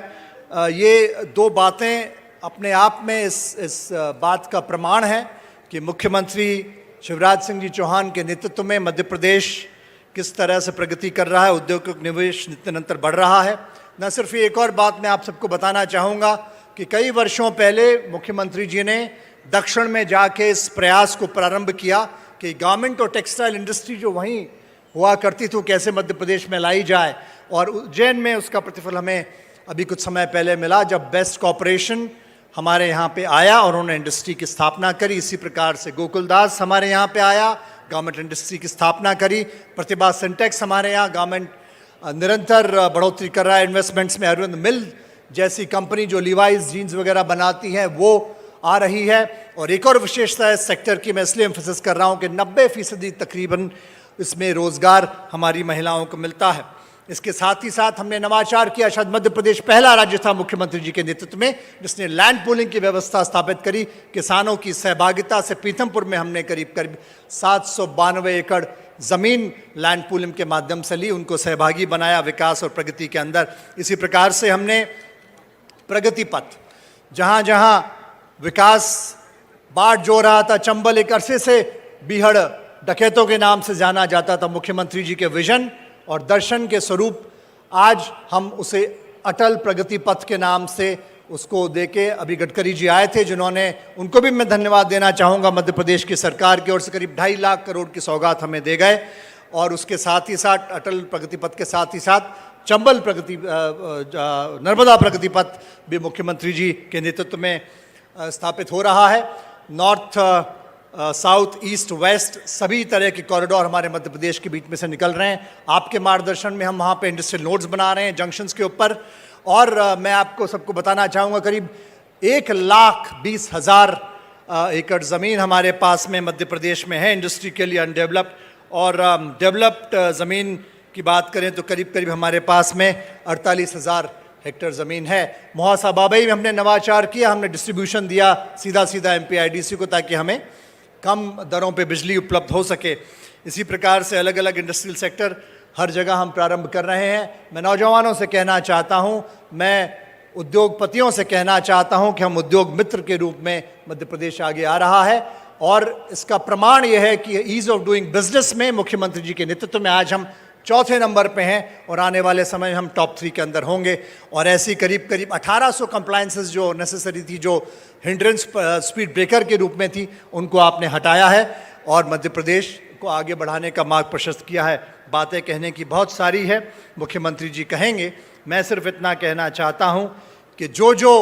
ये दो बातें अपने आप में इस बात का प्रमाण है कि मुख्यमंत्री शिवराज सिंह जी चौहान के नेतृत्व में मध्य प्रदेश किस तरह से प्रगति कर रहा है, औद्योगिक निवेश निरंतर बढ़ रहा है। न सिर्फ ये, एक और बात मैं आप सबको बताना चाहूँगा कि कई वर्षों पहले मुख्यमंत्री जी ने दक्षिण में जाके इस प्रयास को प्रारंभ किया कि गारमेंट और टेक्सटाइल इंडस्ट्री जो वहीं हुआ करती थी कैसे मध्य प्रदेश में लाई जाए, और उज्जैन में उसका प्रतिफल हमें अभी कुछ समय पहले मिला जब बेस्ट कॉरपोरेशन हमारे यहाँ पे आया और उन्होंने इंडस्ट्री की स्थापना करी। इसी प्रकार से गोकुलदास हमारे यहाँ पे आया, गवर्नमेंट इंडस्ट्री की स्थापना करी। प्रतिभा सिंटेक्स हमारे यहाँ गवर्नमेंट निरंतर बढ़ोतरी कर रहा है इन्वेस्टमेंट्स में। अरविंद मिल जैसी कंपनी जो लिवाइज जीन्स वगैरह बनाती है वो आ रही है। और एक और विशेषता है इस सेक्टर की, मैं इसलिए एम्फसिस कर रहा हूँ कि 90% तकरीबन इसमें रोजगार हमारी महिलाओं को मिलता है। इसके साथ ही साथ हमने नवाचार किया। शायद मध्य प्रदेश पहला राज्य था मुख्यमंत्री जी के नेतृत्व में जिसने लैंड पूलिंग की व्यवस्था स्थापित करी। किसानों की सहभागिता से पीथमपुर में हमने करीब 792 एकड़ जमीन लैंड पूलिंग के माध्यम से ली, उनको सहभागी बनाया विकास और प्रगति के अंदर। इसी प्रकार से हमने प्रगति पथ, जहां जहां विकास बाट जो रहा था, चंबल एक अरसे से बीहड़ डकैतों के नाम से जाना जाता था, मुख्यमंत्री जी के विजन और दर्शन के स्वरूप आज हम उसे अटल प्रगति पथ के नाम से उसको देके, अभी गडकरी जी आए थे जिन्होंने, उनको भी मैं धन्यवाद देना चाहूँगा, मध्य प्रदेश की सरकार की ओर से करीब 2.5 लाख करोड़ की सौगात हमें दे गए। और उसके साथ ही साथ अटल प्रगति पथ के साथ ही साथ चंबल नर्मदा प्रगति पथ भी मुख्यमंत्री जी के नेतृत्व में स्थापित हो रहा है। नॉर्थ साउथ ईस्ट वेस्ट सभी तरह के कॉरिडोर हमारे मध्य प्रदेश के बीच में से निकल रहे हैं। आपके मार्गदर्शन में हम वहाँ पे इंडस्ट्रियल नोड्स बना रहे हैं जंक्शंस के ऊपर। और मैं आपको सबको बताना चाहूँगा, करीब 1,20,000 एकड़ ज़मीन हमारे पास में मध्य प्रदेश में है इंडस्ट्री के लिए अनडेवलप्ड। और डेवलप्ड ज़मीन की बात करें तो करीब करीब हमारे पास में 48,000 हेक्टेयर ज़मीन है। मोहासा बाबई में हमने नवाचार किया, हमने डिस्ट्रीब्यूशन दिया सीधा MPIDC को, ताकि हमें कम दरों पे बिजली उपलब्ध हो सके। इसी प्रकार से अलग अलग इंडस्ट्रियल सेक्टर हर जगह हम प्रारंभ कर रहे हैं। मैं नौजवानों से कहना चाहता हूँ, मैं उद्योगपतियों से कहना चाहता हूँ कि हम उद्योग मित्र के रूप में मध्य प्रदेश आगे आ रहा है। और इसका प्रमाण यह है कि ईज़ ऑफ डूइंग बिजनेस में मुख्यमंत्री जी के नेतृत्व में आज हम चौथे नंबर पे हैं और आने वाले समय में हम टॉप 3 के अंदर होंगे। और ऐसी करीब करीब 1800 कंप्लायंसेस जो नेसेसरी थी, जो हिंड्रेंस स्पीड ब्रेकर के रूप में थी, उनको आपने हटाया है और मध्य प्रदेश को आगे बढ़ाने का मार्ग प्रशस्त किया है। बातें कहने की बहुत सारी है, मुख्यमंत्री जी कहेंगे। मैं सिर्फ इतना कहना चाहता हूं कि जो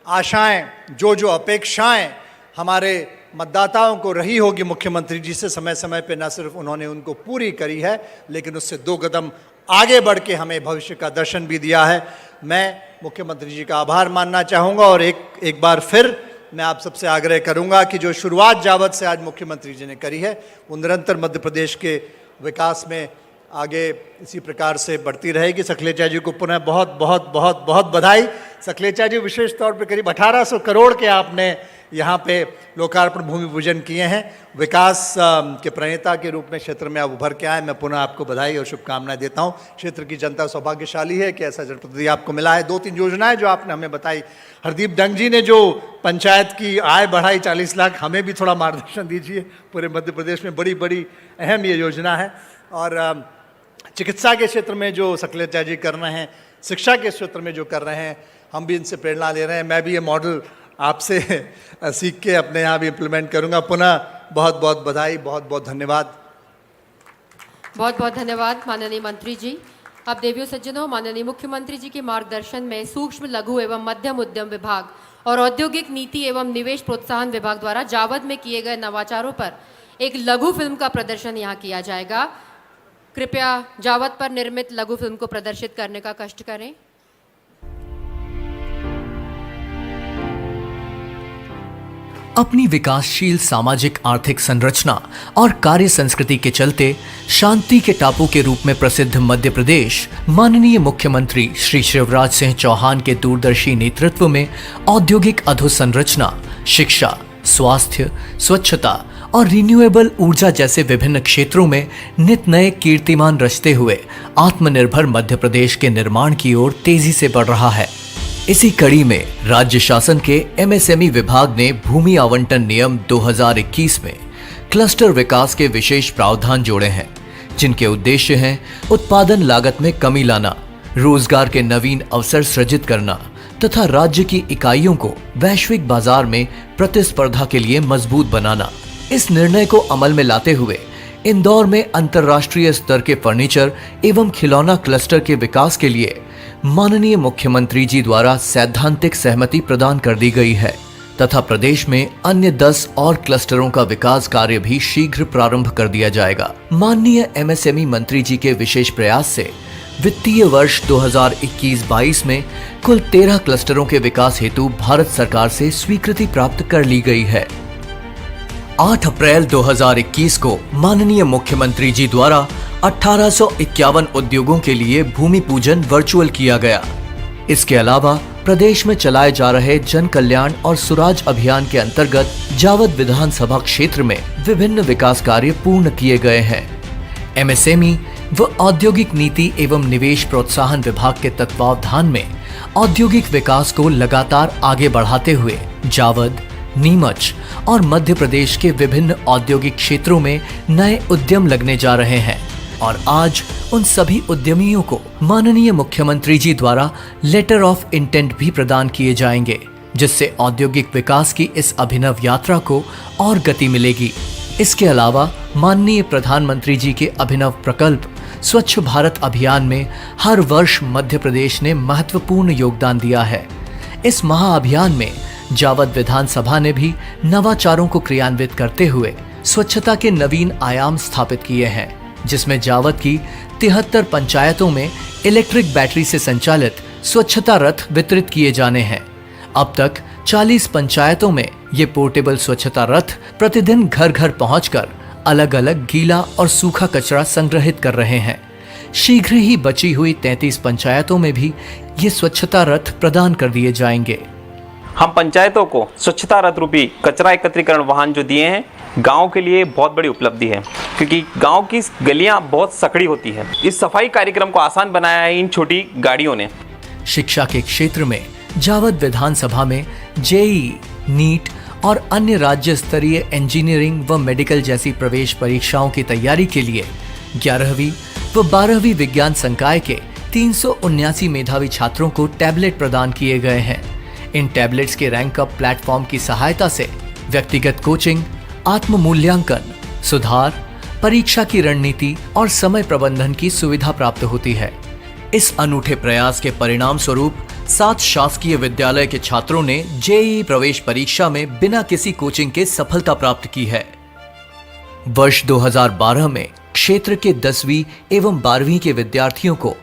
आशाएं, जो अपेक्षाएं हमारे मतदाताओं को रही होगी मुख्यमंत्री जी से, समय समय पे न सिर्फ उन्होंने उनको पूरी करी है, लेकिन उससे 2 कदम आगे बढ़ के हमें भविष्य का दर्शन भी दिया है। मैं मुख्यमंत्री जी का आभार मानना चाहूँगा और एक बार फिर मैं आप सबसे आग्रह करूँगा कि जो शुरुआत जावत से आज मुख्यमंत्री जी ने करी है, वो निरंतर मध्य प्रदेश के विकास में आगे इसी प्रकार से बढ़ती रहेगी। सखलेचा जी को पुनः बहुत बहुत बहुत बहुत बधाई। सखलेचा जी, विशेष तौर पे करीब 1800 करोड़ के आपने यहाँ पे लोकार्पण भूमि पूजन किए हैं। विकास के प्रणेता के रूप में क्षेत्र में आप उभर के आए, मैं पुनः आपको बधाई और शुभकामनाएं देता हूँ। क्षेत्र की जनता सौभाग्यशाली है कि ऐसा जनप्रतिनिधि आपको मिला है। 2-3 योजनाएं जो आपने हमें बताई, हरदीप डंग जी ने जो पंचायत की आय बढ़ाई 40 लाख, हमें भी थोड़ा मार्गदर्शन दीजिए। पूरे मध्य प्रदेश में बड़ी बड़ी अहम ये योजना है। और चिकित्सा के क्षेत्र में जो सखलेचा जी कर रहे हैं, शिक्षा के क्षेत्र में जो कर रहे हैं, हम भी इनसे प्रेरणा ले रहे हैं। मैं भी ये मॉडल आपसे सीख के अपने यहाँ भी इम्प्लीमेंट करूँगा। पुनः बहुत बहुत बधाई, बहुत बहुत धन्यवाद। बहुत बहुत धन्यवाद माननीय मंत्री जी। अब देवियों सज्जनों, माननीय मुख्यमंत्री जी के मार्गदर्शन में सूक्ष्म लघु एवं मध्यम उद्यम विभाग और औद्योगिक नीति एवं निवेश प्रोत्साहन विभाग द्वारा जावद में किए गए नवाचारों पर एक लघु फिल्म का प्रदर्शन यहाँ किया जाएगा। कृपया जावद पर निर्मित लघु फिल्म को प्रदर्शित करने का कष्ट करें। अपनी विकासशील सामाजिक आर्थिक संरचना और कार्य संस्कृति के चलते शांति के टापू के रूप में प्रसिद्ध मध्य प्रदेश माननीय मुख्यमंत्री श्री शिवराज सिंह चौहान के दूरदर्शी नेतृत्व में औद्योगिक अधोसंरचना, शिक्षा, स्वास्थ्य, स्वच्छता और रिन्यूएबल ऊर्जा जैसे विभिन्न क्षेत्रों में नित नए कीर्तिमान रचते हुए आत्मनिर्भर मध्य प्रदेश के निर्माण की ओर तेजी से बढ़ रहा है। इसी कड़ी में राज्य शासन के MSME विभाग ने भूमि आवंटन नियम 2021 में क्लस्टर विकास के विशेष प्रावधान जोड़े हैं, जिनके उद्देश्य हैं उत्पादन लागत में कमी लाना, रोजगार के नवीन अवसर सृजित करना तथा राज्य की इकाइयों को वैश्विक बाजार में प्रतिस्पर्धा के लिए मजबूत बनाना। इस निर्णय को अमल में लाते हुए इंदौर में अंतर्राष्ट्रीय स्तर के फर्नीचर एवं खिलौना क्लस्टर के विकास के लिए माननीय मुख्यमंत्री जी द्वारा सैद्धांतिक सहमति प्रदान कर दी गई है तथा प्रदेश में अन्य 10 और क्लस्टरों का विकास कार्य भी शीघ्र प्रारंभ कर दिया जाएगा। माननीय MSME मंत्री जी के विशेष प्रयास से वित्तीय वर्ष 2021-22 में कुल 13 क्लस्टरों के विकास हेतु भारत सरकार से स्वीकृति प्राप्त कर ली गई है। 8 अप्रैल 2021 को माननीय मुख्यमंत्री जी द्वारा 1851 उद्योगों के लिए भूमि पूजन वर्चुअल किया गया। इसके अलावा प्रदेश में चलाए जा रहे जन कल्याण और सुराज अभियान के अंतर्गत जावद विधानसभा क्षेत्र में विभिन्न विकास कार्य पूर्ण किए गए हैं। MSME व औद्योगिक नीति एवं निवेश प्रोत्साहन विभाग के तत्वावधान में औद्योगिक विकास को लगातार आगे बढ़ाते हुए जावद, नीमच और मध्य प्रदेश के विभिन्न औद्योगिक क्षेत्रों में नए उद्यम लगने जा रहे हैं और आज उन सभी उद्यमियों को माननीय मुख्यमंत्री जी द्वारा लेटर ऑफ इंटेंट भी प्रदान किए जाएंगे, जिससे औद्योगिक विकास की इस अभिनव यात्रा को और गति मिलेगी। इसके अलावा माननीय प्रधानमंत्री जी के अभिनव प्रकल्प स्वच्छ भारत अभियान में हर वर्ष मध्य प्रदेश ने महत्वपूर्ण योगदान दिया है। इस महाअभियान में जावद विधानसभा ने भी नवाचारों को क्रियान्वित करते हुए स्वच्छता के नवीन आयाम स्थापित किए हैं, जिसमें जावद की 73 पंचायतों में इलेक्ट्रिक बैटरी से संचालित स्वच्छता रथ वितरित किए जाने हैं। अब तक 40 पंचायतों में ये पोर्टेबल स्वच्छता रथ प्रतिदिन घर घर पहुंचकर अलग अलग गीला और सूखा कचरा संग्रहित कर रहे हैं। शीघ्र ही बची हुई 33 पंचायतों में भी ये स्वच्छता रथ प्रदान कर दिए जाएंगे। हम पंचायतों को स्वच्छता रथ रूपी कचरा एकत्रीकरण वाहन जो दिए हैं, गांव के लिए बहुत बड़ी उपलब्धि है, क्योंकि गांव की गलियां बहुत सकड़ी होती है। इस सफाई कार्यक्रम को आसान बनाया है इन छोटी गाड़ियों ने। शिक्षा के क्षेत्र में जावद विधानसभा में जेईई, नीट और अन्य राज्य स्तरीय इंजीनियरिंग व मेडिकल जैसी प्रवेश परीक्षाओं की तैयारी के लिए 11वीं व 12वीं विज्ञान संकाय के 379 मेधावी छात्रों को टैबलेट प्रदान किए गए हैं। इन टैबलेट्स के रैंक अप प्लेटफॉर्म की सहायता से व्यक्तिगत कोचिंग, आत्म मूल्यांकन, सुधार, परीक्षा की रणनीति और समय प्रबंधन की सुविधा प्राप्त होती है। इस अनूठे प्रयास के परिणाम स्वरूप 7 शासकीय विद्यालय के छात्रों ने जेईई प्रवेश परीक्षा में बिना किसी कोचिंग के सफलता प्राप्त की है। वर्ष 2012 में क्षेत्र के 10वीं एवं 12वीं के विद्यार्थियों को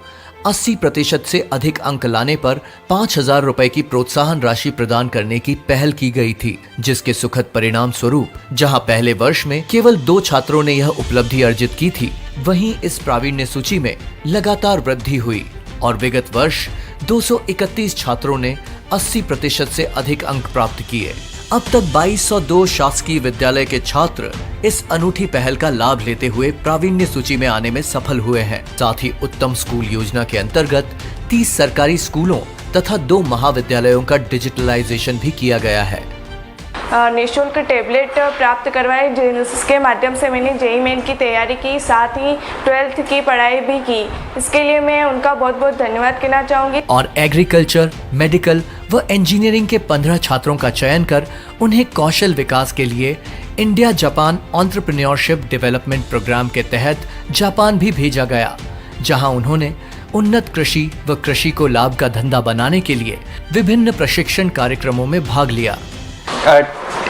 80% से अधिक अंक लाने पर 5,000 रुपए की प्रोत्साहन राशि प्रदान करने की पहल की गई थी, जिसके सुखद परिणाम स्वरूप जहां पहले वर्ष में केवल 2 छात्रों ने यह उपलब्धि अर्जित की थी, वहीं इस प्रावीण्य सूची में लगातार वृद्धि हुई और विगत वर्ष 231 छात्रों ने 80% से अधिक अंक प्राप्त किए। अब तक 2202 शासकीय विद्यालय के छात्र इस अनूठी पहल का लाभ लेते हुए प्रावीण्य सूची में आने में सफल हुए हैं। साथ ही उत्तम स्कूल योजना के अंतर्गत 30 सरकारी स्कूलों तथा 2 महाविद्यालयों का डिजिटलाइजेशन भी किया गया है। निःशुल्क टैबलेट प्राप्त करवाए, जिसके माध्यम से मैंने जेईई मेन की तैयारी की, साथ ही 12th की पढ़ाई भी की। इसके लिए मैं उनका बहुत बहुत धन्यवाद कहना चाहूँगी। और एग्रीकल्चर, मेडिकल व इंजीनियरिंग के 15 छात्रों का चयन कर उन्हें कौशल विकास के लिए India Japan entrepreneurship development program के तहत जापान भी भेजा गया, जहां उन्होंने उन्नत कृषि व कृषि को लाभ का धंधा बनाने के लिए विभिन्न प्रशिक्षण कार्यक्रमों में भाग लिया।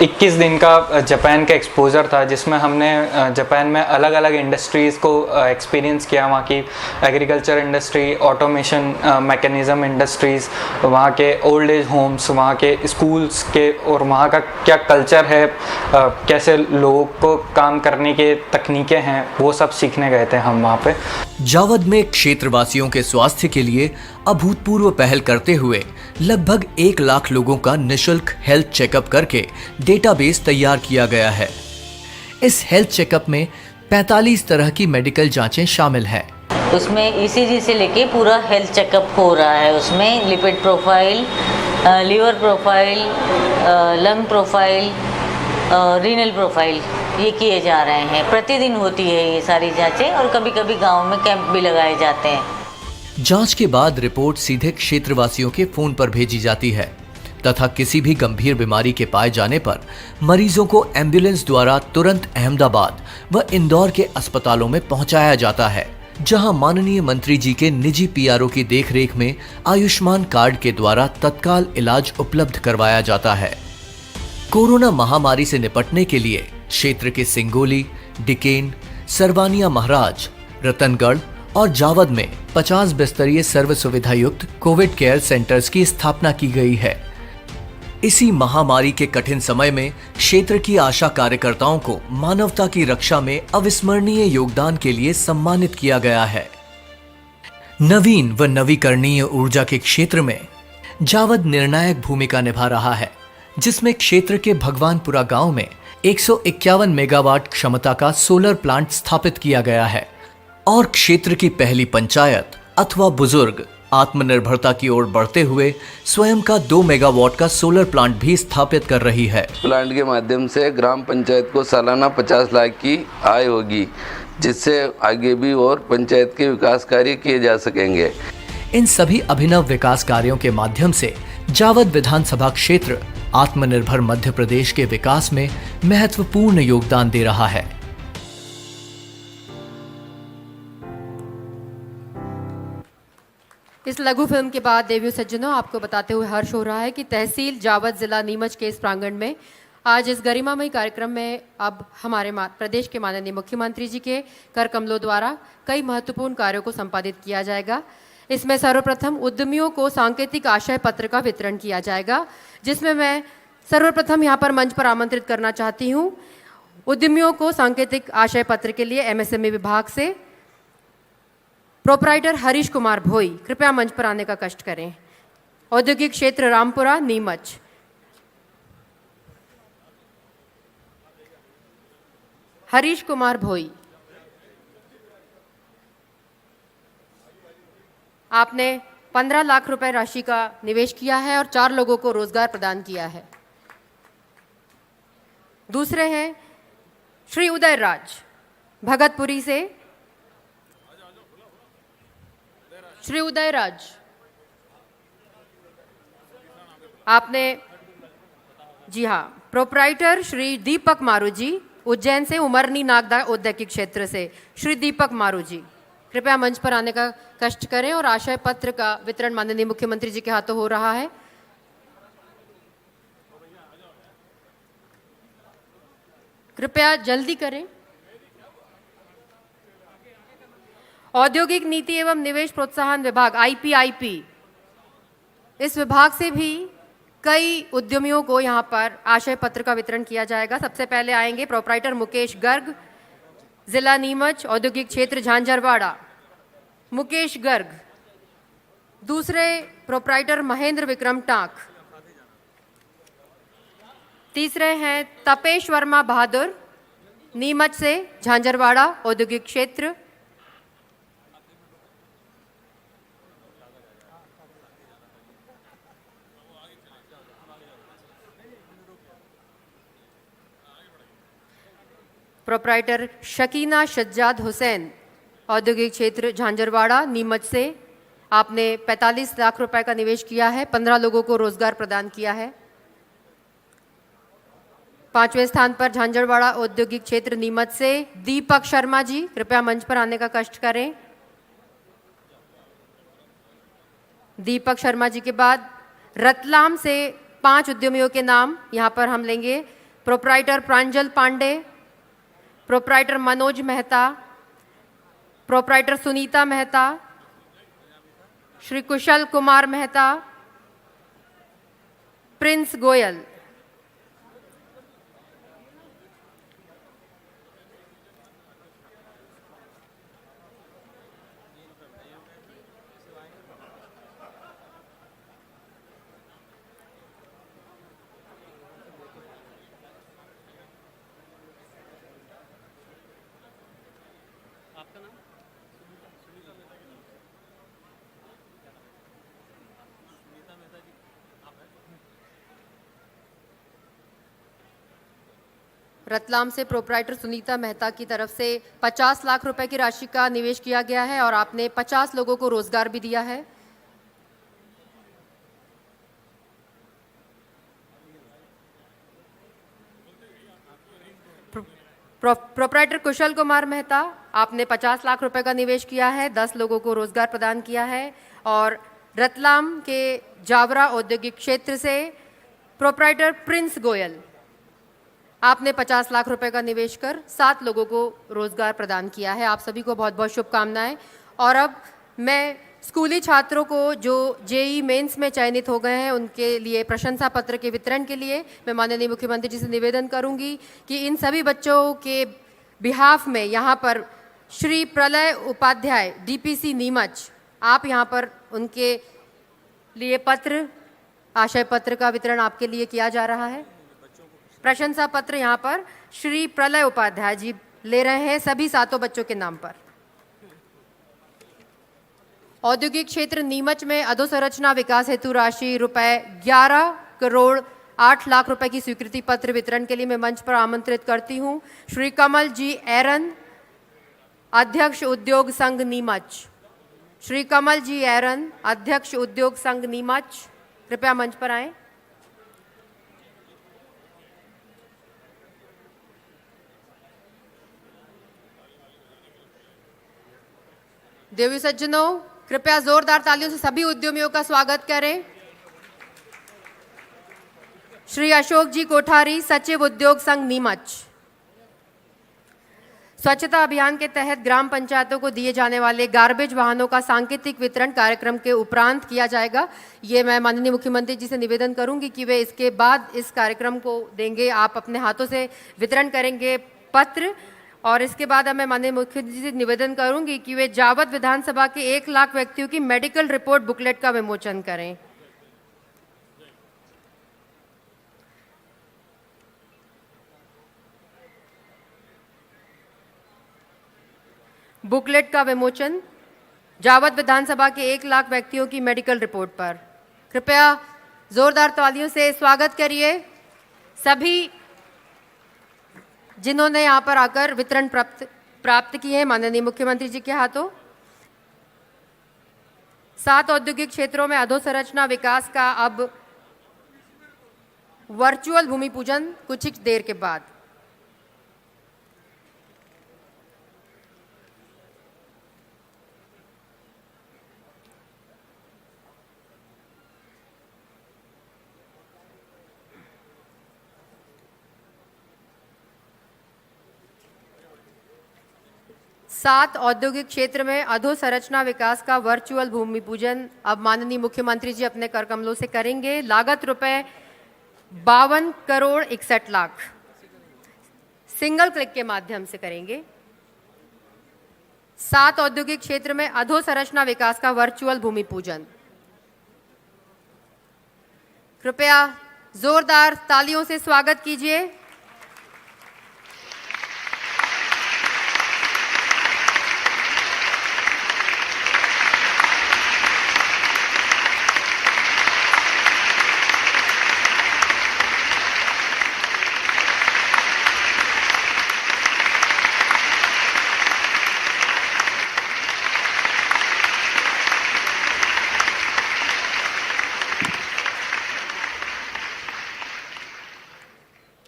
21 दिन का जापान का एक्सपोजर था, जिसमें हमने जापान में अलग अलग इंडस्ट्रीज़ को एक्सपीरियंस किया। वहाँ की agriculture industry, automation mechanism industries, वहाँ के ओल्ड एज होम्स, वहाँ के स्कूल्स के, और वहाँ का क्या कल्चर है, कैसे लोगों को काम करने के तकनीकें हैं, वो सब सीखने गए थे हम वहाँ पे। जावद में क्षेत्रवासियों के स्वास्थ्य के लिए अभूतपूर्व पहल करते हुए लगभग 1 लाख लोगों का निशुल्क हेल्थ चेकअप करके डेटाबेस तैयार किया गया है। इस हेल्थ चेकअप में 45 तरह की मेडिकल जांचें शामिल हैं। उसमें ईसीजी से लेके पूरा हेल्थ चेकअप हो रहा है। उसमें lipid profile, liver profile, lung profile, renal profile, ये किए जा रहे हैं। प्रतिदिन होती है ये सारी जांचें, और कभी कभी गांव में कैंप भी लगाए जाते हैं। जांच के बाद रिपोर्ट सीधे क्षेत्रवासियों के फोन पर भेजी जाती है तथा किसी भी गंभीर बीमारी के पाए जाने पर मरीजों को एम्बुलेंस द्वारा तुरंत अहमदाबाद व इंदौर के अस्पतालों में पहुंचाया जाता है, जहां माननीय मंत्री जी के निजी पीआरओ की देखरेख में आयुष्मान कार्ड के द्वारा तत्काल इलाज उपलब्ध करवाया जाता है। कोरोना महामारी से निपटने के लिए क्षेत्र के सिंगोली, डिकेन, सरवानिया महाराज, रतनगढ़ और जावद में 50 बिस्तरीय सर्व सुविधा युक्त कोविड केयर सेंटर्स की स्थापना की गई है। इसी महामारी के कठिन समय में क्षेत्र की आशा कार्यकर्ताओं को मानवता की रक्षा में अविस्मरणीय योगदान के लिए सम्मानित किया गया है। नवीन व नवीकरणीय ऊर्जा के क्षेत्र में जावद निर्णायक भूमिका निभा रहा है, जिसमें क्षेत्र के भगवानपुरा गांव में 151 मेगावाट क्षमता का सोलर प्लांट स्थापित किया गया है और क्षेत्र की पहली पंचायत अथवा बुजुर्ग आत्मनिर्भरता की ओर बढ़ते हुए स्वयं का 2 मेगावाट का सोलर प्लांट भी स्थापित कर रही है। प्लांट के माध्यम से ग्राम पंचायत को सालाना 50 लाख की आय होगी, जिससे आगे भी और पंचायत के विकास कार्य किए जा सकेंगे। इन सभी अभिनव विकास कार्यों के माध्यम से जावद विधानसभा क्षेत्र आत्मनिर्भर मध्य प्रदेश के विकास में महत्वपूर्ण योगदान दे रहा है। इस लघु फिल्म के बाद देवियों सज्जनों, आपको बताते हुए हर्ष हो रहा है कि तहसील जावद जिला नीमच के इस प्रांगण में आज इस गरिमामय कार्यक्रम में अब हमारे प्रदेश के माननीय मुख्यमंत्री जी के कर कमलों द्वारा कई महत्वपूर्ण कार्यों को संपादित किया जाएगा। इसमें सर्वप्रथम उद्यमियों को सांकेतिक आशय पत्र का वितरण किया जाएगा, जिसमें मैं सर्वप्रथम यहाँ पर मंच पर आमंत्रित करना चाहती हूँ उद्यमियों को सांकेतिक आशय पत्र के लिए एमएसएमई विभाग से प्रोपराइटर हरीश कुमार भोई कृपया मंच पर आने का कष्ट करें। औद्योगिक क्षेत्र रामपुरा नीमच। हरीश कुमार भोई, आपने 15 लाख रुपए राशि का निवेश किया है और 4 लोगों को रोजगार प्रदान किया है। दूसरे हैं श्री उदय राज भगतपुरी से। श्री उदय राज, आपने जी हाँ प्रोपराइटर श्री दीपक मारू जी उज्जैन से, उमरनी नागदा औद्योगिक क्षेत्र से। श्री दीपक मारू जी कृपया मंच पर आने का कष्ट करें और आशय पत्र का वितरण माननीय मुख्यमंत्री जी के हाथों हो रहा है। कृपया जल्दी करें। औद्योगिक नीति एवं निवेश प्रोत्साहन विभाग आईपीआईपी, इस विभाग से भी कई उद्यमियों को यहाँ पर आशय पत्र का वितरण किया जाएगा। सबसे पहले आएंगे प्रोपराइटर मुकेश गर्ग, जिला नीमच, औद्योगिक क्षेत्र झांझरवाड़ा। मुकेश गर्ग। दूसरे प्रोपराइटर महेंद्र विक्रम टाक। तीसरे हैं तपेश वर्मा बहादुर, नीमच से, झांझरवाड़ा औद्योगिक क्षेत्र। प्रोपराइटर शकीना सज्जाद हुसैन, औद्योगिक क्षेत्र झांझरवाड़ा नीमच से। आपने 45 लाख रुपए का निवेश किया है, 15 लोगों को रोजगार प्रदान किया है। 5वें स्थान पर झांझरवाड़ा औद्योगिक क्षेत्र नीमच से दीपक शर्मा जी, कृपया मंच पर आने का कष्ट करें। दीपक शर्मा जी के बाद रतलाम से 5 उद्यमियों के नाम यहाँ पर हम लेंगे। प्रोपराइटर प्रांजल पांडे, प्रोपराइटर मनोज मेहता, प्रोपराइटर सुनीता मेहता, श्री कुशल कुमार मेहता, प्रिंस गोयल। रतलाम से प्रोपराइटर सुनीता मेहता की तरफ से 50 लाख रुपए की राशि का निवेश किया गया है और आपने 50 लोगों को रोजगार भी दिया है। प्रोपराइटर कुशल कुमार मेहता, आपने 50 लाख रुपए का निवेश किया है, 10 लोगों को रोजगार प्रदान किया है। और रतलाम के जावरा औद्योगिक क्षेत्र से प्रोपराइटर प्रिंस गोयल, आपने 50 लाख रुपए का निवेश कर 7 लोगों को रोजगार प्रदान किया है। आप सभी को बहुत बहुत शुभकामनाएं। और अब मैं स्कूली छात्रों को जो जेई मेंस में चयनित हो गए हैं उनके लिए प्रशंसा पत्र के वितरण के लिए मैं माननीय मुख्यमंत्री जी से निवेदन करूंगी कि इन सभी बच्चों के बिहाफ में यहाँ पर श्री प्रलय उपाध्याय डीपीसी नीमच, आप यहाँ पर उनके लिए पत्र, आशय पत्र का वितरण आपके लिए किया जा रहा है। प्रशंसा पत्र यहाँ पर श्री प्रलय उपाध्याय जी ले रहे हैं सभी 7 बच्चों के नाम पर। औद्योगिक क्षेत्र नीमच में अधोसंरचना विकास हेतु राशि रुपए 11 करोड़ 8 लाख रुपए की स्वीकृति पत्र वितरण के लिए मैं मंच पर आमंत्रित करती हूँ श्री कमल जी एरन, अध्यक्ष उद्योग संघ नीमच। श्री कमल जी एरन, अध्यक्ष उद्योग संघ नीमच, कृपया मंच पर आएं। देवी सज्जनों, कृपया जोरदार तालियों से सभी उद्यमियों का स्वागत करें। श्री अशोक जी कोठारी, सचिव उद्योग संघ नीमच। स्वच्छता अभियान के तहत ग्राम पंचायतों को दिए जाने वाले गार्बेज वाहनों का सांकेतिक वितरण कार्यक्रम के उपरांत किया जाएगा। ये मैं माननीय मुख्यमंत्री जी से निवेदन करूंगी कि वे इसके बाद इस कार्यक्रम को देंगे। आप अपने हाथों से वितरण करेंगे पत्र, और इसके बाद मैं माननीय मुख्यमंत्री जी से निवेदन करूंगी कि वे जावद विधानसभा के 1 लाख व्यक्तियों की मेडिकल रिपोर्ट बुकलेट का विमोचन करें। बुकलेट का विमोचन जावद विधानसभा के 1 लाख व्यक्तियों की मेडिकल रिपोर्ट पर। कृपया जोरदार तालियों से स्वागत करिए सभी जिन्होंने यहाँ पर आकर वितरण प्राप्त किए हैं माननीय मुख्यमंत्री जी के हाथों। 7 औद्योगिक क्षेत्रों में अधोसंरचना विकास का अब वर्चुअल भूमि पूजन कुछ ही देर के बाद। सात औद्योगिक क्षेत्र में अधोसंरचना विकास का वर्चुअल भूमि पूजन अब माननीय मुख्यमंत्री जी अपने कर कमलों से करेंगे। लागत रुपए 52 करोड़ 61 लाख सिंगल क्लिक के माध्यम से करेंगे। 7 औद्योगिक क्षेत्र में अधोसंरचना विकास का वर्चुअल भूमि पूजन। कृपया जोरदार तालियों से स्वागत कीजिए।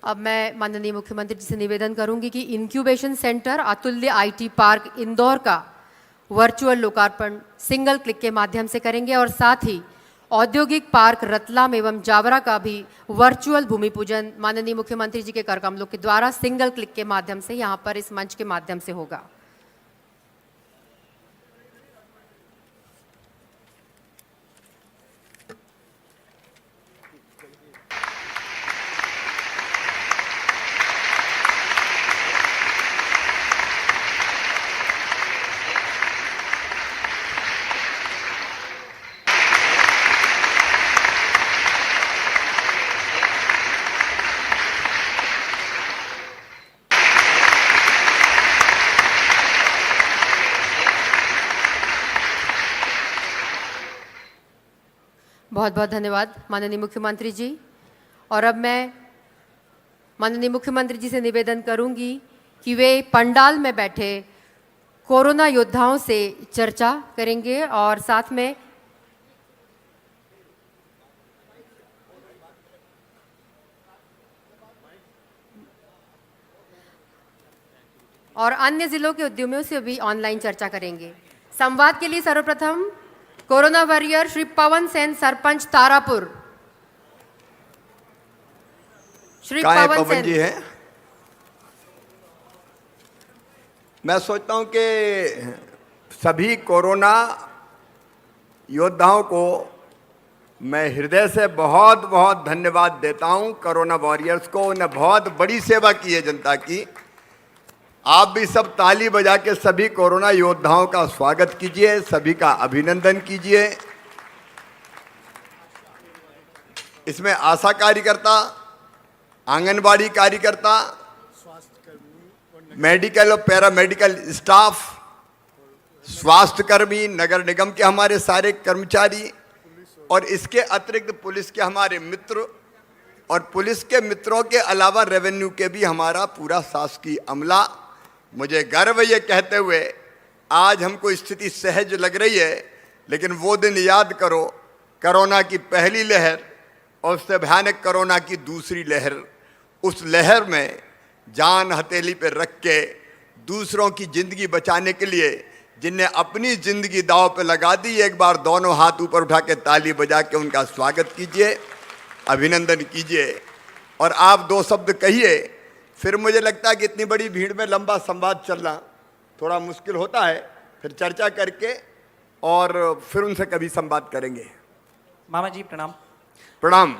अब मैं माननीय मुख्यमंत्री जी से निवेदन करूंगी कि इंक्यूबेशन सेंटर अतुल्य आईटी पार्क इंदौर का वर्चुअल लोकार्पण सिंगल क्लिक के माध्यम से करेंगे, और साथ ही औद्योगिक पार्क रतलाम एवं जावरा का भी वर्चुअल भूमि पूजन माननीय मुख्यमंत्री जी के कर कमलों के द्वारा सिंगल क्लिक के माध्यम से यहाँ पर इस मंच के माध्यम से होगा। बहुत बहुत धन्यवाद माननीय मुख्यमंत्री जी। और अब मैं माननीय मुख्यमंत्री जी से निवेदन करूंगी कि वे पंडाल में बैठे कोरोना योद्धाओं से चर्चा करेंगे, और साथ में और अन्य जिलों के उद्यमियों से भी ऑनलाइन चर्चा करेंगे। संवाद के लिए सर्वप्रथम कोरोना वॉरियर श्री पवन सेन, सरपंच तारापुर। श्री पवन सेन जी हैं। मैं सोचता हूं कि सभी कोरोना योद्धाओं को मैं हृदय से बहुत बहुत धन्यवाद देता हूं। कोरोना वॉरियर्स को, उन्हें बहुत बड़ी सेवा की है जनता की। आप भी सब ताली बजा के सभी कोरोना योद्धाओं का स्वागत कीजिए, सभी का अभिनंदन कीजिए। इसमें आशा कार्यकर्ता, आंगनबाड़ी कार्यकर्ता, मेडिकल और पैरामेडिकल स्टाफ, स्वास्थ्यकर्मी, नगर निगम के हमारे सारे कर्मचारी, और इसके अतिरिक्त पुलिस के हमारे मित्र, और पुलिस के मित्रों के अलावा रेवेन्यू के भी हमारा पूरा शासकीय अमला। मुझे गर्व ये कहते हुए, आज हमको स्थिति सहज लग रही है, लेकिन वो दिन याद करो, कोरोना की पहली लहर और उससे भयानक कोरोना की दूसरी लहर। उस लहर में जान हथेली पे रख के दूसरों की ज़िंदगी बचाने के लिए जिनने अपनी जिंदगी दांव पे लगा दी, एक बार दोनों हाथ ऊपर उठा के ताली बजा के उनका स्वागत कीजिए, अभिनंदन कीजिए। और आप दो शब्द कहिए, फिर मुझे लगता है कि इतनी बड़ी भीड़ में लंबा संवाद चलना थोड़ा मुश्किल होता है, फिर चर्चा करके और फिर उनसे कभी संवाद करेंगे। मामा जी प्रणाम। प्रणाम।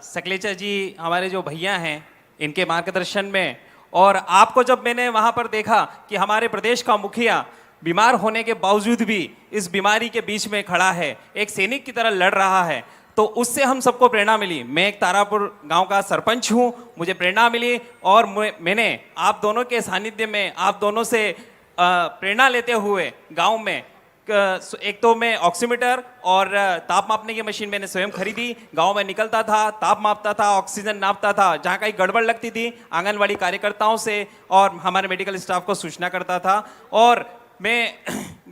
सकलेचा जी हमारे जो भैया हैं, इनके मार्गदर्शन में, और आपको जब मैंने वहाँ पर देखा कि हमारे प्रदेश का मुखिया बीमार होने के बावजूद भी इस बीमारी के बीच में खड़ा है, एक सैनिक की तरह लड़ रहा है, तो उससे हम सबको प्रेरणा मिली। मैं एक तारापुर गांव का सरपंच हूँ, मुझे प्रेरणा मिली और मैंने आप दोनों के सानिध्य में, आप दोनों से प्रेरणा लेते हुए गांव में एक तो मैं ऑक्सीमीटर और ताप मापने की मशीन मैंने स्वयं खरीदी। गांव में निकलता था, ताप मापता था, ऑक्सीजन नापता था, जहां कहीं गड़बड़ लगती थी आंगनवाड़ी कार्यकर्ताओं से और हमारे मेडिकल स्टाफ को सूचना करता था। और मैं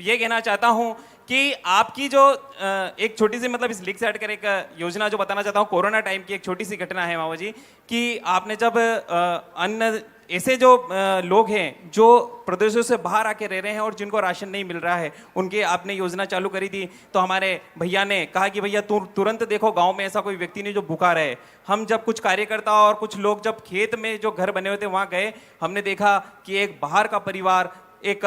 ये कहना चाहता हूं कि आपकी जो एक छोटी सी, मतलब इस लीक से हटकर एक योजना जो बताना चाहता हूँ, कोरोना टाइम की एक छोटी सी घटना है मामा जी, कि आपने जब अन्न, ऐसे जो लोग हैं जो प्रदेशों से बाहर आके रह रहे हैं और जिनको राशन नहीं मिल रहा है, उनके आपने योजना चालू करी थी, तो हमारे भैया ने कहा कि भैया तुरंत देखो गांव में ऐसा कोई व्यक्ति नहीं जो भूखा रहे। हम जब कुछ कार्यकर्ता और कुछ लोग जब खेत में जो घर बने हुए थे वहाँ गए, हमने देखा कि एक बाहर का परिवार, एक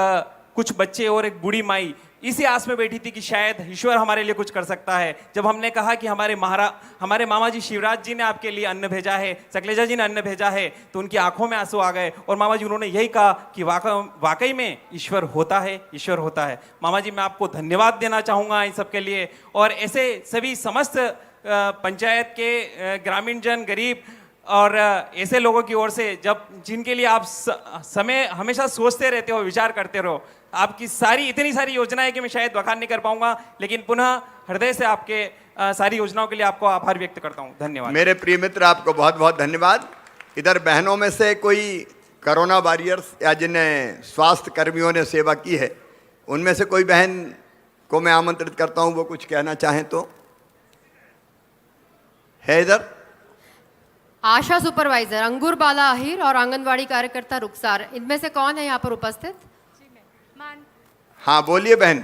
कुछ बच्चे और एक बूढ़ी माई इसी आस में बैठी थी कि शायद ईश्वर हमारे लिए कुछ कर सकता है। जब हमने कहा कि हमारे मामा जी शिवराज जी ने आपके लिए अन्न भेजा है, सकलेजा जी ने अन्न भेजा है, तो उनकी आंखों में आंसू आ गए और मामा जी उन्होंने यही कहा कि वाकई में ईश्वर होता है, ईश्वर होता है। मामा जी मैं आपको धन्यवाद देना चाहूँगा इन सबके लिए, और ऐसे सभी समस्त पंचायत के ग्रामीण जन, गरीब और ऐसे लोगों की ओर से जब जिनके लिए आप समय हमेशा सोचते रहते हो, विचार करते रहो, आपकी इतनी सारी योजनाएं कि मैं शायद बखान नहीं कर पाऊंगा, लेकिन पुनः हृदय से आपके सारी योजनाओं के लिए आपको आभार व्यक्त करता हूं। धन्यवाद। मेरे प्रिय मित्र, आपको बहुत बहुत धन्यवाद। इधर बहनों में से कोई कोरोना वॉरियर्स या जिन्हें स्वास्थ्य कर्मियों ने सेवा की है, उनमें से कोई बहन को मैं आमंत्रित करता हूं, वो कुछ कहना चाहें तो। है इधर आशा सुपरवाइजर अंगूर बाला आहिर और आंगनवाड़ी कार्यकर्ता रुखसार, इनमें से कौन है यहाँ पर उपस्थित? हाँ बोलिए बहन।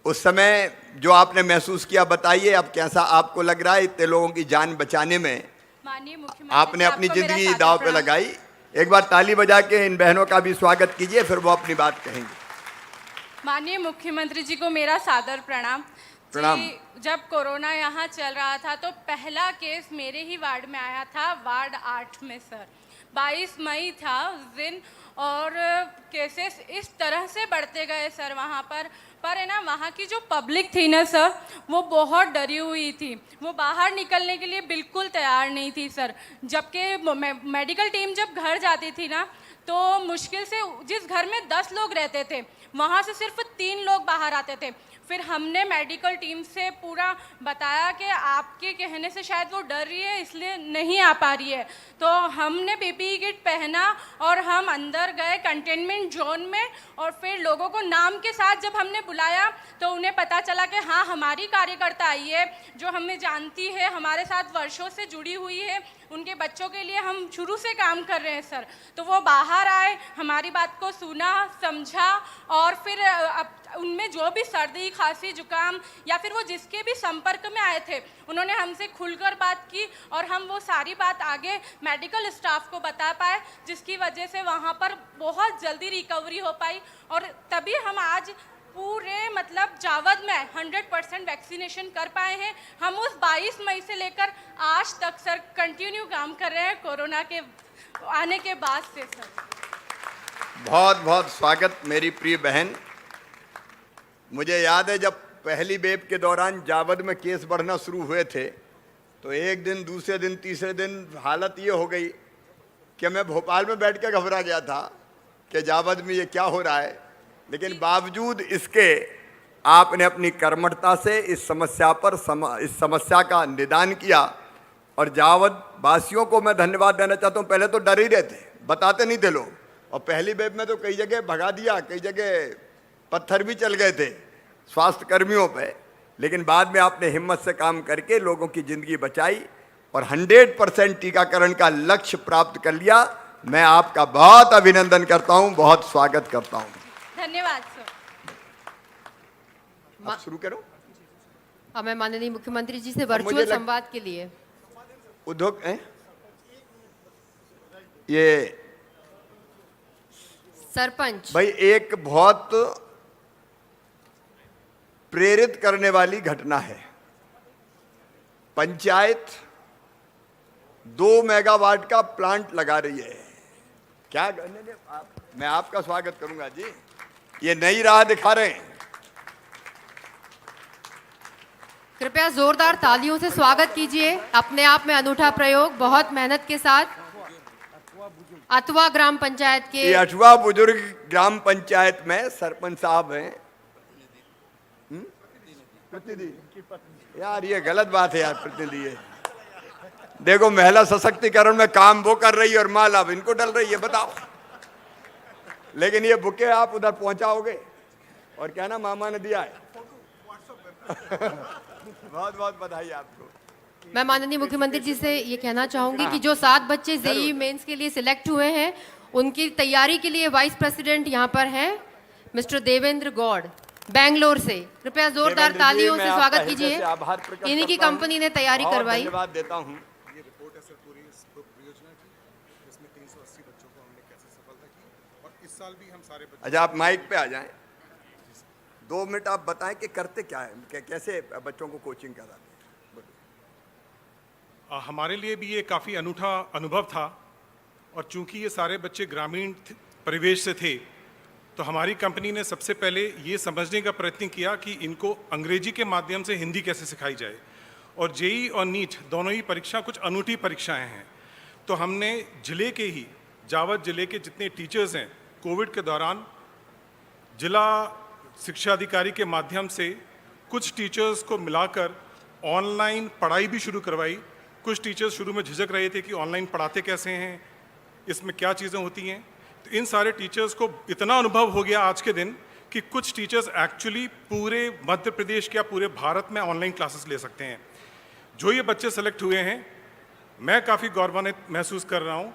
उस समय जो आपने महसूस किया बताइए, अब कैसा आपको लग रहा है इतने लोगों की जान बचाने में? माननीय मुख्यमंत्री, आपने अपनी जिंदगी दांव पे लगाई। एक बार ताली बजा के इन बहनों का भी स्वागत कीजिए, फिर वो अपनी बात कहेंगे। माननीय मुख्यमंत्री जी को मेरा सादर प्रणाम। प्रणाम। जब कोरोना यहाँ चल रहा था तो पहला केस मेरे ही वार्ड में आया था, वार्ड 8 में सर। 22 मई था उस दिन, और केसेस इस तरह से बढ़ते गए सर वहाँ पर है ना, वहाँ की जो पब्लिक थी ना सर, वो बहुत डरी हुई थी, वो बाहर निकलने के लिए बिल्कुल तैयार नहीं थी सर। जबकि मेडिकल टीम जब घर जाती थी ना, तो मुश्किल से जिस घर में 10 लोग रहते थे, वहाँ से सिर्फ 3 लोग बाहर आते थे। फिर हमने मेडिकल टीम से पूरा बताया कि आपके कहने से शायद वो डर रही है इसलिए नहीं आ पा रही है, तो हमने पीपीई किट पहना और हम अंदर गए कंटेनमेंट जोन में, और फिर लोगों को नाम के साथ जब हमने बुलाया तो उन्हें पता चला कि हाँ हमारी कार्यकर्ता आई है जो हमें जानती है, हमारे साथ वर्षों से जुड़ी हुई है, उनके बच्चों के लिए हम शुरू से काम कर रहे हैं सर। तो वो बाहर आए, हमारी बात को सुना, समझा, और फिर उनमें जो भी सर्दी, खांसी, जुकाम या फिर वो जिसके भी संपर्क में आए थे, उन्होंने हमसे खुलकर बात की और हम वो सारी बात आगे मेडिकल स्टाफ को बता पाए, जिसकी वजह से वहाँ पर बहुत जल्दी रिकवरी हो पाई। और तभी हम आज पूरे मतलब जावद में 100% वैक्सीनेशन कर पाए हैं। हम उस 22 मई से लेकर आज तक सर कंटिन्यू काम कर रहे हैं कोरोना के आने के बाद से सर। बहुत बहुत स्वागत मेरी प्रिय बहन। मुझे याद है जब पहली वेव के दौरान जावद में केस बढ़ना शुरू हुए थे, तो एक दिन, दूसरे दिन, तीसरे दिन हालत ये हो गई कि मैं भोपाल में बैठ के घबरा गया था कि जावद में ये क्या हो रहा है। लेकिन बावजूद इसके आपने अपनी कर्मठता से इस समस्या पर इस समस्या का निदान किया, और जावद वासियों को मैं धन्यवाद देना चाहता हूँ। पहले तो डर ही रहे थे, बताते नहीं थे लोग, और पहली वेव में तो कई जगह भगा दिया, कई जगह पत्थर भी चल गए थे स्वास्थ्य कर्मियों पे, लेकिन बाद में आपने हिम्मत से काम करके लोगों की ज़िंदगी बचाई और 100% टीकाकरण का लक्ष्य प्राप्त कर लिया। मैं आपका बहुत अभिनंदन करता हूं, बहुत स्वागत करता हूं। धन्यवाद सर। अब शुरू करो। अब मैं माननीय मुख्यमंत्री जी से मुझे वर्चुअल संवाद के लिए उद्योग ये सरपंच भाई एक बहुत प्रेरित करने वाली घटना है। पंचायत 2 मेगावाट का प्लांट लगा रही है। क्या मैं आपका स्वागत करूंगा जी, ये नई राह दिखा रहे हैं। कृपया जोरदार तालियों से स्वागत कीजिए। अपने आप में अनूठा प्रयोग, बहुत मेहनत के साथ अथवा ग्राम पंचायत के ये अठवा बुजुर्ग ग्राम पंचायत में सरपंच साहब हैं। प्रतिनिधि यार, ये गलत बात है यार, प्रतिनिधि है। देखो महिला सशक्तिकरण में काम वो कर रही है और माल अब इनको डल रही है, बताओ। लेकिन ये बुके आप उधर पहुंचाओगे और क्या ना मामा ने दिया है। बहुत बहुत बधाई आपको। मैं माननीय मुख्यमंत्री जी से ये कहना चाहूंगी कि जो 7 बच्चे जेईई मेंस के लिए सिलेक्ट हुए हैं, उनकी तैयारी के लिए वाइस प्रेसिडेंट यहाँ पर हैं मिस्टर देवेंद्र गौड़ बेंगलोर से। कृपया जोरदार तालियों से स्वागत कीजिए। इन्हीं की कंपनी ने तैयारी करवाई। धन्यवाद देता हूँ। ये रिपोर्ट है सर पूरी इस परियोजना की, जिसमें 380 बच्चों को हमने कैसे सफलता की, और इस साल भी हम सारे बच्चों। अच्छा, आप माइक पे आ जाएं। 2 मिनट आप बताएं कि करते क्या है, कैसे बच्चों को कोचिंग कराते हैं। हमारे लिए भी ये काफ़ी अनूठा अनुभव था, और चूंकि ये सारे बच्चे ग्रामीण परिवेश से थे, तो हमारी कंपनी ने सबसे पहले ये समझने का प्रयत्न किया कि इनको अंग्रेजी के माध्यम से हिंदी कैसे सिखाई जाए। और जेईई और नीट दोनों ही परीक्षा कुछ अनूठी परीक्षाएं हैं। तो हमने जिले के ही जावद जिले के जितने टीचर्स हैं, कोविड के दौरान जिला शिक्षा अधिकारी के माध्यम से कुछ टीचर्स को मिलाकर ऑनलाइन पढ़ाई भी शुरू करवाई। कुछ टीचर्स शुरू में झिझक रहे थे कि ऑनलाइन पढ़ाते कैसे हैं, इसमें क्या चीज़ें होती हैं। तो इन सारे टीचर्स को इतना अनुभव हो गया आज के दिन कि कुछ टीचर्स एक्चुअली पूरे मध्य प्रदेश या पूरे भारत में ऑनलाइन क्लासेस ले सकते हैं। जो ये बच्चे सेलेक्ट हुए हैं, मैं काफ़ी गौरवान्वित महसूस कर रहा हूँ।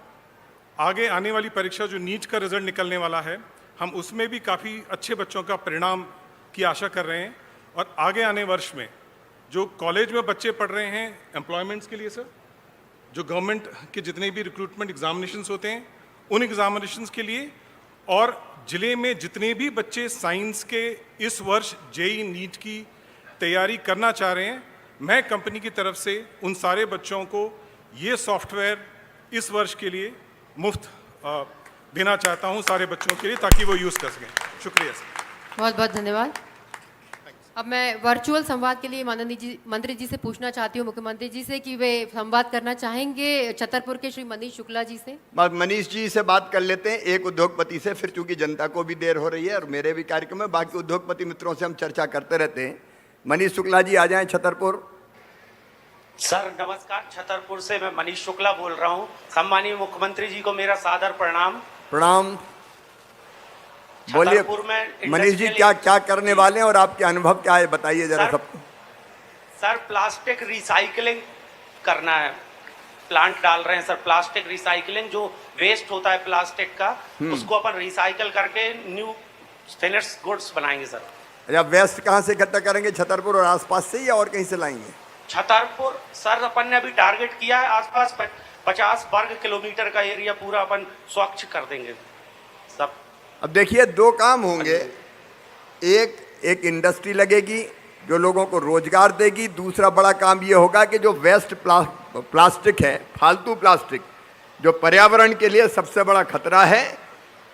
आगे आने वाली परीक्षा जो नीट का रिजल्ट निकलने वाला है, हम उसमें भी काफ़ी अच्छे बच्चों का परिणाम की आशा कर रहे हैं। और आगे आने वर्ष में जो कॉलेज में बच्चे पढ़ रहे हैं एम्प्लॉयमेंट्स के लिए सर, जो गवर्नमेंट के जितने भी रिक्रूटमेंट एग्जामिनेशंस होते हैं, उन एग्जामिनेशंस के लिए, और ज़िले में जितने भी बच्चे साइंस के इस वर्ष जेईई नीट की तैयारी करना चाह रहे हैं, मैं कंपनी की तरफ से उन सारे बच्चों को ये सॉफ्टवेयर इस वर्ष के लिए मुफ्त देना चाहता हूँ सारे बच्चों के लिए, ताकि वो यूज़ कर सकें। शुक्रिया सर। बहुत बहुत धन्यवाद। अब मैं वर्चुअल संवाद के लिए माननीय मंत्री जी से पूछना चाहती हूँ, मुख्यमंत्री जी से, कि वे संवाद करना चाहेंगे छतरपुर के श्री मनीष शुक्ला जी से। मनीष जी से बात कर लेते हैं, एक उद्योगपति से, फिर चूंकि जनता को भी देर हो रही है और मेरे भी कार्यक्रम में बाकी उद्योगपति मित्रों से हम चर्चा करते रहते हैं। मनीष शुक्ला जी आ जाएं छतरपुर। सर नमस्कार, छतरपुर से मैं मनीष शुक्ला बोल रहा हूँ। सम्मानीय मुख्यमंत्री जी को मेरा सादर प्रणाम। प्रणाम। बोलिए मनीष जी, क्या क्या करने वाले हैं और आपके अनुभव क्या है, बताइए जरा सबको। सर प्लास्टिक रिसाइकलिंग करना है, प्लांट डाल रहे हैं सर। प्लास्टिक रिसाइकलिंग, जो वेस्ट होता है प्लास्टिक का, उसको अपन रिसाइकल करके न्यू स्टेनलेस गुड्स बनाएंगे सर। अच्छा, वेस्ट कहाँ से इकट्ठा करेंगे, छतरपुर और आसपास से या और कहीं से लाएंगे? छतरपुर सर अपन ने अभी टारगेट किया है, आसपास 50 वर्ग किलोमीटर का एरिया पूरा अपन स्वच्छ कर देंगे सब। अब देखिए, 2 काम होंगे। एक इंडस्ट्री लगेगी जो लोगों को रोजगार देगी। दूसरा बड़ा काम ये होगा कि जो वेस्ट प्लास्टिक है, फालतू प्लास्टिक, जो पर्यावरण के लिए सबसे बड़ा खतरा है,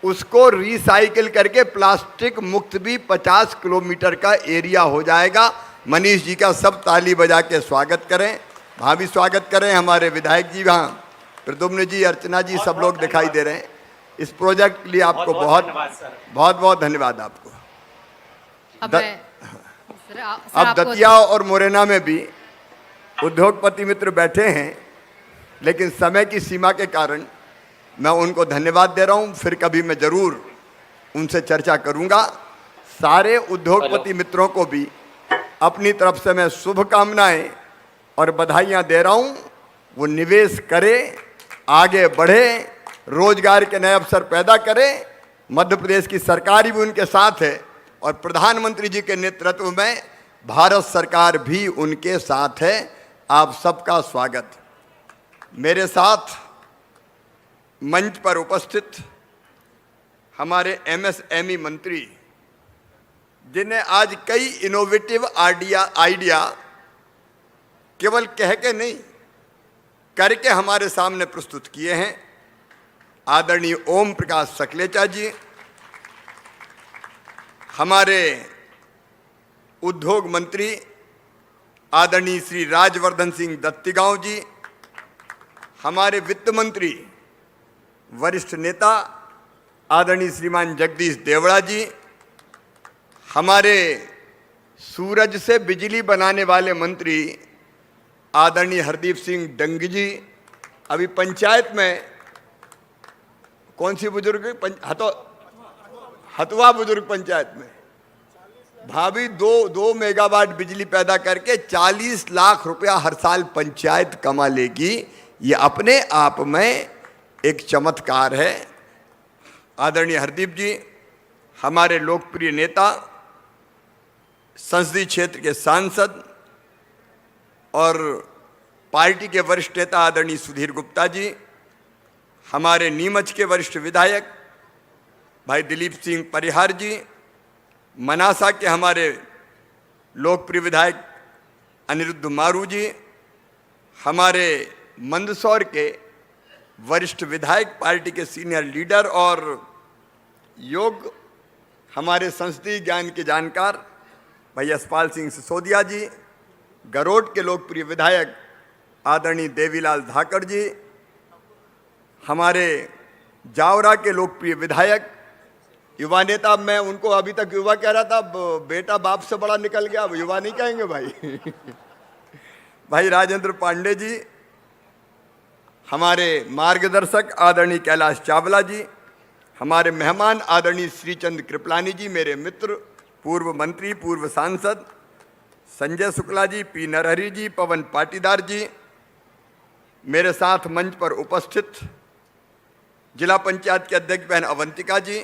उसको रिसाइकिल करके प्लास्टिक मुक्त भी 50 किलोमीटर का एरिया हो जाएगा। मनीष जी का सब ताली बजा के स्वागत करें, वहाँ भी स्वागत करें। हमारे विधायक जी वहाँ, प्रद्युम्न जी, अर्चना जी, सब लोग दिखाई दे रहे हैं। इस प्रोजेक्ट के लिए आपको बहुत बहुत धन्यवाद आपको। अब दतिया और मुरैना में भी उद्योगपति मित्र बैठे हैं, लेकिन समय की सीमा के कारण मैं उनको धन्यवाद दे रहा हूं। फिर कभी मैं जरूर उनसे चर्चा करूंगा। सारे उद्योगपति मित्रों को भी अपनी तरफ से मैं शुभकामनाएं और बधाइयां दे रहा हूं। वो निवेश करें, आगे बढ़े, रोजगार के नए अवसर पैदा करें। मध्य प्रदेश की सरकार भी उनके साथ है और प्रधानमंत्री जी के नेतृत्व में भारत सरकार भी उनके साथ है। आप सबका स्वागत। मेरे साथ मंच पर उपस्थित हमारे एमएसएमई मंत्री, जिन्हें आज कई इनोवेटिव आइडिया केवल कह के नहीं करके हमारे सामने प्रस्तुत किए हैं, आदरणीय ओम प्रकाश सकलेचा जी, हमारे उद्योग मंत्री आदरणीय श्री राजवर्धन सिंह दत्तीगांव जी, हमारे वित्त मंत्री वरिष्ठ नेता आदरणीय श्रीमान जगदीश देवड़ा जी, हमारे सूरज से बिजली बनाने वाले मंत्री आदरणीय हरदीप सिंह डंग जी, अभी पंचायत में कौन सी बुजुर्ग हतवा बुजुर्ग पंचायत में भाभी दो मेगावाट बिजली पैदा करके 40 लाख रुपया हर साल पंचायत कमा लेगी। ये अपने आप में एक चमत्कार है। आदरणीय हरदीप जी हमारे लोकप्रिय नेता, संसदीय क्षेत्र के सांसद और पार्टी के वरिष्ठ नेता आदरणीय सुधीर गुप्ता जी, हमारे नीमच के वरिष्ठ विधायक भाई दिलीप सिंह परिहार जी, मनासा के हमारे लोकप्रिय विधायक अनिरुद्ध मारू जी, हमारे मंदसौर के वरिष्ठ विधायक पार्टी के सीनियर लीडर और योग हमारे संसदीय ज्ञान के जानकार भाई यशपाल सिंह सिसोदिया जी, गरोट के लोकप्रिय विधायक आदरणीय देवीलाल धाकड़ जी, हमारे जावरा के लोकप्रिय विधायक युवा नेता, मैं उनको अभी तक युवा कह रहा था, बेटा बाप से बड़ा निकल गया, अब युवा नहीं कहेंगे भाई भाई राजेंद्र पांडे जी, हमारे मार्गदर्शक आदरणीय कैलाश चावला जी, हमारे मेहमान आदरणीय श्रीचंद कृपलानी जी, मेरे मित्र पूर्व मंत्री पूर्व सांसद संजय शुक्ला जी, पी नरहरी जी, पवन पाटीदार जी, मेरे साथ मंच पर उपस्थित जिला पंचायत के अध्यक्ष बहन अवंतिका जी,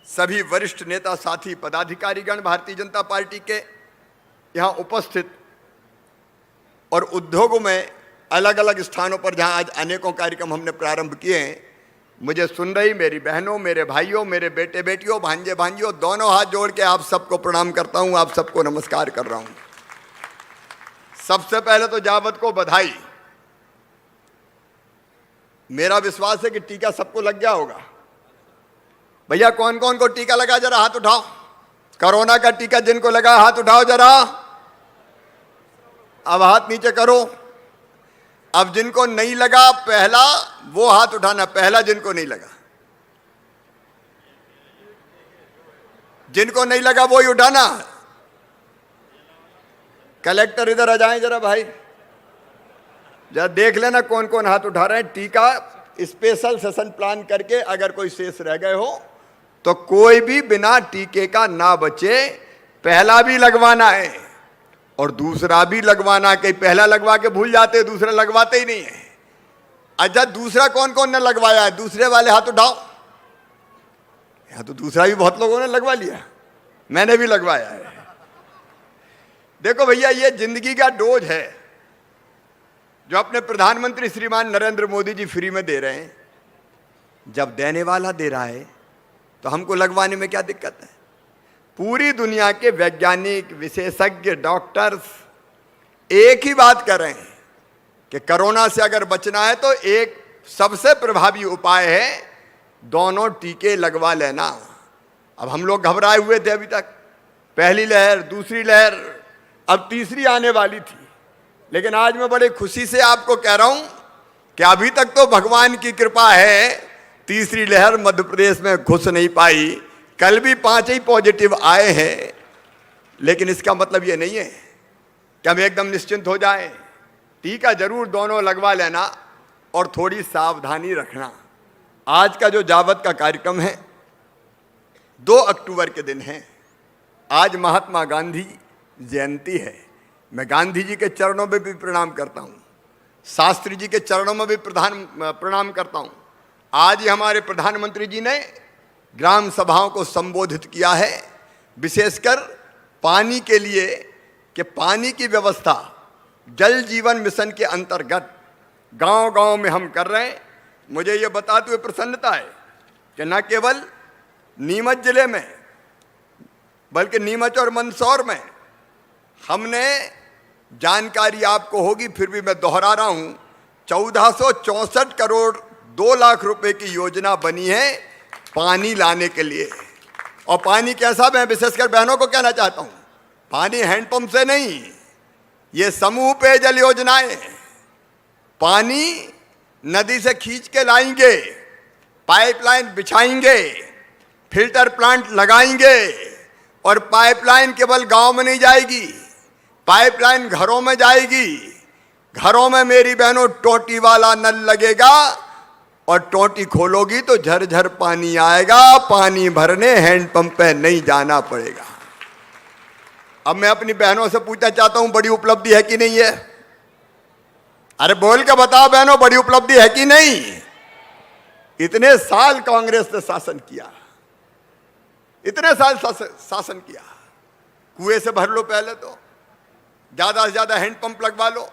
सभी वरिष्ठ नेता साथी पदाधिकारीगण भारतीय जनता पार्टी के यहाँ उपस्थित और उद्योगों में अलग अलग स्थानों पर जहाँ आज अनेकों कार्यक्रम हमने प्रारंभ किए हैं, मुझे सुन रही मेरी बहनों, मेरे भाइयों, मेरे बेटे बेटियों, भांजे भांजियों, दोनों हाथ जोड़ के आप सबको प्रणाम करता हूँ, आप सबको नमस्कार कर रहा हूँ। सबसे पहले तो जावत को बधाई। मेरा विश्वास है कि टीका सबको लग गया होगा। भैया कौन कौन को टीका लगा, जरा हाथ उठाओ। कोरोना का टीका जिनको लगा हाथ उठाओ जरा। अब हाथ नीचे करो। अब जिनको नहीं लगा पहला वो हाथ उठाना, पहला जिनको नहीं लगा, जिनको नहीं लगा वो ही उठाना। कलेक्टर इधर आ जाएं जरा भाई, जरा देख लेना कौन कौन हाथ उठा रहे हैं। टीका स्पेशल सेशन प्लान करके अगर कोई शेष रह गए हो तो कोई भी बिना टीके का ना बचे। पहला भी लगवाना है और दूसरा भी लगवाना। कहीं पहला लगवा के भूल जाते, दूसरा लगवाते ही नहीं है। अच्छा दूसरा कौन कौन ने लगवाया है, दूसरे वाले हाथ उठाओ। या तो दूसरा भी बहुत लोगों ने लगवा लिया, मैंने भी लगवाया है। देखो भैया ये जिंदगी का डोज है जो अपने प्रधानमंत्री श्रीमान नरेंद्र मोदी जी फ्री में दे रहे हैं। जब देने वाला दे रहा है तो हमको लगवाने में क्या दिक्कत है। पूरी दुनिया के वैज्ञानिक, विशेषज्ञ, डॉक्टर्स एक ही बात कर रहे हैं कि कोरोना से अगर बचना है तो एक सबसे प्रभावी उपाय है दोनों टीके लगवा लेना। अब हम लोग घबराए हुए थे अभी तक, पहली लहर, दूसरी लहर, अब तीसरी आने वाली थी। लेकिन आज मैं बड़े खुशी से आपको कह रहा हूं कि अभी तक तो भगवान की कृपा है, तीसरी लहर मध्य प्रदेश में घुस नहीं पाई। कल भी 5 ही पॉजिटिव आए हैं, लेकिन इसका मतलब ये नहीं है कि हम एकदम निश्चिंत हो जाएं। टीका जरूर दोनों लगवा लेना और थोड़ी सावधानी रखना। आज का जो जावत का कार्यक्रम है 2 अक्टूबर के दिन है। आज महात्मा गांधी जयंती है। मैं गांधी जी के चरणों में भी प्रणाम करता हूँ, शास्त्री जी के चरणों में भी प्रणाम करता हूँ। आज ही हमारे प्रधानमंत्री जी ने ग्राम सभाओं को संबोधित किया है, विशेषकर पानी के लिए, कि पानी की व्यवस्था जल जीवन मिशन के अंतर्गत गांव-गांव में हम कर रहे हैं। मुझे ये बताते हुए प्रसन्नता है कि न केवल नीमच जिले में बल्कि नीमच और मंदसौर में हमने, जानकारी आपको होगी फिर भी मैं दोहरा रहा हूं, 1464 करोड़ 2 लाख रुपए की योजना बनी है पानी लाने के लिए। और पानी कैसा, मैं विशेषकर बहनों को कहना चाहता हूं, पानी हैंडपंप से नहीं, ये समूह पेयजल योजनाएं। पानी नदी से खींच के लाएंगे, पाइपलाइन बिछाएंगे, फिल्टर प्लांट लगाएंगे, और पाइपलाइन केवल गांव में नहीं जाएगी, पाइपलाइन घरों में जाएगी। घरों में मेरी बहनों टोटी वाला नल लगेगा और टोटी खोलोगी तो झरझर पानी आएगा, पानी भरने हैंडपंप पे नहीं जाना पड़ेगा। अब मैं अपनी बहनों से पूछना चाहता हूं, बड़ी उपलब्धि है कि नहीं है? अरे बोल के बताओ बहनों, बड़ी उपलब्धि है कि नहीं? इतने साल कांग्रेस ने शासन किया, इतने साल शासन किया। कुएं से भर लो, पहले तो ज्यादा से ज्यादा हैंडपंप लगवा लो।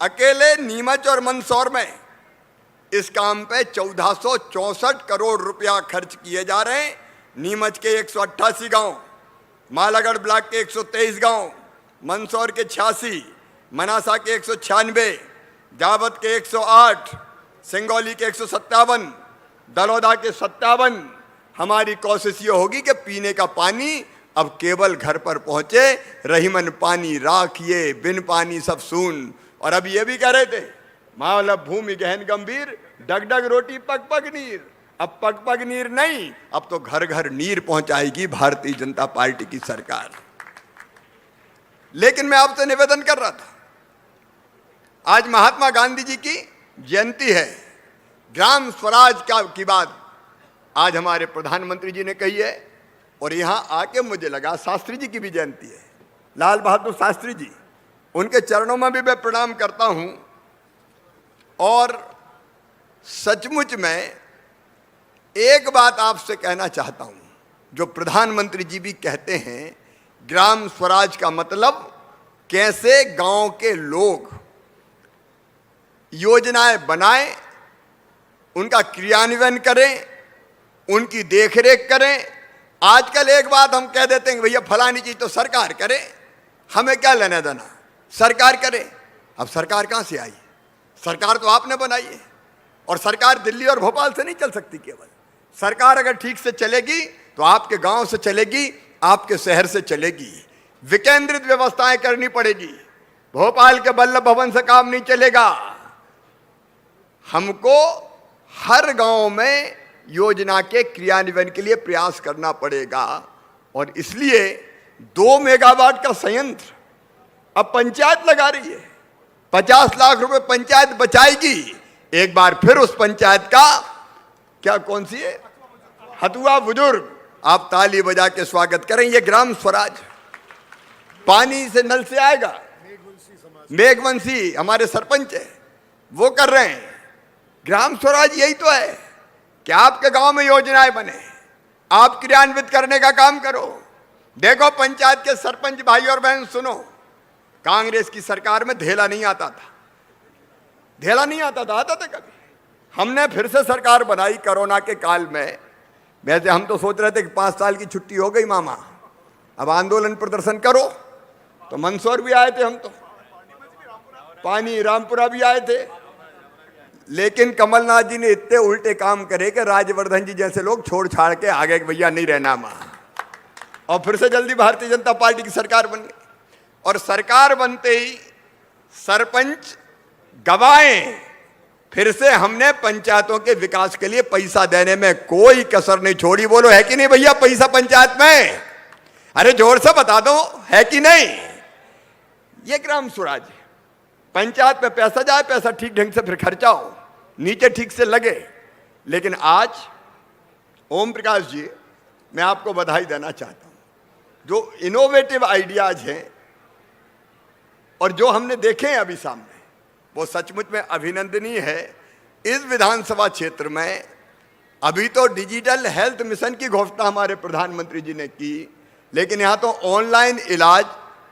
अकेले नीमच और मंदसौर में इस काम पे 1464 करोड़ रुपया खर्च किए जा रहे हैं। नीमच के 188 गांव, मालागढ़ ब्लॉक के 123 गांव, मंदसौर के 86, मनासा के 196, जावत के 108, सिंगौली के 157, दलोदा के 57। हमारी कोशिश ये होगी कि पीने का पानी अब केवल घर पर पहुंचे। रहीमन पानी राखिए, बिन पानी सब सून। और अब ये भी कह रहे थे, मावलब भूमि गहन गंभीर, डगडग रोटी पग पग नीर। अब पग पग नीर नहीं, अब तो घर घर नीर पहुंचाएगी भारतीय जनता पार्टी की सरकार। लेकिन मैं आपसे निवेदन कर रहा था, आज महात्मा गांधी जी की जयंती है। ग्राम स्वराज की बात आज हमारे प्रधानमंत्री जी ने कही है, और यहां आके मुझे लगा शास्त्री जी की भी जयंती है, लाल बहादुर शास्त्री जी। उनके चरणों में भी मैं प्रणाम करता हूं। और सचमुच में एक बात आपसे कहना चाहता हूं, जो प्रधानमंत्री जी भी कहते हैं, ग्राम स्वराज का मतलब कैसे गांव के लोग योजनाएं बनाएं, उनका क्रियान्वयन करें, उनकी देखरेख करें। आजकल एक बात हम कह देते हैं, भैया फलानी चीज तो सरकार करे, हमें क्या लेना देना, सरकार करे। अब सरकार कहां से आई? सरकार तो आपने बनाई है, और सरकार दिल्ली और भोपाल से नहीं चल सकती। केवल सरकार अगर ठीक से चलेगी तो आपके गांव से चलेगी, आपके शहर से चलेगी। विकेंद्रित व्यवस्थाएं करनी पड़ेगी। भोपाल के वल्लभ भवन से काम नहीं चलेगा। हमको हर गांव में योजना के क्रियान्वयन के लिए प्रयास करना पड़ेगा। और इसलिए 2 मेगावाट का संयंत्र अब पंचायत लगा रही है। 50 लाख रुपए पंचायत बचाएगी। एक बार फिर उस पंचायत का क्या, कौन सी है, हथुआ बुजुर्ग, आप ताली बजा के स्वागत करें। ये ग्राम स्वराज पानी से नल से आएगा। मेघवंशी हमारे सरपंच है, वो कर रहे हैं। ग्राम स्वराज यही तो है कि आपके गांव में योजनाएं बने, आप क्रियान्वित करने का काम करो। देखो पंचायत के सरपंच भाई और बहन सुनो, कांग्रेस की सरकार में धेला नहीं आता था, धेला नहीं आता था, आता था कभी? हमने फिर से सरकार बनाई कोरोना के काल में। वैसे हम तो सोच रहे थे कि 5 साल की छुट्टी हो गई मामा, अब आंदोलन प्रदर्शन करो। तो मंदसौर भी आए थे हम, तो पानी रामपुरा भी आए थे। लेकिन कमलनाथ जी ने इतने उल्टे काम करे कि राजवर्धन जी जैसे लोग छोड़ छाड़ के आ गए कि भैया नहीं रहना मां, और फिर से जल्दी भारतीय जनता पार्टी की सरकार बन गई। और सरकार बनते ही सरपंच गवाए, फिर से हमने पंचायतों के विकास के लिए पैसा देने में कोई कसर नहीं छोड़ी। बोलो है कि नहीं भैया पैसा पंचायत में? अरे जोर से बता दो, है कि नहीं? ये ग्राम स्वराज है। पंचायत में पैसा जाए, पैसा ठीक ढंग से फिर खर्चा हो, नीचे ठीक से लगे। लेकिन आज ओम प्रकाश जी, मैं आपको बधाई देना चाहता हूं। जो इनोवेटिव आइडियाज हैं और जो हमने देखे हैं अभी सामने, वो सचमुच में अभिनंदनीय है। इस विधानसभा क्षेत्र में अभी तो डिजिटल हेल्थ मिशन की घोषणा हमारे प्रधानमंत्री जी ने की, लेकिन यहाँ तो ऑनलाइन इलाज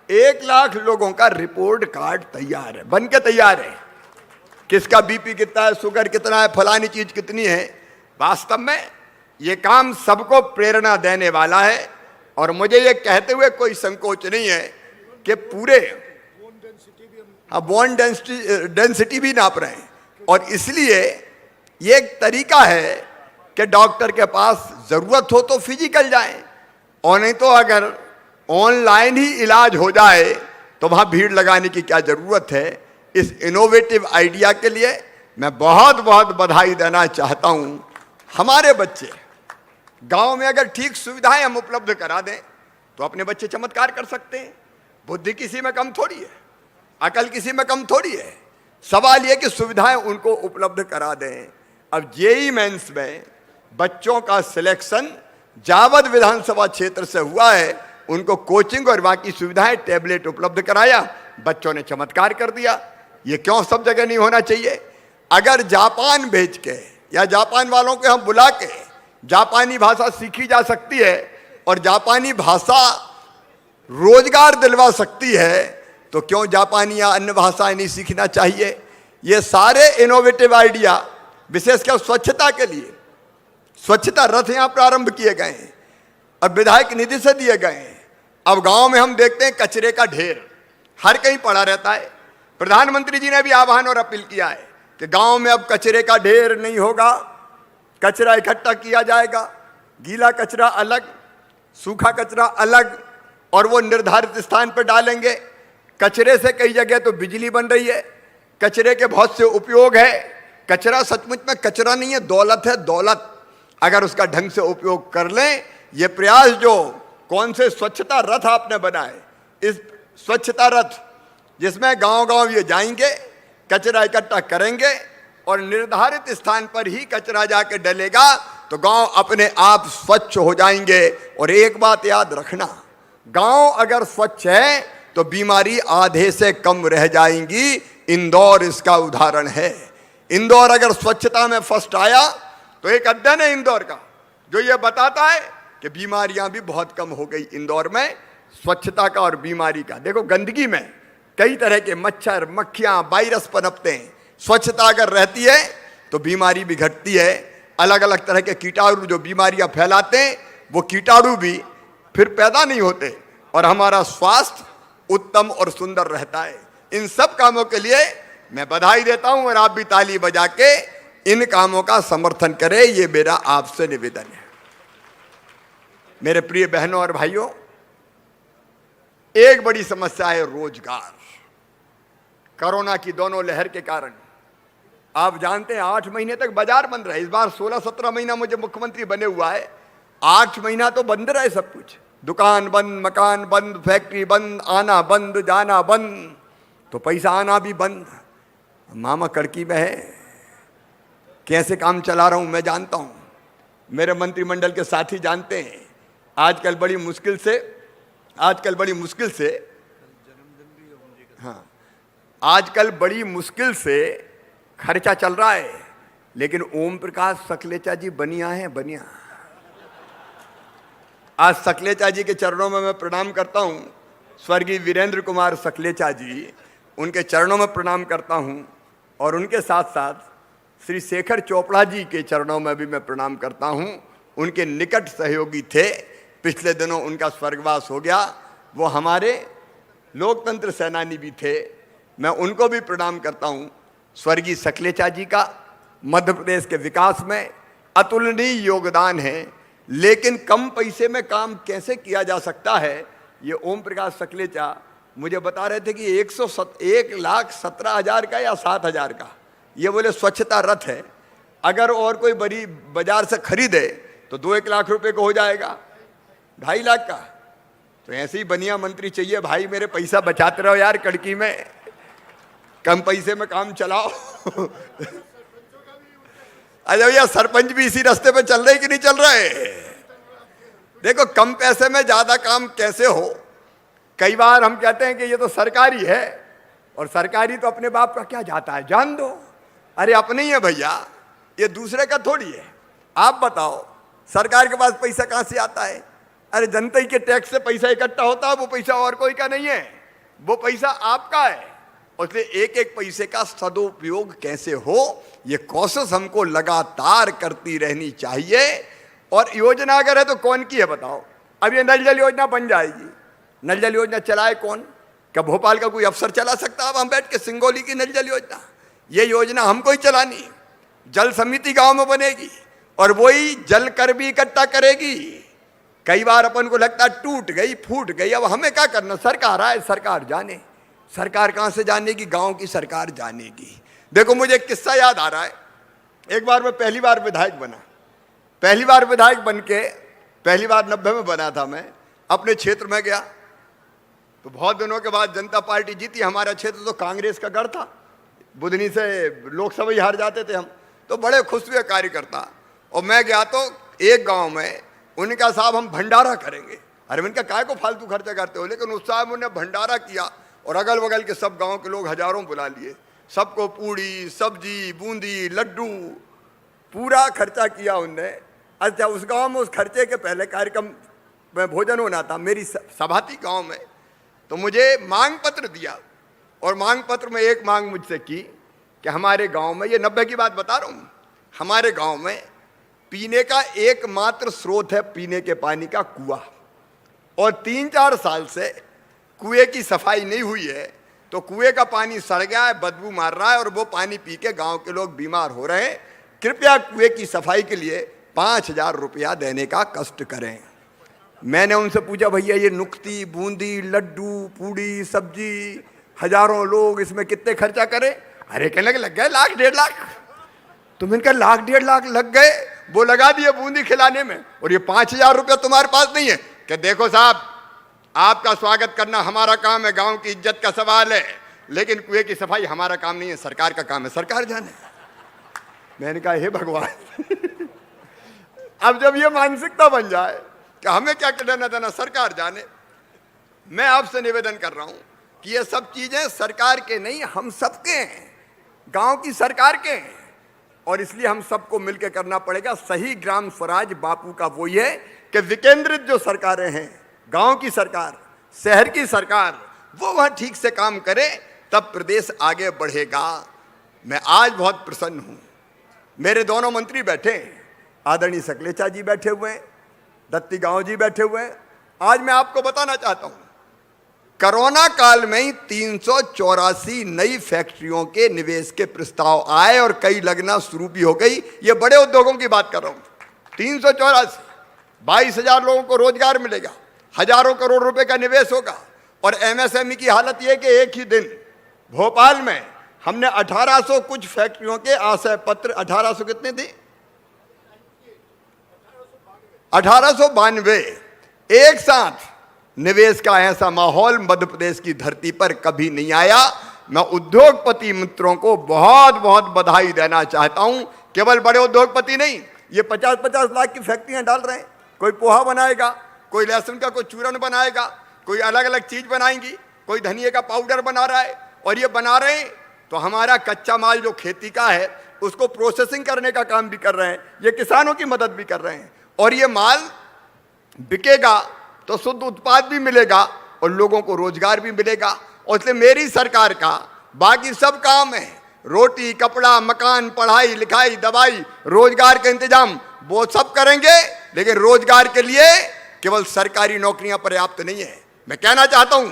1 लाख लोगों का रिपोर्ट कार्ड तैयार है, बन के तैयार है। किसका बीपी कितना है, शुगर कितना है, फलानी चीज कितनी है। वास्तव में ये काम सबको प्रेरणा देने वाला है और मुझे ये कहते हुए कोई संकोच नहीं है कि पूरे बोन डेंसिटी भी नाप रहे हैं और इसलिए ये एक तरीका है कि डॉक्टर के पास जरूरत हो तो फिजिकल जाएं और नहीं तो अगर ऑनलाइन ही इलाज हो जाए तो वहां भीड़ लगाने की क्या जरूरत है। इस इनोवेटिव आइडिया के लिए मैं बहुत बहुत बधाई देना चाहता हूं। हमारे बच्चे गांव में अगर ठीक सुविधाएं हम उपलब्ध करा दें तो अपने बच्चे चमत्कार कर सकते हैं। बुद्धि किसी में कम थोड़ी है, अकल किसी में कम थोड़ी है। सवाल यह कि सुविधाएं उनको उपलब्ध करा दें। अब जेईई मेंस में बच्चों का सिलेक्शन जावद विधानसभा क्षेत्र से हुआ है, उनको कोचिंग और बाकी सुविधाएं, टैबलेट उपलब्ध कराया, बच्चों ने चमत्कार कर दिया। ये क्यों सब जगह नहीं होना चाहिए? अगर जापान भेज के या जापान वालों को हम बुला के जापानी भाषा सीखी जा सकती है और जापानी भाषा रोजगार दिलवा सकती है तो क्यों जापानी या अन्य भाषाएं नहीं सीखना चाहिए? ये सारे इनोवेटिव आइडिया विशेषकर स्वच्छता के लिए स्वच्छता रथ यहां प्रारंभ किए गए हैं, अब विधायक निधि से दिए गए हैं। अब गांव में हम देखते हैं कचरे का ढेर हर कहीं पड़ा रहता है। प्रधानमंत्री जी ने भी आह्वान और अपील किया है कि गांव में अब कचरे का ढेर नहीं होगा, कचरा इकट्ठा किया जाएगा, गीला कचरा अलग, सूखा कचरा अलग और वो निर्धारित स्थान पर डालेंगे। कचरे से कई जगह तो बिजली बन रही है, कचरे के बहुत से उपयोग है। कचरा सचमुच में कचरा नहीं है, दौलत है, दौलत। अगर उसका ढंग से उपयोग कर लें, ये प्रयास जो कौन से स्वच्छता रथ आपने बनाए, इस स्वच्छता रथ जिसमें गांव-गांव ये जाएंगे, कचरा इकट्ठा करेंगे और निर्धारित स्थान पर ही कचरा जाके डलेगा तो गांव अपने आप स्वच्छ हो जाएंगे। और एक बात याद रखना, गांव अगर स्वच्छ है तो बीमारी आधे से कम रह जाएंगी। इंदौर इसका उदाहरण है। इंदौर अगर स्वच्छता में फर्स्ट आया तो एक अध्ययन है इंदौर का जो ये बताता है कि बीमारियां भी बहुत कम हो गई इंदौर में, स्वच्छता का और बीमारी का। देखो गंदगी में कई तरह के मच्छर, मक्खियां, वायरस पनपते हैं। स्वच्छता अगर रहती है तो बीमारी भी घटती है। अलग अलग तरह के कीटाणु जो बीमारियां फैलाते हैं वो कीटाणु भी फिर पैदा नहीं होते और हमारा स्वास्थ्य उत्तम और सुंदर रहता है। इन सब कामों के लिए मैं बधाई देता हूं और आप भी ताली बजा के इन कामों का समर्थन करें, ये मेरा आपसे निवेदन है। मेरे प्रिय बहनों और भाइयों, एक बड़ी समस्या है रोजगार। कोरोना की दोनों लहर के कारण आप जानते हैं 8 महीने तक बाजार बंद रहे। इस बार 16-17 महीना मुझे मुख्यमंत्री बने हुआ है, 8 महीना तो बंद रहे सब कुछ। दुकान बंद, मकान बंद, फैक्ट्री बंद, आना बंद, जाना बंद, तो पैसा आना भी बंद। मामा कड़की में है, कैसे काम चला रहा हूं मैं जानता हूं, मेरे मंत्रिमंडल के साथी जानते हैं। आजकल बड़ी मुश्किल से आजकल बड़ी मुश्किल से खर्चा चल रहा है, लेकिन ओम प्रकाश सकलेचा जी बनिया हैं, बनिया। आज सकलेचा जी के चरणों में मैं प्रणाम करता हूं। स्वर्गीय वीरेंद्र कुमार सकलेचा जी, उनके चरणों में प्रणाम करता हूं और उनके साथ साथ श्री शेखर चोपड़ा जी के चरणों में भी मैं प्रणाम करता हूं। उनके निकट सहयोगी थे, पिछले दिनों उनका स्वर्गवास हो गया। वो हमारे लोकतंत्र सेनानी भी थे, मैं उनको भी प्रणाम करता हूं। स्वर्गीय सकलेचा जी का मध्य प्रदेश के विकास में अतुलनीय योगदान है, लेकिन कम पैसे में काम कैसे किया जा सकता है, ये ओम प्रकाश सकलेचा मुझे बता रहे थे कि 1,17,000 का या 7,000 का ये बोले स्वच्छता रथ है। अगर और कोई बड़ी बाजार से खरीदे तो 2-1 लाख रुपए को हो जाएगा, 2.5 लाख का। तो ऐसे ही बनिया मंत्री चाहिए भाई, मेरे पैसा बचाते रहो यार, कड़की में कम पैसे में काम चलाओ। अरे भैया सरपंच भी इसी रास्ते पे चल रहे कि नहीं चल रहे? देखो कम पैसे में ज्यादा काम कैसे हो। कई बार हम कहते हैं कि ये तो सरकारी है, और सरकारी तो अपने बाप का क्या जाता है, जान दो। अरे अपने ही है भैया, ये दूसरे का थोड़ी है। आप बताओ सरकार के पास पैसा कहां से आता है? अरे जनता ही के टैक्स से पैसा इकट्ठा होता है, वो पैसा और कोई का नहीं है, वो पैसा आपका है। इसलिए एक एक पैसे का सदुपयोग कैसे हो, ये कोशिश हमको लगातार करती रहनी चाहिए। और योजना अगर है तो कौन की है बताओ? अब ये नल जल योजना बन जाएगी, नल जल योजना चलाए कौन? क्या भोपाल का कोई अफसर चला सकता? अब हम बैठ के सिंगोली की नल जल योजना, ये योजना हमको ही चलानी। जल समिति गांव में बनेगी और वही जल कर भी इकट्ठा करेगी। कई बार अपन को लगता है टूट गई फूट गई, अब हमें क्या करना? सरकार आए, सरकार जाने। सरकार कहां से जानेगी? गांव की सरकार जानेगी। देखो मुझे एक किस्सा याद आ रहा है। एक बार मैं पहली बार विधायक बना, पहली बार विधायक बन के पहली बार 90 में बना था। मैं अपने क्षेत्र में गया तो बहुत दिनों के बाद जनता पार्टी जीती। हमारा क्षेत्र तो कांग्रेस का गढ़ था, बुधनी से लोकसभा ही हार जाते थे हम, तो बड़े खुश हुए कार्यकर्ता। और मैं गया तो एक गांव में उनका साहब हम भंडारा करेंगे। अरे मैंने कहा काय को फालतू खर्चा करते हो? लेकिन उस साहब उन्होंने भंडारा किया और अगल बगल के सब गांव के लोग हजारों बुला लिए, सबको पूड़ी सब्जी बूंदी लड्डू पूरा खर्चा किया उनने। अच्छा उस गांव में उस खर्चे के पहले कार्यक्रम में भोजन होना था मेरी सभा थी गांव में, तो मुझे मांग पत्र दिया और मांग पत्र में एक मांग मुझसे की कि हमारे गांव में, ये 90 की बात बता रहा हूँ, हमारे गांव में पीने का एकमात्र स्रोत है पीने के पानी का कुआं, और 3-4 साल से कुएं की सफाई नहीं हुई है, तो कुएं का पानी सड़ गया है, बदबू मार रहा है और वो पानी पी के गांव के लोग बीमार हो रहे हैं। कृपया कुएं की सफाई के लिए 5,000 रुपया देने का कष्ट करें। मैंने उनसे पूछा भैया ये नुक्ती बूंदी लड्डू पूड़ी सब्जी हजारों लोग इसमें कितने खर्चा करें? अरे कहने लग गए 1,00,000 1,50,000। तो मैंने कहा 1,00,000 1,50,000 लग गए, वो लगा दिए बूंदी खिलाने में, और ये 5,000 रुपया तुम्हारे पास नहीं है? कि देखो साहब आपका स्वागत करना हमारा काम है, गांव की इज्जत का सवाल है, लेकिन कुएं की सफाई हमारा काम नहीं है, सरकार का काम है, सरकार जाने। मैंने कहा हे भगवान अब जब ये मानसिकता बन जाए कि हमें क्या लेना देना, सरकार जाने। मैं आपसे निवेदन कर रहा हूं कि ये सब चीजें सरकार के नहीं हम सबके हैं, गांव की सरकार के हैं, और इसलिए हम सबको मिलकर करना पड़ेगा। सही ग्राम स्वराज बापू का वही है कि विकेंद्रित जो सरकारें हैं, गांव की सरकार शहर की सरकार, वो वहां ठीक से काम करे, तब प्रदेश आगे बढ़ेगा। मैं आज बहुत प्रसन्न हूं, मेरे दोनों मंत्री बैठे हैं, आदरणीय सकलेचा जी बैठे हुए हैं, दत्ती गांव जी बैठे हुए हैं। आज मैं आपको बताना चाहता हूं, कोरोना काल में ही 384 नई फैक्ट्रियों के निवेश के प्रस्ताव आए और कई लगना शुरू भी हो गई। ये बड़े उद्योगों की बात कर रहा हूं। 384, 22,000 लोगों को रोजगार मिलेगा, हजारों करोड़ रुपए का निवेश होगा। और एमएसएमई की हालत यह कि एक ही दिन भोपाल में हमने 1800 कुछ फैक्ट्रियों के आशय पत्र, 1800 कितने थे? 1892 एक साथ निवेश का ऐसा माहौल मध्य प्रदेश की धरती पर कभी नहीं आया। मैं उद्योगपति मित्रों को बहुत बहुत बधाई देना चाहता हूं। केवल बड़े उद्योगपति नहीं, ये 50-50 लाख की फैक्ट्रियां डाल रहे हैं। कोई पोहा बनाएगा, कोई लहसुन का कोई चूरन बनाएगा, कोई अलग अलग चीज बनाएंगी, कोई धनिए का पाउडर बना रहा है। और ये बना रहे हैं तो हमारा कच्चा माल जो खेती का है उसको प्रोसेसिंग करने का काम भी कर रहे हैं, ये किसानों की मदद भी कर रहे हैं। और ये माल बिकेगा तो शुद्ध उत्पाद भी मिलेगा और लोगों को रोजगार भी मिलेगा। और इसलिए मेरी सरकार का बाकी सब काम है, रोटी कपड़ा मकान पढ़ाई लिखाई दवाई रोजगार का इंतजाम, वो सब करेंगे। लेकिन रोजगार के लिए केवल सरकारी नौकरियां पर्याप्त नहीं है। मैं कहना चाहता हूं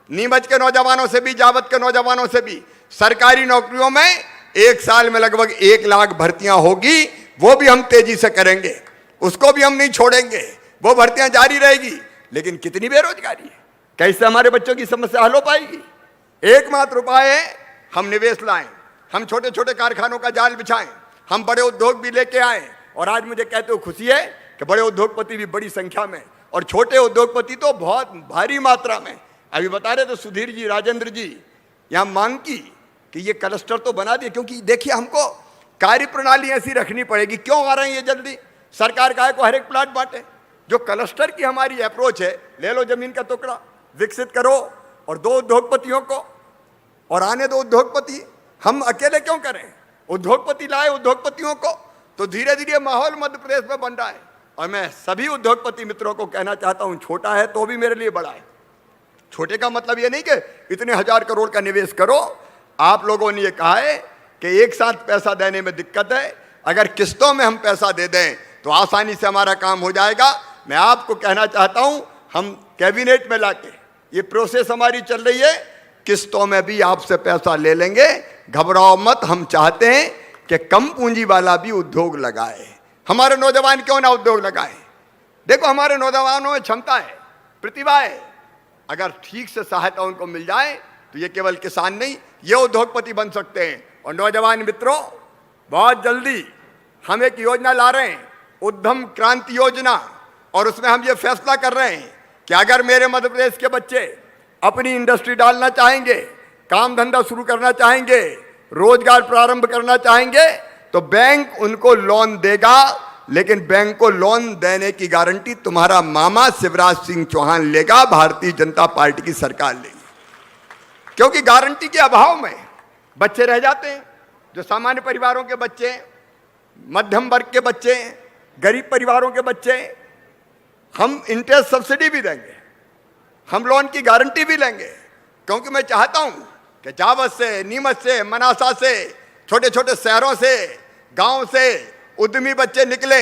नीमच के नौजवानों से भी, जावत के नौजवानों से भी, सरकारी नौकरियों में 1 साल में लगभग 1 लाख भर्तियां होगी, वो भी हम तेजी से करेंगे, उसको भी हम नहीं छोड़ेंगे, वो भर्तियां जारी रहेगी। लेकिन कितनी बेरोजगारी है, कैसे हमारे बच्चों की समस्या हल हो पाएगी? एकमात्र उपाय है हम निवेश लाएं, हम छोटे छोटे कारखानों का जाल बिछाएं, हम बड़े उद्योग भी लेके आए। और आज मुझे कहते हुए खुशी है कि बड़े उद्योगपति भी बड़ी संख्या में और छोटे उद्योगपति तो बहुत भारी मात्रा में। अभी बता रहे थे सुधीर जी राजेंद्र जी यहाँ मांग की कि ये क्लस्टर तो बना दिए, क्योंकि देखिए हमको कार्य प्रणाली ऐसी रखनी पड़ेगी। क्यों आ रहे हैं ये जल्दी? सरकार का है को हर एक प्लाट बांटे। जो क्लस्टर की हमारी अप्रोच है, ले लो जमीन का टुकड़ा विकसित करो और 2 उद्योगपतियों को, और आने 2 उद्योगपति, हम अकेले क्यों करें? उद्योगपति लाए उद्योगपतियों को, तो धीरे धीरे माहौल मध्य प्रदेश में बन रहा है। और मैं सभी उद्योगपति मित्रों को कहना चाहता हूं, छोटा है तो भी मेरे लिए बड़ा है। छोटे का मतलब ये नहीं कि इतने 1000 करोड़ का निवेश करो। आप लोगों ने ये कहा है कि एक साथ पैसा देने में दिक्कत है, अगर किस्तों में हम पैसा दे दें तो आसानी से हमारा काम हो जाएगा। मैं आपको कहना चाहता हूं, हम कैबिनेट में लाके ये प्रोसेस हमारी चल रही है, किस्तों में भी आपसे पैसा ले लेंगे, घबराओ मत। हम चाहते हैं कि कम पूंजी वाला भी उद्योग लगाए। हमारे नौजवान क्यों ना उद्योग लगाए? देखो हमारे नौजवानों में क्षमता है, प्रतिभा है, अगर ठीक से सहायता उनको मिल जाए तो ये केवल किसान नहीं, ये उद्योगपति बन सकते हैं। और नौजवान मित्रों, बहुत जल्दी हम एक योजना ला रहे हैं, उद्यम क्रांति योजना, और उसमें हम ये फैसला कर रहे हैं कि अगर मेरे मध्य प्रदेश के बच्चे अपनी इंडस्ट्री डालना चाहेंगे, काम धंधा शुरू करना चाहेंगे, रोजगार प्रारंभ करना चाहेंगे, तो बैंक उनको लोन देगा। लेकिन बैंक को लोन देने की गारंटी तुम्हारा मामा शिवराज सिंह चौहान लेगा, भारतीय जनता पार्टी की सरकार लेगी। क्योंकि गारंटी के अभाव में बच्चे रह जाते हैं, जो सामान्य परिवारों के बच्चे, मध्यम वर्ग के बच्चे, गरीब परिवारों के बच्चे। हम इंटरेस्ट सब्सिडी भी देंगे, हम लोन की गारंटी भी लेंगे, क्योंकि मैं चाहता हूं कि जावत से, नीमच से, मनासा से, छोटे छोटे शहरों से, गांव से उद्यमी बच्चे निकले।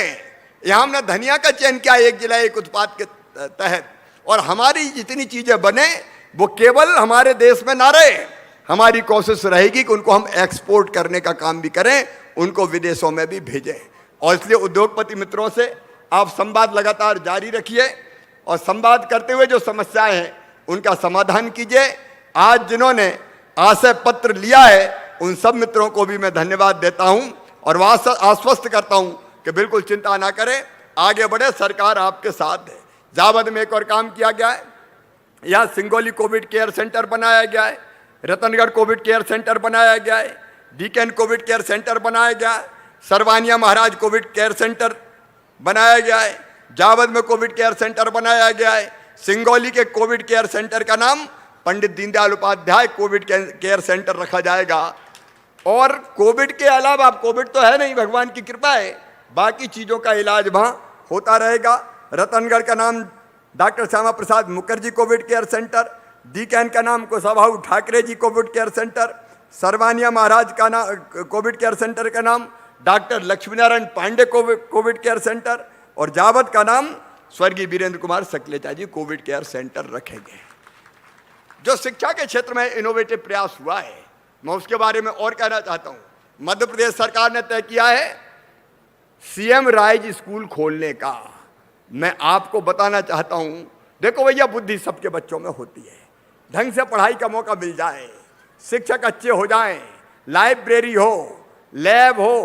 यहां हमने धनिया का चयन किया एक जिला एक उत्पाद के तहत, और हमारी जितनी चीजें बने वो केवल हमारे देश में ना रहे। हमारी कोशिश रहेगी कि उनको हम एक्सपोर्ट करने का काम भी करें, उनको विदेशों में भी भेजें। और इसलिए उद्योगपति मित्रों से आप संवाद लगातार जारी रखिए, और संवाद करते हुए जो समस्याएं हैं उनका समाधान कीजिए। आज जिन्होंने आशय पत्र लिया है उन सब मित्रों को भी मैं धन्यवाद देता हूं, और आश्वस्त करता हूं कि बिल्कुल चिंता ना करें, आगे बढ़े, सरकार आपके साथ है। जावद में एक और काम किया गया है, यहाँ सिंगोली कोविड केयर सेंटर बनाया गया है, रतनगढ़ कोविड केयर सेंटर बनाया गया है, डीकेन कोविड केयर सेंटर बनाया गया है, सरवानिया महाराज कोविड केयर सेंटर बनाया गया है, जावद में कोविड केयर सेंटर बनाया गया है। सिंगोली के कोविड केयर सेंटर का नाम Pandit Deendayal Upadhyay Covid care centre रखा जाएगा। और कोविड के अलावा, अब कोविड तो है नहीं, भगवान की कृपा है, बाकी चीज़ों का इलाज वहाँ होता रहेगा। रतनगढ़ का नाम doctor Shyama Prasad Mukherjee Covid care centre, Diken का नाम Kushabhau Thakre ji Covid care centre, Sarwania Maharaj का नाम कोविड केयर सेंटर का नाम doctor Laxminarayan Pandey Covid care centre, और जावद का नाम स्वर्गीय Virendra Kumar Sakhlecha ji Covid care centre रखेंगे। जो शिक्षा के क्षेत्र में इनोवेटिव प्रयास हुआ है, मैं उसके बारे में और कहना चाहता हूं। मध्य प्रदेश सरकार ने तय किया है सीएम राइज स्कूल खोलने का। मैं आपको बताना चाहता हूं, देखो भैया, बुद्धि सबके बच्चों में होती है, ढंग से पढ़ाई का मौका मिल जाए, शिक्षक अच्छे हो जाएं, लाइब्रेरी हो, लैब हो,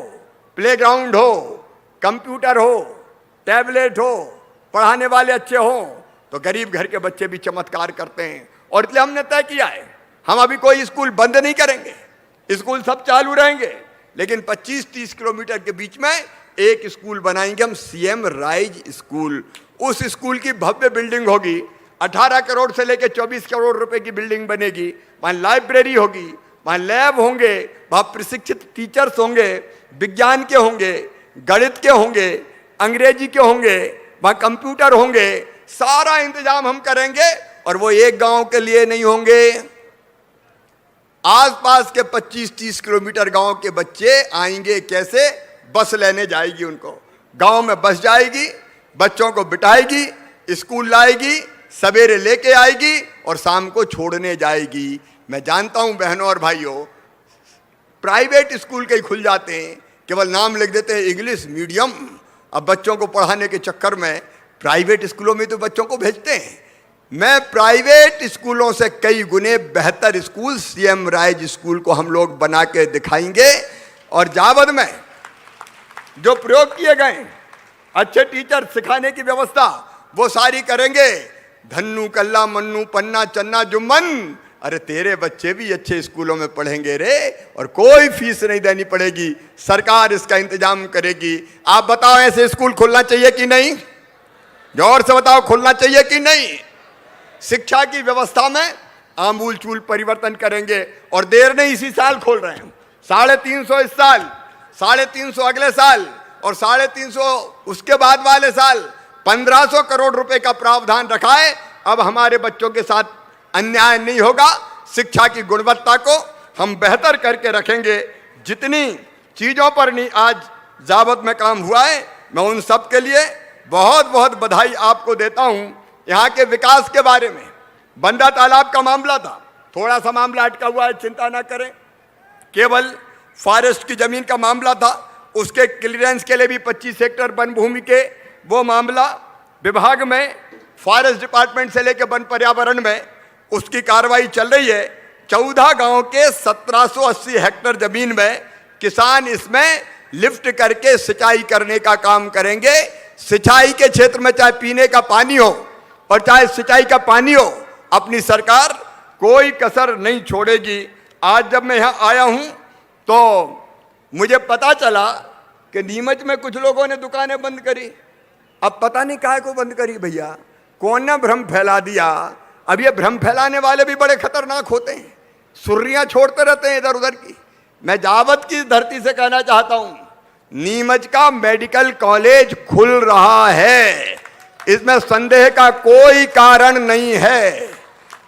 प्लेग्राउंड हो, कंप्यूटर हो, टैबलेट हो, पढ़ाने वाले अच्छे हों, तो गरीब घर के बच्चे भी चमत्कार करते हैं। और इसलिए हमने तय किया है, हम अभी कोई स्कूल बंद नहीं करेंगे, स्कूल सब चालू रहेंगे, लेकिन 25-30 किलोमीटर के बीच में एक स्कूल बनाएंगे हम, सीएम राइज स्कूल। उस स्कूल की भव्य बिल्डिंग होगी, 18 करोड़ से लेकर 24 करोड़ रुपए की बिल्डिंग बनेगी। वहाँ लाइब्रेरी होगी, वहाँ लैब होंगे, वहाँ प्रशिक्षित टीचर्स होंगे, विज्ञान के होंगे, गणित के होंगे, अंग्रेजी के होंगे, वहाँ कंप्यूटर होंगे, सारा इंतजाम हम करेंगे। और वो एक गांव के लिए नहीं होंगे, आसपास के 25-30 किलोमीटर गांव के बच्चे आएंगे। कैसे? बस लेने जाएगी उनको, गांव में बस जाएगी, बच्चों को बिठाएगी, स्कूल लाएगी, सवेरे लेके आएगी और शाम को छोड़ने जाएगी। मैं जानता हूं बहनों और भाइयों, प्राइवेट स्कूल कई खुल जाते हैं, केवल नाम लिख देते हैं इंग्लिश मीडियम। अब बच्चों को पढ़ाने के चक्कर में प्राइवेट स्कूलों में तो बच्चों को भेजते हैं। मैं प्राइवेट स्कूलों से कई गुने बेहतर स्कूल सीएम राइज स्कूल को हम लोग बना के दिखाएंगे। और जावद में जो प्रयोग किए गए, अच्छे टीचर सिखाने की व्यवस्था, वो सारी करेंगे। धन्नू कल्ला मन्नू पन्ना चन्ना जुम्मन, अरे तेरे बच्चे भी अच्छे स्कूलों में पढ़ेंगे रे, और कोई फीस नहीं देनी पड़ेगी, सरकार इसका इंतजाम करेगी। आप बताओ, ऐसे स्कूल खुलना चाहिए कि नहीं? जोर से बताओ, खुलना चाहिए कि नहीं? शिक्षा की व्यवस्था में आमूल चूल परिवर्तन करेंगे, और देर नहीं, इसी साल खोल रहे हैं। 350 इस साल, 350 अगले साल और 350 उसके बाद वाले साल 1500 करोड़ रुपए का प्रावधान रखा है। अब हमारे बच्चों के साथ अन्याय नहीं होगा। शिक्षा की गुणवत्ता को हम बेहतर करके रखेंगे। जितनी चीजों पर नहीं आज जावत में काम हुआ है, मैं उन सब के लिए बहुत बहुत बधाई आपको देता हूं। यहाँ के विकास के बारे में, बंदा तालाब का मामला था, थोड़ा सा मामला अटका हुआ है, चिंता ना करें। केवल फॉरेस्ट की जमीन का मामला था, उसके क्लियरेंस के लिए भी 25 हेक्टेयर वन भूमि के वो मामला विभाग में, फॉरेस्ट डिपार्टमेंट से लेकर वन पर्यावरण में उसकी कार्रवाई चल रही है। 14 गांव के 1780 हेक्टेयर जमीन में किसान इसमें लिफ्ट करके सिंचाई करने का काम करेंगे। सिंचाई के क्षेत्र में चाहे पीने का पानी हो और चाहे सिंचाई का पानी हो, अपनी सरकार कोई कसर नहीं छोड़ेगी। आज जब मैं यहाँ आया हूँ तो मुझे पता चला कि नीमच में कुछ लोगों ने दुकानें बंद करी। अब पता नहीं काहे को बंद करी भैया, कौन ने भ्रम फैला दिया। अब ये भ्रम फैलाने वाले भी बड़े खतरनाक होते हैं, सुर्रियां छोड़ते रहते हैं इधर उधर की। मैं जावत की धरती से कहना चाहता हूं, नीमच का मेडिकल कॉलेज खुल रहा है, इसमें संदेह का कोई कारण नहीं है।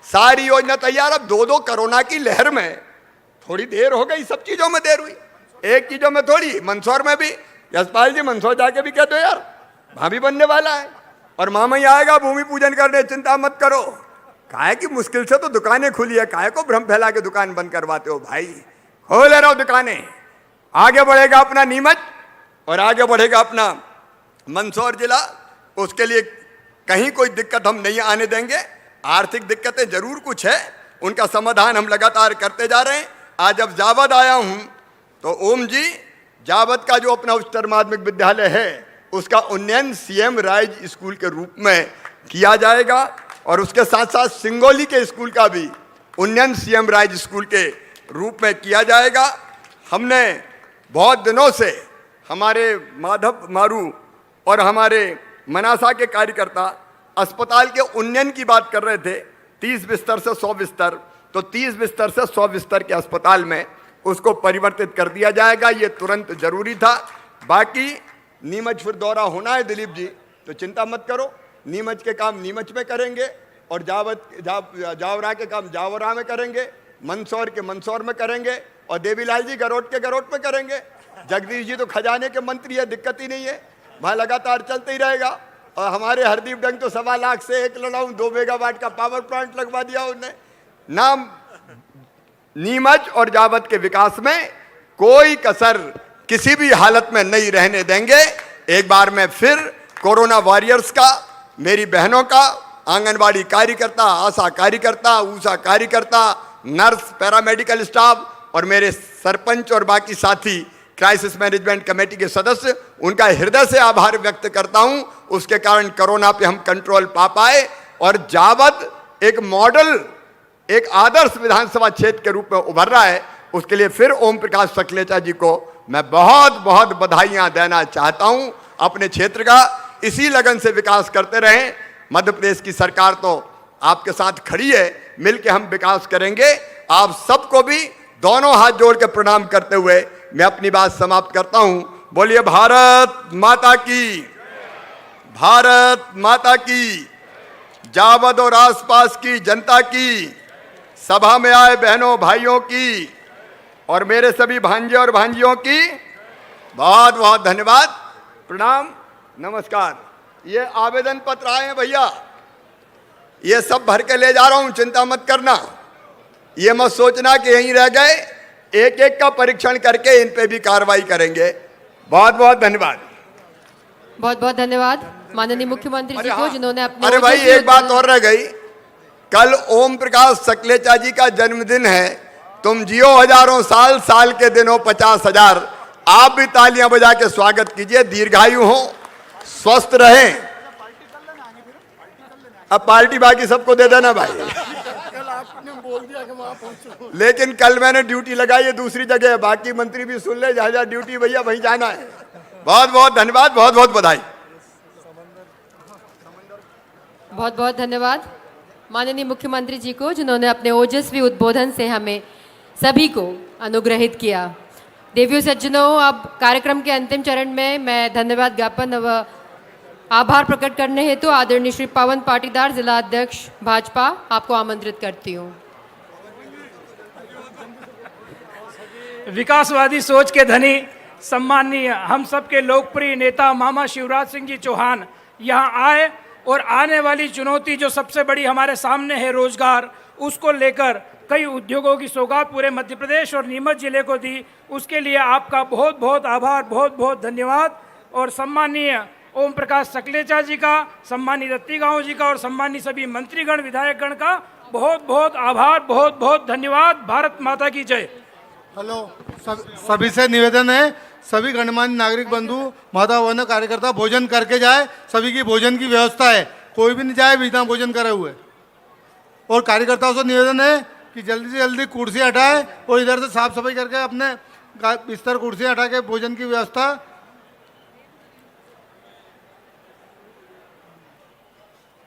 सारी योजना तैयार। अब 2 कोरोना की लहर में थोड़ी देर हो गई, सब चीजों में देर हुई, एक चीजों में थोड़ी। मंदसौर में भी, यशपाल जी मंदसौर जाके भी कहते हो यार वहां भी बनने वाला है और मामा ही आएगा भूमि पूजन करने, चिंता मत करो। काहे की मुश्किल से तो दुकानें खुली है, काहे को भ्रम फैला के दुकान बंद करवाते हो भाई, खोल रहो दुकानें। आगे बढ़ेगा अपना नीमच और आगे बढ़ेगा अपना मंदसौर जिला। उसके लिए कहीं कोई दिक्कत हम नहीं आने देंगे। आर्थिक दिक्कतें जरूर कुछ है, उनका समाधान हम लगातार करते जा रहे हैं। आज जब जावद आया हूं तो ओम जी, जावद का जो अपना उच्चतर माध्यमिक विद्यालय है उसका उन्नयन सीएम राइज स्कूल के रूप में किया जाएगा और उसके साथ साथ सिंगोली के स्कूल का भी उन्नयन सीएम राइज स्कूल के रूप में किया जाएगा। हमने बहुत दिनों से हमारे माधव मारू और हमारे मनासा के कार्यकर्ता अस्पताल के उन्नयन की बात कर रहे थे, 30 बिस्तर से 100 बिस्तर, तो 30 बिस्तर से 100 बिस्तर के अस्पताल में उसको परिवर्तित कर दिया जाएगा। ये तुरंत जरूरी था। बाकी नीमच फिर दौरा होना है दिलीप जी, तो चिंता मत करो, नीमच के काम नीमच में करेंगे और जावरा के काम जावरा में करेंगे, मंदसौर के मंदसौर में करेंगे और देवीलाल जी गरोट के गरोट में करेंगे। जगदीश जी तो खजाने के मंत्री है, दिक्कत ही नहीं है, वहाँ लगातार चलते ही रहेगा। और हमारे हरदीप डंग तो 1.25 लाख से 1 लड़ाऊँ 2 मेगावाट का पावर प्लांट लगवा दिया उन्होंने। नाम नीमच और जावत के विकास में कोई कसर किसी भी हालत में नहीं रहने देंगे। एक बार मैं फिर कोरोना वॉरियर्स का, मेरी बहनों का, आंगनवाड़ी कार्यकर्ता, आशा कार्यकर्ता, ऊषा कार्यकर्ता, नर्स, पैरामेडिकल स्टाफ और मेरे सरपंच और बाकी साथी क्राइसिस मैनेजमेंट कमेटी के सदस्य, उनका हृदय से आभार व्यक्त करता हूं। उसके कारण कोरोना पे हम कंट्रोल पा पाए और जावत एक मॉडल, एक आदर्श विधानसभा क्षेत्र के रूप में उभर रहा है। उसके लिए फिर ओम प्रकाश सकलेचा जी को मैं बहुत बहुत बधाइयां देना चाहता हूं। अपने क्षेत्र का इसी लगन से विकास करते रहें। मध्य प्रदेश की सरकार तो आपके साथ खड़ी है, मिलकर हम विकास करेंगे। आप सबको भी दोनों हाथ जोड़ के प्रणाम करते हुए मैं अपनी बात समाप्त करता हूं। बोलिए भारत माता की, भारत माता की। जावद और आसपास की जनता की, सभा में आए बहनों भाइयों की और मेरे सभी भांजे और भांजियों की बहुत बहुत धन्यवाद, प्रणाम, नमस्कार। ये आवेदन पत्र आए हैं भैया, ये सब भर के ले जा रहा हूं, चिंता मत करना। ये मत सोचना कि यहीं रह गए, एक एक का परीक्षण करके इन पे भी कार्रवाई करेंगे। बहुत बहुत धन्यवाद। बहुत बहुत धन्यवाद माननीय मुख्यमंत्री जी को, जिन्होंने अपने अरे भाई एक बात और रह गई, कल ओम प्रकाश सकलेचा जी का जन्मदिन है। तुम जियो हजारों साल, साल के दिनों 50,000। आप भी तालियां बजा के स्वागत कीजिए, दीर्घायु हो, स्वस्थ रहें। अब पार्टी बाकी सबको दे देना भाई। लेकिन कल मैंने ड्यूटी लगाई है दूसरी जगह, बाकी मंत्री भी सुन ले, जहां जहां ड्यूटी भैया वहीं जाना है। बहुत बहुत धन्यवाद, बहुत बहुत बधाई। बहुत बहुत धन्यवाद माननीय मुख्यमंत्री जी को, जिन्होंने अपने ओजस्वी उद्बोधन से हमें सभी को अनुग्रहित किया। देवियों सज्जनों, अब कार्यक्रम के अंतिम चरण में मैं धन्यवाद ज्ञापन व आभार प्रकट करने हेतु आदरणीय श्री पवन पाटीदार, जिला अध्यक्ष भाजपा, आपको आमंत्रित करती हूँ। विकासवादी सोच के धनी सम्माननीय हम सबके लोकप्रिय नेता मामा शिवराज सिंह जी चौहान यहाँ आए और आने वाली चुनौती जो सबसे बड़ी हमारे सामने है रोजगार, उसको लेकर कई उद्योगों की सौगात पूरे मध्य प्रदेश और नीमच जिले को दी। उसके लिए आपका बहुत बहुत आभार, बहुत बहुत धन्यवाद। और सम्माननीय ओम प्रकाश सकलेचा जी का, सम्मानीय दत्तीगांव जी का और सम्मानीय सभी मंत्रीगण विधायकगण का बहुत बहुत आभार, बहुत बहुत धन्यवाद। भारत माता की जय। हेलो, सभी से निवेदन है, सभी गणमान्य नागरिक बंधु माता बहनों कार्यकर्ता भोजन करके जाए। सभी की भोजन की व्यवस्था है, कोई भी नहीं जाए बिना भोजन करे हुए। और कार्यकर्ताओं से निवेदन है कि जल्दी से जल्दी कुर्सी हटाए और इधर से साफ सफाई करके अपने बिस्तर कुर्सी हटा के भोजन की व्यवस्था